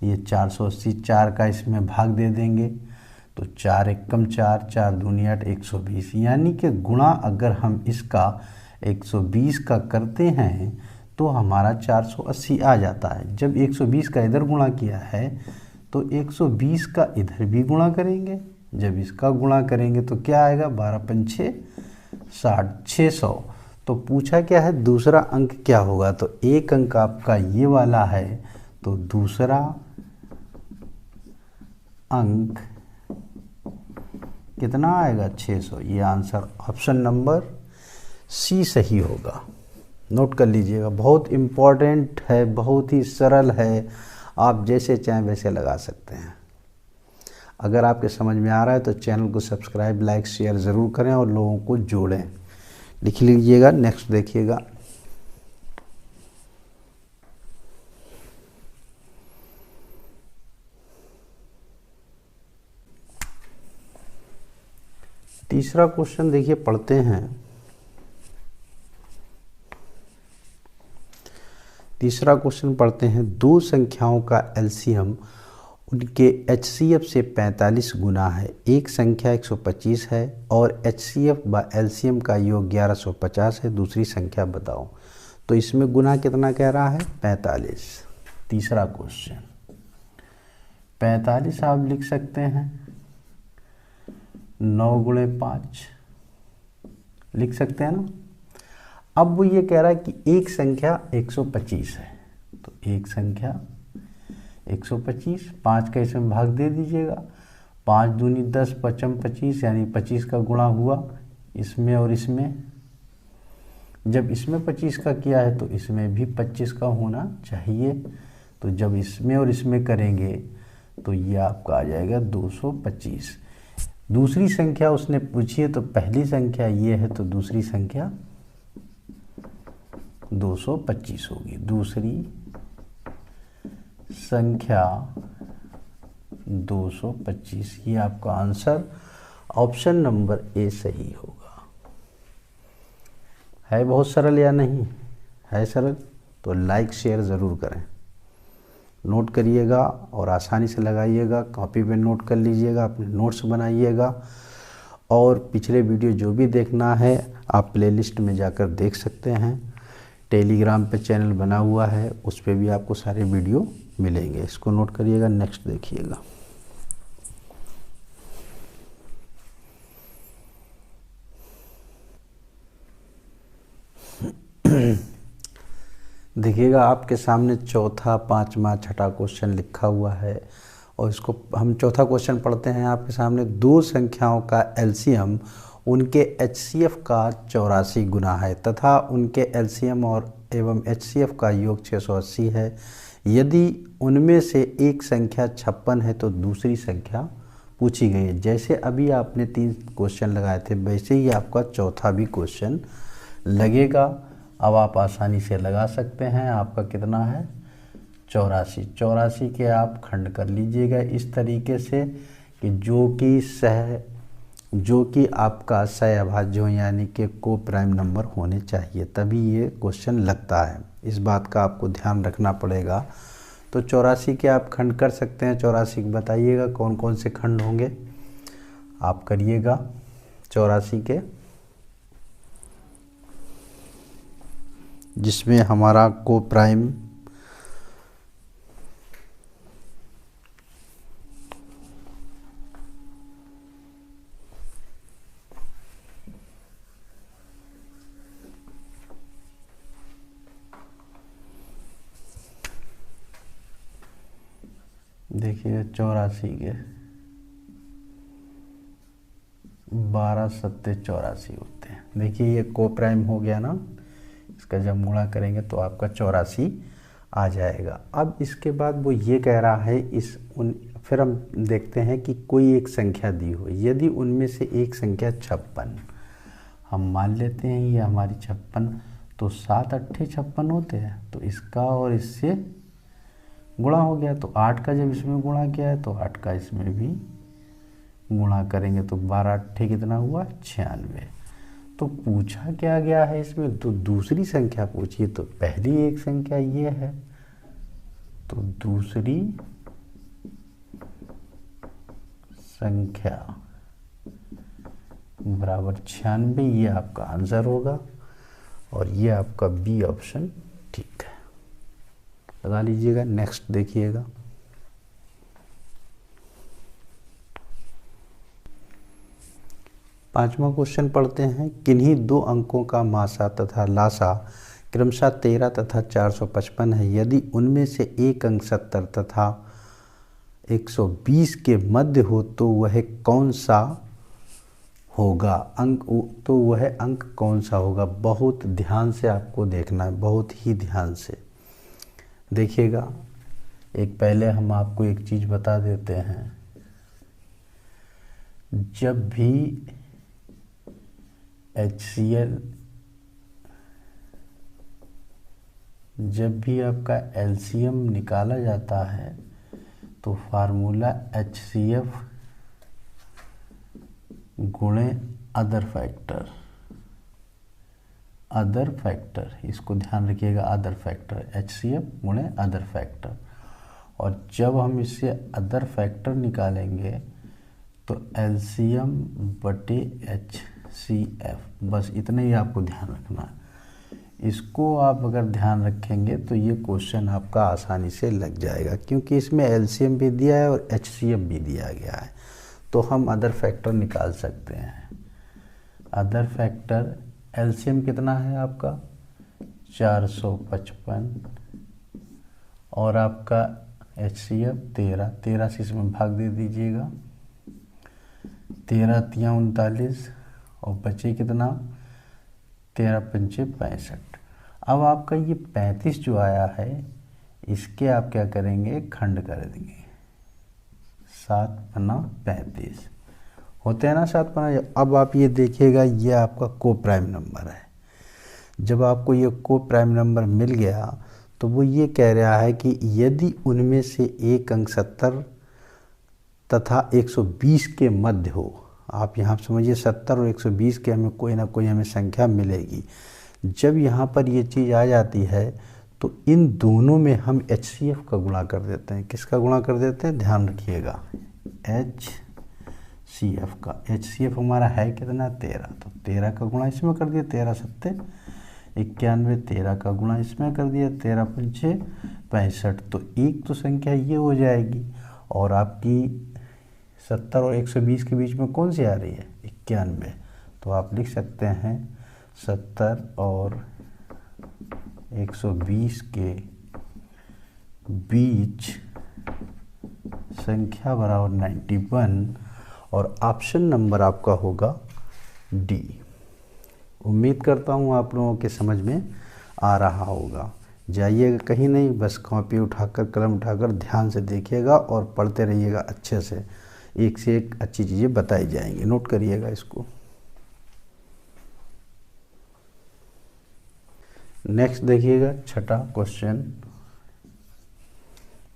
ये 480, 4 का इसमें भाग दे देंगे तो 4 एकम 4, 4 दूनी 8, 120। यानी कि गुणा अगर हम इसका 120 का करते हैं तो हमारा 480 आ जाता है। जब 120 का इधर गुणा किया है तो 120 का इधर भी गुणा करेंगे। जब इसका गुणा करेंगे तो क्या आएगा, 12 पंछे 60, 600। तो पूछा क्या है, दूसरा अंक क्या होगा। तो एक अंक आपका ये वाला है, तो दूसरा अंक कितना आएगा, 600। ये आंसर ऑप्शन नंबर सी सही होगा। नोट कर लीजिएगा, बहुत इम्पॉर्टेंट है, बहुत ही सरल है। आप जैसे चाहें वैसे लगा सकते हैं। अगर आपके समझ में आ रहा है तो चैनल को सब्सक्राइब, लाइक, शेयर ज़रूर करें और लोगों को जोड़ें। लिख लीजिएगा। नेक्स्ट देखिएगा। तीसरा क्वेश्चन देखिए, पढ़ते हैं। तीसरा क्वेश्चन पढ़ते हैं। 2 संख्याओं का एलसीएम उनके HCF से 45 गुना है। एक संख्या 125 है और HCF व एलसीएम का योग 1150 है। दूसरी संख्या बताओ। तो इसमें गुना कितना कह रहा है, 45। तीसरा क्वेश्चन 45 आप लिख सकते हैं 9 गुणे 5 लिख सकते हैं ना। अब वो ये कह रहा है कि एक संख्या 125 है, तो एक संख्या 125, 5 का इसमें भाग दे दीजिएगा। 5 दूनी 10, 5 25, यानी 25 का गुणा हुआ इसमें और इसमें। जब इसमें 25 का किया है तो इसमें भी 25 का होना चाहिए। तो जब इसमें और इसमें करेंगे तो ये आपका आ जाएगा 225। दूसरी संख्या उसने पूछी है, तो पहली संख्या ये है तो दूसरी संख्या 225 होगी। दूसरी संख्या 225, ये आपका आंसर ऑप्शन नंबर ए सही होगा। है बहुत सरल या नहीं है सरल? तो लाइक शेयर ज़रूर करें, नोट करिएगा और आसानी से लगाइएगा। कॉपी पे नोट कर लीजिएगा, अपने नोट्स बनाइएगा। और पिछले वीडियो जो भी देखना है आप प्लेलिस्ट में जाकर देख सकते हैं। टेलीग्राम पे चैनल बना हुआ है, उस पे भी आपको सारे वीडियो मिलेंगे। इसको नोट करिएगा। नेक्स्ट देखिएगा। देखिएगा आपके सामने चौथा, पांचवा, छठा क्वेश्चन लिखा हुआ है और इसको हम चौथा क्वेश्चन पढ़ते हैं। आपके सामने 2 संख्याओं का एलसीएम उनके HCF का 84 गुना है तथा उनके एलसीएम और एवं HCF का योग 680 है। यदि उनमें से एक संख्या 56 है तो दूसरी संख्या पूछी गई है। जैसे अभी आपने 3 क्वेश्चन लगाए थे वैसे ही आपका चौथा भी क्वेश्चन लगेगा। अब आप आसानी से लगा सकते हैं। आपका कितना है, 84। 84 के आप खंड कर लीजिएगा इस तरीके से कि जो कि आपका सहअभाज्य हो, यानी कि को प्राइम नंबर होने चाहिए, तभी ये क्वेश्चन लगता है। इस बात का आपको ध्यान रखना पड़ेगा। तो 84 के आप खंड कर सकते हैं। 84 बताइएगा कौन कौन से खंड होंगे, आप करिएगा 84 के, जिसमें हमारा को प्राइम देखिए 84 के 12 सत्ते 84 होते हैं। देखिए ये को प्राइम हो गया ना, इसका जब गुणा करेंगे तो आपका 84 आ जाएगा। अब इसके बाद वो ये कह रहा है फिर हम देखते हैं कि कोई एक संख्या दी हो, यदि उनमें से एक संख्या 56, हम मान लेते हैं ये हमारी 56, तो 7 अट्ठे 56 होते हैं, तो इसका और इससे गुणा हो गया, तो 8 का जब इसमें गुणा किया है तो 8 का इसमें भी गुणा करेंगे तो 12 अट्ठे कितना हुआ 96। तो पूछा क्या गया है इसमें, तो दूसरी संख्या पूछिए। तो पहली एक संख्या ये है, तो दूसरी संख्या बराबर 96, ये आपका आंसर होगा और ये आपका बी ऑप्शन ठीक है, लगा लीजिएगा। नेक्स्ट देखिएगा, पांचवा क्वेश्चन पढ़ते हैं। किन्हीं दो अंकों का मासा तथा लासा क्रमशः 13 तथा 455 है, यदि उनमें से एक अंक 70 तथा 120 के मध्य हो तो वह कौन सा होगा अंक, तो वह अंक कौन सा होगा। बहुत ध्यान से आपको देखना है, बहुत ही ध्यान से देखिएगा। एक पहले हम आपको एक चीज़ बता देते हैं, जब भी HCl, जब भी आपका LCM निकाला जाता है तो फार्मूला HCF गुणे अदर फैक्टर, इसको ध्यान रखिएगा, अदर फैक्टर, HCF गुणे अदर फैक्टर। और जब हम इससे अदर फैक्टर निकालेंगे तो LCM बटे HCF, बस इतना ही आपको ध्यान रखना है। इसको आप अगर ध्यान रखेंगे तो ये क्वेश्चन आपका आसानी से लग जाएगा, क्योंकि इसमें LCM भी दिया है और HCF भी दिया गया है, तो हम अदर फैक्टर निकाल सकते हैं। अदर फैक्टर LCM कितना है आपका 455 और आपका HCF 13 से इसमें भाग दे दीजिएगा, 13 तिया 39 और बचे कितना 13 पंचे 65। अब आपका ये 35 जो आया है इसके आप क्या करेंगे, खंड कर देंगे, 7 पन्ना 35 होते हैं ना, 7 पन्ना। अब आप ये देखिएगा, ये आपका को प्राइम नंबर है। जब आपको ये को प्राइम नंबर मिल गया तो वो ये कह रहा है कि यदि उनमें से एक अंक 70 तथा 120 के मध्य हो, आप यहाँ समझिए 70 और 120 के हमें कोई ना कोई हमें संख्या मिलेगी। जब यहाँ पर ये चीज़ आ जाती है तो इन दोनों में हम HCF का गुणा कर देते हैं। किसका गुणा कर देते हैं, ध्यान रखिएगा, HCF का। HCF हमारा है कितना 13, तो 13 का गुणा इसमें कर दिया, 13 सत्ते 91, 13 का गुणा इसमें कर दिया, 13 पंचे 65। तो एक तो संख्या ये हो जाएगी, और आपकी 70 और 120 के बीच में कौन सी आ रही है 91, तो आप लिख सकते हैं 70 और 120 के बीच संख्या बराबर 91, और ऑप्शन नंबर आपका होगा डी। उम्मीद करता हूँ आप लोगों के समझ में आ रहा होगा। जाइएगा कहीं नहीं, बस कॉपी उठाकर कलम उठाकर ध्यान से देखिएगा और पढ़ते रहिएगा अच्छे से, एक से एक अच्छी चीज़ें बताई जाएंगी, नोट करिएगा इसको। नेक्स्ट देखिएगा, छठा क्वेश्चन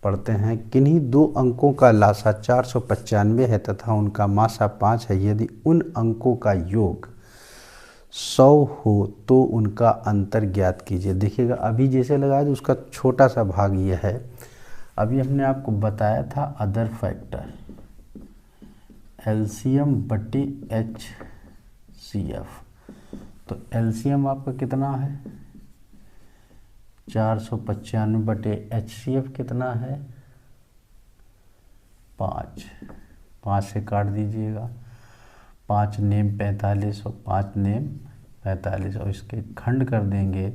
पढ़ते हैं। किन्हीं दो अंकों का लासा 495 है तथा उनका मासा 5 है, यदि उन अंकों का योग 100 हो तो उनका अंतर ज्ञात कीजिए। देखिएगा अभी जैसे लगाया तो उसका छोटा सा भाग ये है, अभी हमने आपको बताया था अदर फैक्टर, एलसीएम बटे HCF। तो एलसीएम आपका कितना है 495 बटे HCF कितना है 5। 5 से काट दीजिएगा, 5 नेम 45 और 5 नेम 45 और इसके खंड कर देंगे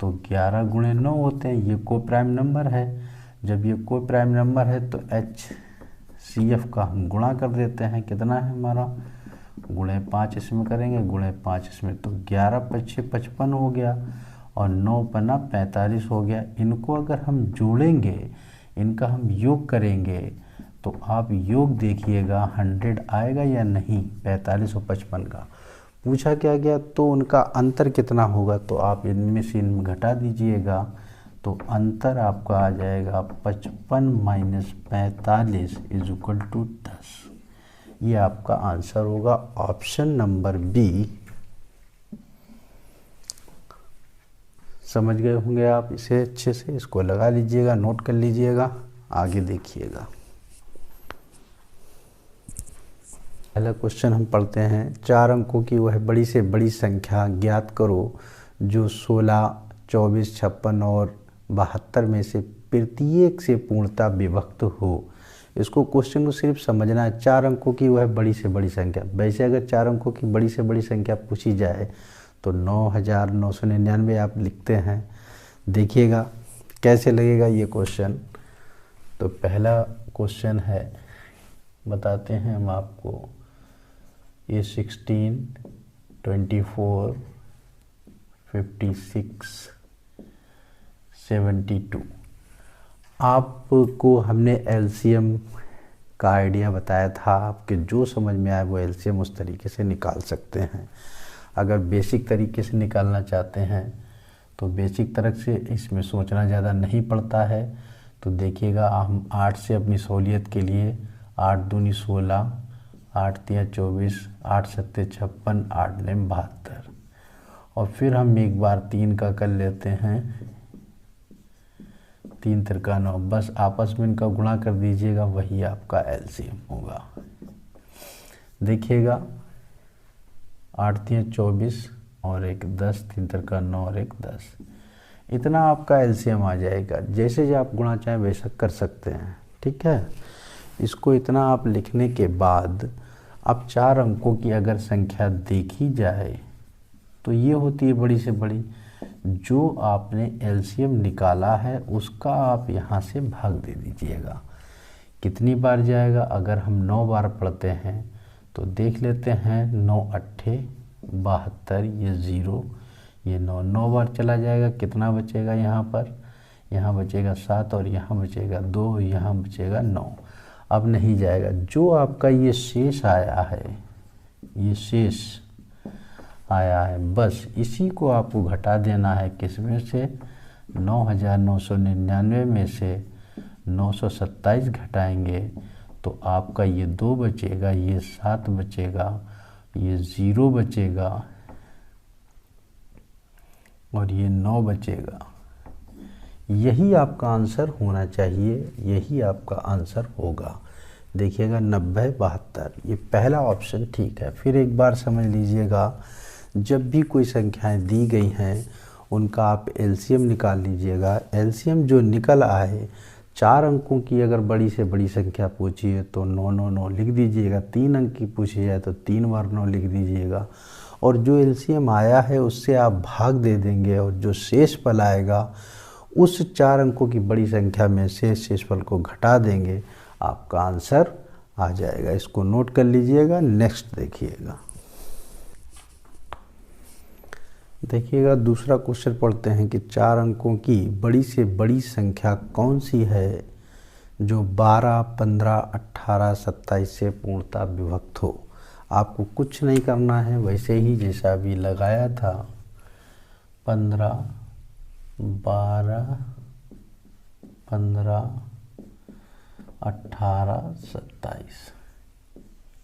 तो 11 गुणे 9 होते हैं। ये को प्राइम नंबर है। जब ये को प्राइम नंबर है तो HCF का हम गुणा कर देते हैं। कितना है हमारा गुणे 5 इसमें करेंगे, गुणे 5 इसमें, तो 11 पच्चे 55 हो गया और 9 पन्ना 45 हो गया। इनको अगर हम जोड़ेंगे, इनका हम योग करेंगे तो आप योग देखिएगा 100 आएगा या नहीं। 45 और 55 का पूछा क्या गया, तो उनका अंतर कितना होगा, तो आप इनमें से इनमें घटा दीजिएगा तो अंतर आपका आ जाएगा 55 माइनस 45 इज इक्वल टू 10। ये आपका आंसर होगा ऑप्शन नंबर बी। समझ गए होंगे आप इसे अच्छे से, इसको लगा लीजिएगा, नोट कर लीजिएगा, आगे देखिएगा। पहला क्वेश्चन हम पढ़ते हैं। 4 अंकों की वह बड़ी से बड़ी संख्या ज्ञात करो जो 16, 24, 56 और 72 में से प्रत्येक से पूर्णतः विभक्त हो। इसको क्वेश्चन को सिर्फ समझना है। 4 अंकों की वह बड़ी से बड़ी संख्या, वैसे अगर 4 अंकों की बड़ी से बड़ी संख्या पूछी जाए तो 9999 आप लिखते हैं। देखिएगा कैसे लगेगा ये क्वेश्चन। तो पहला क्वेश्चन है, बताते हैं हम आपको, ये 16, 24, 56, 72। आपको हमने एलसीएम का आइडिया बताया था, आपके जो समझ में आए वो एलसीएम उस तरीके से निकाल सकते हैं। अगर बेसिक तरीके से निकालना चाहते हैं तो बेसिक तरह से इसमें सोचना ज़्यादा नहीं पड़ता है। तो देखिएगा हम 8 से अपनी सहूलियत के लिए 8 दूनी 16, 8 तिया 24, 8 सत्ते 56, 8 नेम 72 और फिर हम एक बार 3 का कर लेते हैं, 3 तिरका 9, बस आपस में इनका गुणा कर दीजिएगा, वही आपका एलसीएम होगा। देखिएगा 8 तिया 24 और एक 10, 3 तिरका 9 और एक 10, इतना आपका एलसीएम आ जाएगा। जैसे आप गुणा चाहें वैसा कर सकते हैं, ठीक है। इसको इतना आप लिखने के बाद अब 4 अंकों की अगर संख्या देखी जाए तो ये होती है बड़ी से बड़ी। जो आपने एलसीएम निकाला है उसका आप यहाँ से भाग दे दीजिएगा। कितनी बार जाएगा, अगर हम 9 बार पढ़ते हैं तो देख लेते हैं, 9 अट्ठे 72, ये 0, ये 9 बार चला जाएगा। कितना बचेगा यहाँ पर, यहाँ बचेगा 7 और यहाँ बचेगा 2, यहाँ बचेगा 9। अब नहीं जाएगा। जो आपका ये शेष आया है, ये शेष आया है, बस इसी को आपको घटा देना है। किसमें से, 9999 में से 927 घटाएंगे तो आपका ये 2 बचेगा, ये 7 बचेगा, ये 0 बचेगा और ये 9 बचेगा। यही आपका आंसर होना चाहिए, यही आपका आंसर होगा। देखिएगा 90, 72, ये पहला ऑप्शन ठीक है। फिर एक बार समझ लीजिएगा, जब भी कोई संख्याएं दी गई हैं उनका आप एलसीएम निकाल लीजिएगा। एलसीएम जो निकल आए, 4 अंकों की अगर बड़ी से बड़ी संख्या पूछी है तो 999 लिख दीजिएगा। 3 अंक की पूछी जाए तो 3 बार 9 लिख दीजिएगा और जो एलसीएम आया है उससे आप भाग दे देंगे और जो शेषफल आएगा उस 4 अंकों की बड़ी संख्या में से शेषफल को घटा देंगे, आपका आंसर आ जाएगा। इसको नोट कर लीजिएगा। नेक्स्ट देखिएगा, देखिएगा दूसरा क्वेश्चन पढ़ते हैं कि 4 अंकों की बड़ी से बड़ी संख्या कौन सी है जो 12, 15, 18, 27 से पूर्णतः विभक्त हो। आपको कुछ नहीं करना है, वैसे ही जैसा अभी लगाया था, 15, 12, 15, 18, 27।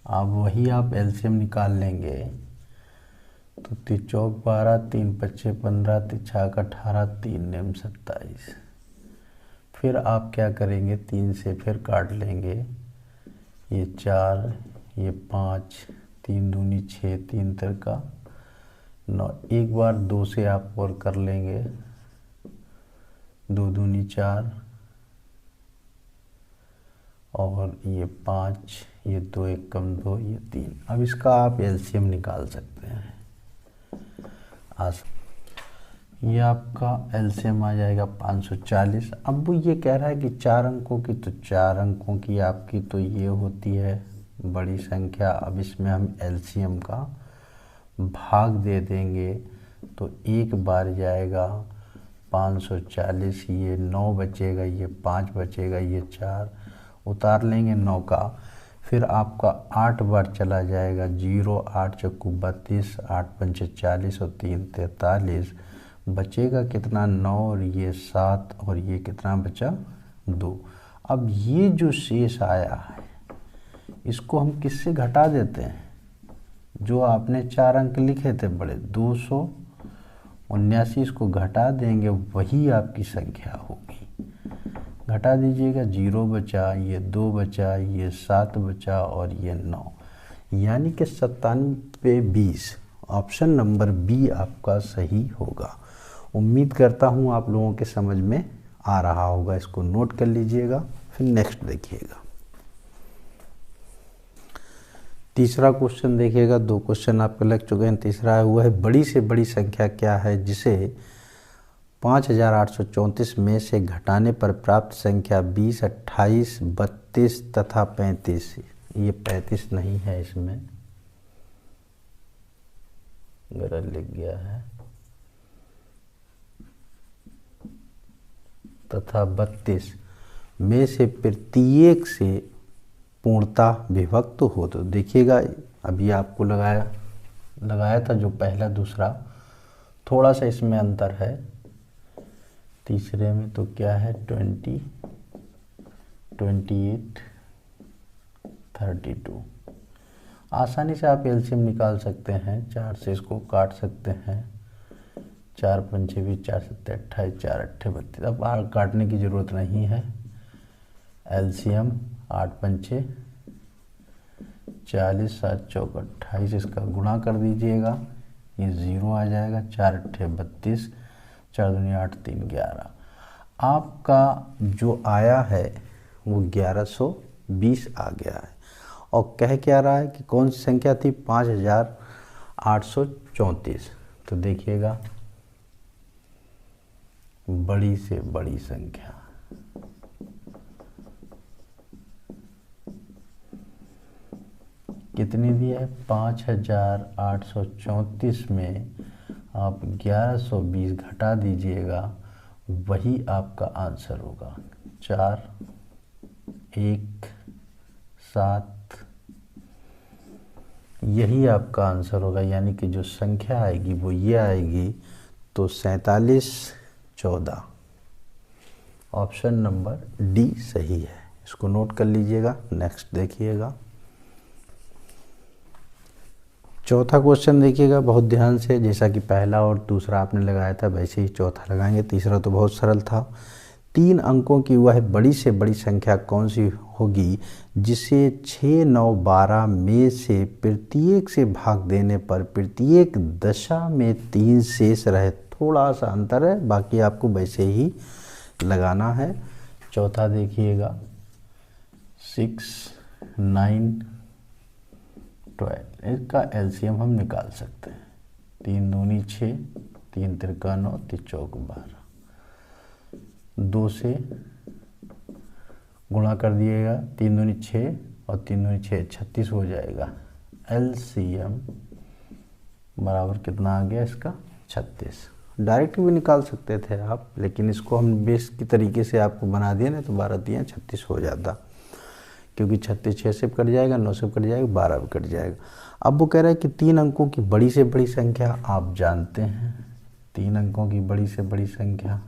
अब वही आप एलसीएम निकाल लेंगे तो 3 चौक 12, 3 पच्चे 15, 3 छाक 18, 3 नेम 27। फिर आप क्या करेंगे, 3 से फिर काट लेंगे, ये 4, ये 5, 3 दूनी 6, 3 तिरका 9, एक बार 2 से आप और कर लेंगे, 2 दूनी 4 और ये 5, ये 2 1 कम 2, ये 3। अब इसका आप एलसीएम निकाल सकते हैं। ये आपका एलसीएम आ जाएगा 540। अब वो ये कह रहा है कि 4 अंकों की, तो 4 अंकों की आपकी तो ये होती है बड़ी संख्या। अब इसमें हम एलसीएम का भाग दे देंगे तो एक बार जाएगा 540, ये 9 बचेगा, ये 5 बचेगा, ये 4 उतार लेंगे 9 का। फिर आपका 8 बार चला जाएगा, 0 8 चक्कू 32, 8 पंचे 40 और 3 43, बचेगा कितना 9 और ये 7 और ये कितना बचा 2। अब ये जो शेष आया है इसको हम किससे घटा देते हैं, जो आपने 4 अंक लिखे थे बड़े 279, इसको घटा देंगे, वही आपकी संख्या होगी। घटा दीजिएगा, 0 बचा, ये 2 बचा, ये 7 बचा और ये 9, यानी कि 9720। ऑप्शन नंबर बी आपका सही होगा। उम्मीद करता हूँ आप लोगों के समझ में आ रहा होगा। इसको नोट कर लीजिएगा, फिर नेक्स्ट देखिएगा। तीसरा क्वेश्चन देखिएगा, 2 क्वेश्चन आपके लग चुके हैं। तीसरा हुआ है, बड़ी से बड़ी संख्या क्या है जिसे 5834 में से घटाने पर प्राप्त संख्या 20, 28, 32 तथा 35। ये 35 नहीं है, इसमें गलत लिख गया है, तथा 32 में से प्रत्येक से पूर्णतः विभक्त हो। तो देखिएगा, अभी आपको लगाया था जो पहला दूसरा, थोड़ा सा इसमें अंतर है। तीसरे में तो क्या है 20, 28, 32। आसानी से आप एलसीएम निकाल सकते हैं, 4 से इसको काट सकते हैं, 4 पंचे 20, 4 सत्ते 28, 4 अट्ठे 32। अब काटने की ज़रूरत नहीं है। एलसीएम 8 पंचे 40, 7 चौक 28, इसका गुणा कर दीजिएगा, ये 0 आ जाएगा, 4 अट्ठे 32, 4 दूनी 8, 3 11। आपका जो आया है वो 1120 आ गया है। और कह क्या रहा है कि कौन सी संख्या थी, 5834। तो देखिएगा, बड़ी से बड़ी संख्या कितनी दी है, 5834 में आप 1120 घटा दीजिएगा, वही आपका आंसर होगा। 4, 1, 7, यही आपका आंसर होगा। यानी कि जो संख्या आएगी वो ये आएगी, तो 47 14। ऑप्शन नंबर डी सही है। इसको नोट कर लीजिएगा, नेक्स्ट देखिएगा। चौथा क्वेश्चन देखिएगा बहुत ध्यान से। जैसा कि पहला और दूसरा आपने लगाया था वैसे ही चौथा लगाएंगे। तीसरा तो बहुत सरल था। 3 अंकों की वह बड़ी से बड़ी संख्या कौन सी होगी जिसे 6, 9, 12 में से प्रत्येक से भाग देने पर प्रत्येक दशा में 3 शेष रहे। थोड़ा सा अंतर है, बाकी आपको वैसे ही लगाना है। चौथा देखिएगा, 6, 9, 12। इसका एलसीएम हम निकाल सकते हैं। 3 दूनी 6, 3 तिरका 9, 3 चौक 12। 2 से गुणा कर दिएगा, 3 दूनी 6 और 3 दूनी 6, 36 हो जाएगा। एलसीएम बराबर कितना आ गया इसका, 36। डायरेक्ट भी निकाल सकते थे आप, लेकिन इसको हम बेस की तरीके से आपको बना दिए ना, तो 12 दिए 36 हो जाता, क्योंकि 36 6 से कट जाएगा, 9 से कट जाएगा, 12 भी कट जाएगा। अब वो कह रहा है कि 3 अंकों की बड़ी से बड़ी संख्या आप जानते हैं। 3 अंकों की बड़ी से बड़ी संख्या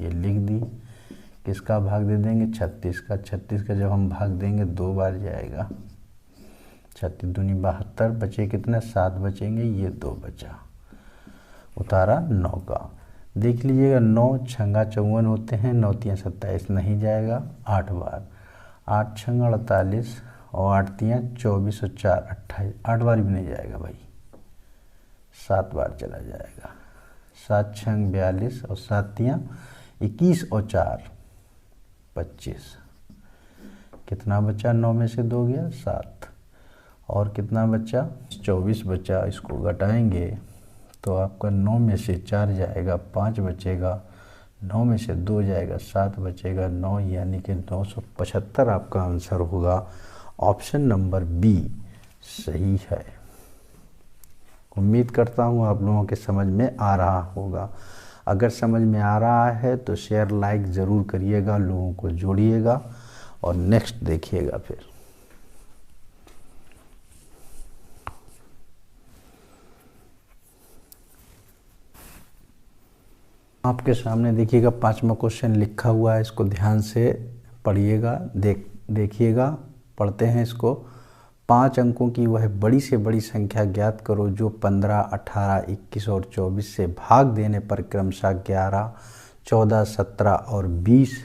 ये लिख दी। किसका भाग दे देंगे, 36 का। 36 का जब हम भाग देंगे 2 बार जाएगा, 36 दूनी 72, बचे कितने 7 बचेंगे, ये 2 बचा, उतारा 9 का। देख लीजिएगा, 9 छंगा 54 होते हैं, 9 तियाँ 27 नहीं जाएगा 8 बार, 8 छंगा 48 और 8 तियाँ 24 और 4 28, 8 बार भी नहीं जाएगा भाई, 7 बार चला जाएगा। 7 छंग 42 और 7 तियाँ 21 और 4 25, कितना बचा, 9 में से 2 गया 7, और कितना बचा 24 बचा। इसको घटाएंगे तो आपका 9 में से 4 जाएगा 5 बचेगा, 9 में से 2 जाएगा 7 बचेगा 9, यानी कि 975 आपका आंसर होगा। ऑप्शन नंबर बी सही है। उम्मीद करता हूँ आप लोगों के समझ में आ रहा होगा। अगर समझ में आ रहा है तो शेयर लाइक ज़रूर करिएगा, लोगों को जोड़िएगा और नेक्स्ट देखिएगा। फिर आपके सामने देखिएगा 5वां क्वेश्चन लिखा हुआ है, इसको ध्यान से पढ़िएगा, देखिएगा। पढ़ते हैं इसको। 5 अंकों की वह बड़ी से बड़ी संख्या ज्ञात करो जो 15, 18, 21 और 24 से भाग देने पर क्रमशः 11, 14, 17 और 20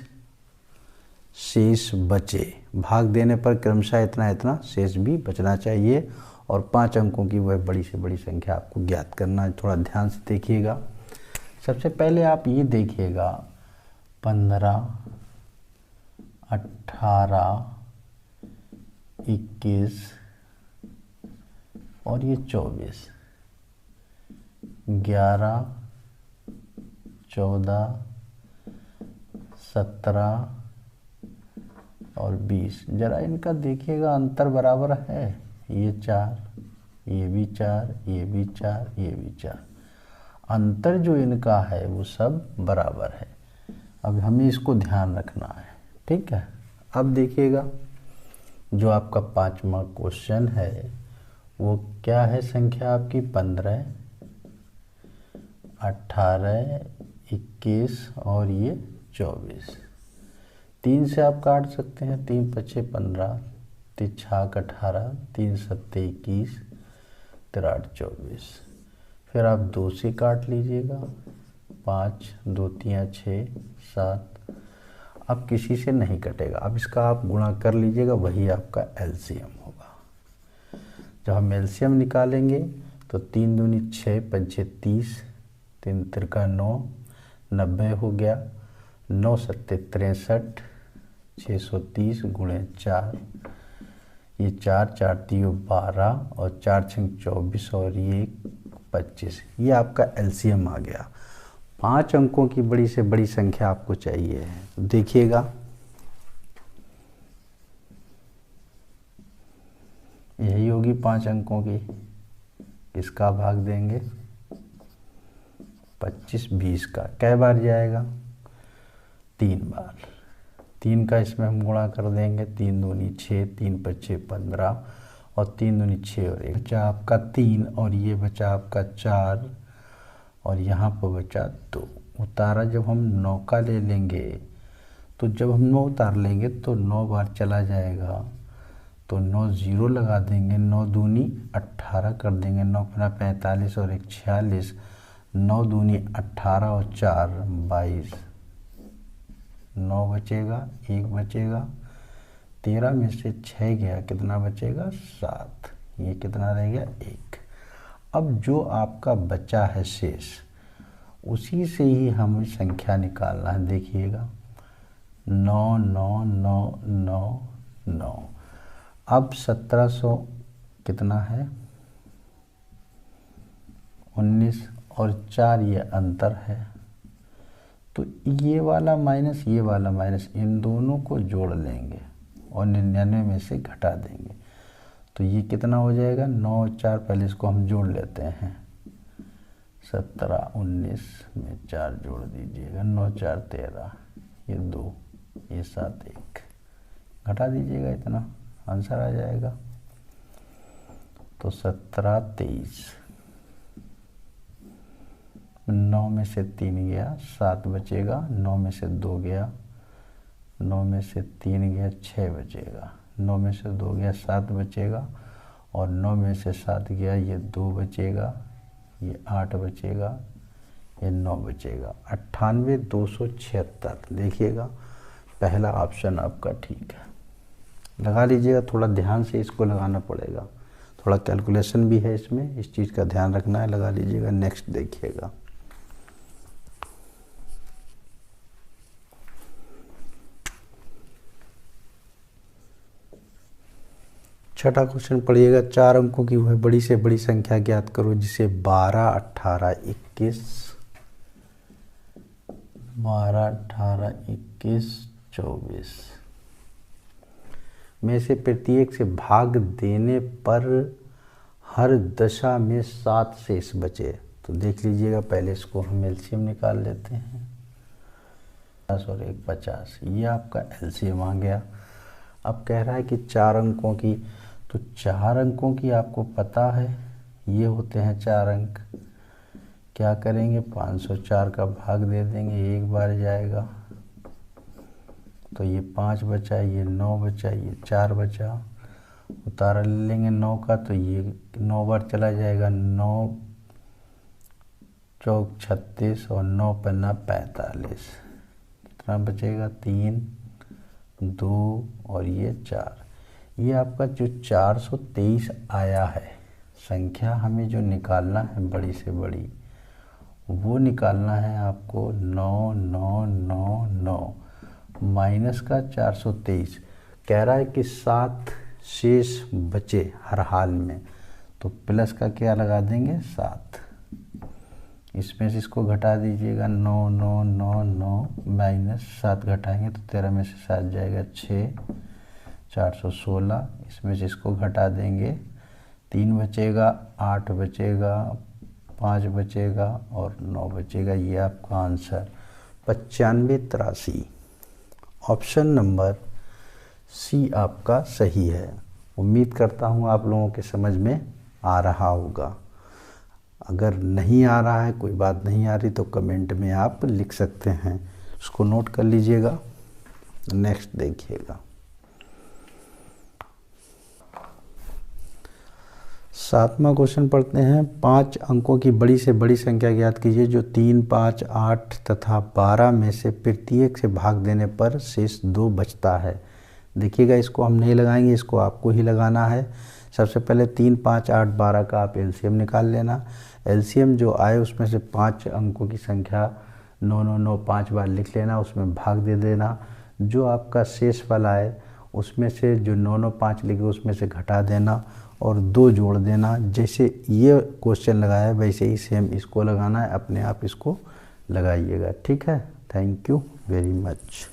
शेष बचे। भाग देने पर क्रमशः इतना इतना शेष भी बचना चाहिए। और 5 अंकों की वह बड़ी से बड़ी संख्या आपको ज्ञात करना है। थोड़ा ध्यान से देखिएगा। सबसे पहले आप ये देखिएगा, 15, 18, 21 और ये 24, 11, 14, 17 और 20। जरा इनका देखिएगा, अंतर बराबर है। ये 4, ये भी 4, ये भी 4, ये भी 4। अंतर जो इनका है वो सब बराबर है। अब हमें इसको ध्यान रखना है, ठीक है। अब देखिएगा, जो आपका 5वां क्वेश्चन है वो क्या है, संख्या आपकी 15, 18, 21 और ये 24। 3 से आप काट सकते हैं, 3 पचे 15, 3 छाक 18, 3 सत्ते 21, 3 24। फिर आप 2 से काट लीजिएगा, 5, 2 तियाँ 6, 7। अब किसी से नहीं कटेगा, अब इसका आप गुणा कर लीजिएगा, वही आपका एलसीएम होगा। जब हम एलसीएम निकालेंगे तो 3 दूनी 6, 5 30, 3 तिरका 9, 90 हो गया। 9 सत्ते 63, 630 गुणे 4, ये 4, 4 तियो 12 और 4 छंग 24 और ये 25। ये आपका एलसीएम आ गया। 5 अंकों की बड़ी से बड़ी संख्या आपको चाहिए है, तो देखिएगा, यही होगी 5 अंकों की। इसका भाग देंगे 25 20 का, कै बार जाएगा, 3 बार। 3 का इसमें हम गुणा कर देंगे, 3 दूनी 6, 3 पच्चे 15 और 3 दूनी 6 और 1 बचा आपका 3, और ये बचा आपका 4 और यहाँ पर बचा 2। उतारा जब हम 9 का ले लेंगे, तो जब हम 9 उतार लेंगे तो 9 बार चला जाएगा, तो 9 0 लगा देंगे, 9 दूनी 18 कर देंगे, 9 पना 45 और 1 46, 9 दूनी 18 और 4 22, 9 बचेगा, 1 बचेगा, 13 में से 6 गया, कितना बचेगा 7, ये कितना रह गया 1। अब जो आपका बचा है शेष, उसी से ही हमें संख्या निकालना है। देखिएगा, 9 9 9 9 9। अब 1700 कितना है 19 और 4 ये अंतर है, तो ये वाला माइनस ये वाला माइनस, इन दोनों को जोड़ लेंगे और 99 में से घटा देंगे, तो ये कितना हो जाएगा 9 और 4। पहले इसको हम जोड़ लेते हैं, 17 19 में 4 जोड़ दीजिएगा, 9 4 13, ये 2, ये 7 1, घटा दीजिएगा, इतना आंसर आ जाएगा। तो 17 23, 9 में से 3 गया 7 बचेगा, 9 में से 2 गया, 9 में से 3 गया 6 बचेगा, 9 में से 2 गया 7 बचेगा, और 9 में से 7 गया ये 2 बचेगा, ये 8 बचेगा, ये 9 बचेगा। 98,276 देखिएगा, पहला ऑप्शन आपका ठीक है। लगा लीजिएगा, थोड़ा ध्यान से इसको लगाना पड़ेगा, थोड़ा कैलकुलेशन भी है इसमें, इस चीज़ का ध्यान रखना है। लगा लीजिएगा। नेक्स्ट देखिएगा, छठा क्वेश्चन पढ़िएगा। 4 अंकों की वह बड़ी से बड़ी संख्या ज्ञात करो जिसे 12, 18, 21, 24 में से प्रत्येक से भाग देने पर हर दशा में 7 शेष बचे। तो देख लीजिएगा, पहले इसको हम एलसीएम निकाल लेते हैं। 50 और 1 50, ये आपका एलसीएम आ गया। अब कह रहा है कि 4 अंकों की, तो 4 अंकों की आपको पता है ये होते हैं 4 अंक। क्या करेंगे, 504 का भाग दे देंगे, एक बार जाएगा तो ये 5 बचा, ये 9 बचा, ये 4 बचा। उतारा ले लेंगे 9 का, तो ये 9 बार चला जाएगा, 9 चौक 36 और 9 पन्ना 45। कितना बचेगा, 3, 2 और ये 4। ये आपका जो 423 आया है संख्या, हमें जो निकालना है बड़ी से बड़ी, वो निकालना है आपको 9999 माइनस का 423। कह रहा है कि 7 शेष बचे हर हाल में, तो प्लस का क्या लगा देंगे, 7। इसमें से इसको घटा दीजिएगा, 9999 माइनस 7 घटाएंगे तो 13 में से 7 जाएगा 6, 416। इसमें से इसको घटा देंगे, 3 बचेगा, 8 बचेगा, 5 बचेगा और 9 बचेगा। ये आपका आंसर 9583, ऑप्शन नंबर सी आपका सही है। उम्मीद करता हूँ आप लोगों के समझ में आ रहा होगा। अगर नहीं आ रहा है, कोई बात नहीं आ रही, तो कमेंट में आप लिख सकते हैं, उसको नोट कर लीजिएगा। नेक्स्ट देखिएगा, 7वां क्वेश्चन पढ़ते हैं। 5 अंकों की बड़ी से बड़ी संख्या ज्ञात कीजिए जो 3, 5, 8 तथा 12 में से प्रत्येक से भाग देने पर शेष 2 बचता है। देखिएगा, इसको हम नहीं लगाएंगे, इसको आपको ही लगाना है। सबसे पहले 3, 5, 8, 12 का आप एलसीएम निकाल लेना। एलसीएम जो आए उसमें से 5 अंकों की संख्या 999 5 बार लिख लेना, उसमें भाग दे देना। जो आपका शेष वाला है उसमें से जो 995 लिखे उसमें से घटा देना और 2 जोड़ देना। जैसे ये क्वेश्चन लगाया है वैसे ही सेम इसको लगाना है, अपने आप इसको लगाइएगा। ठीक है, थैंक यू वेरी मच।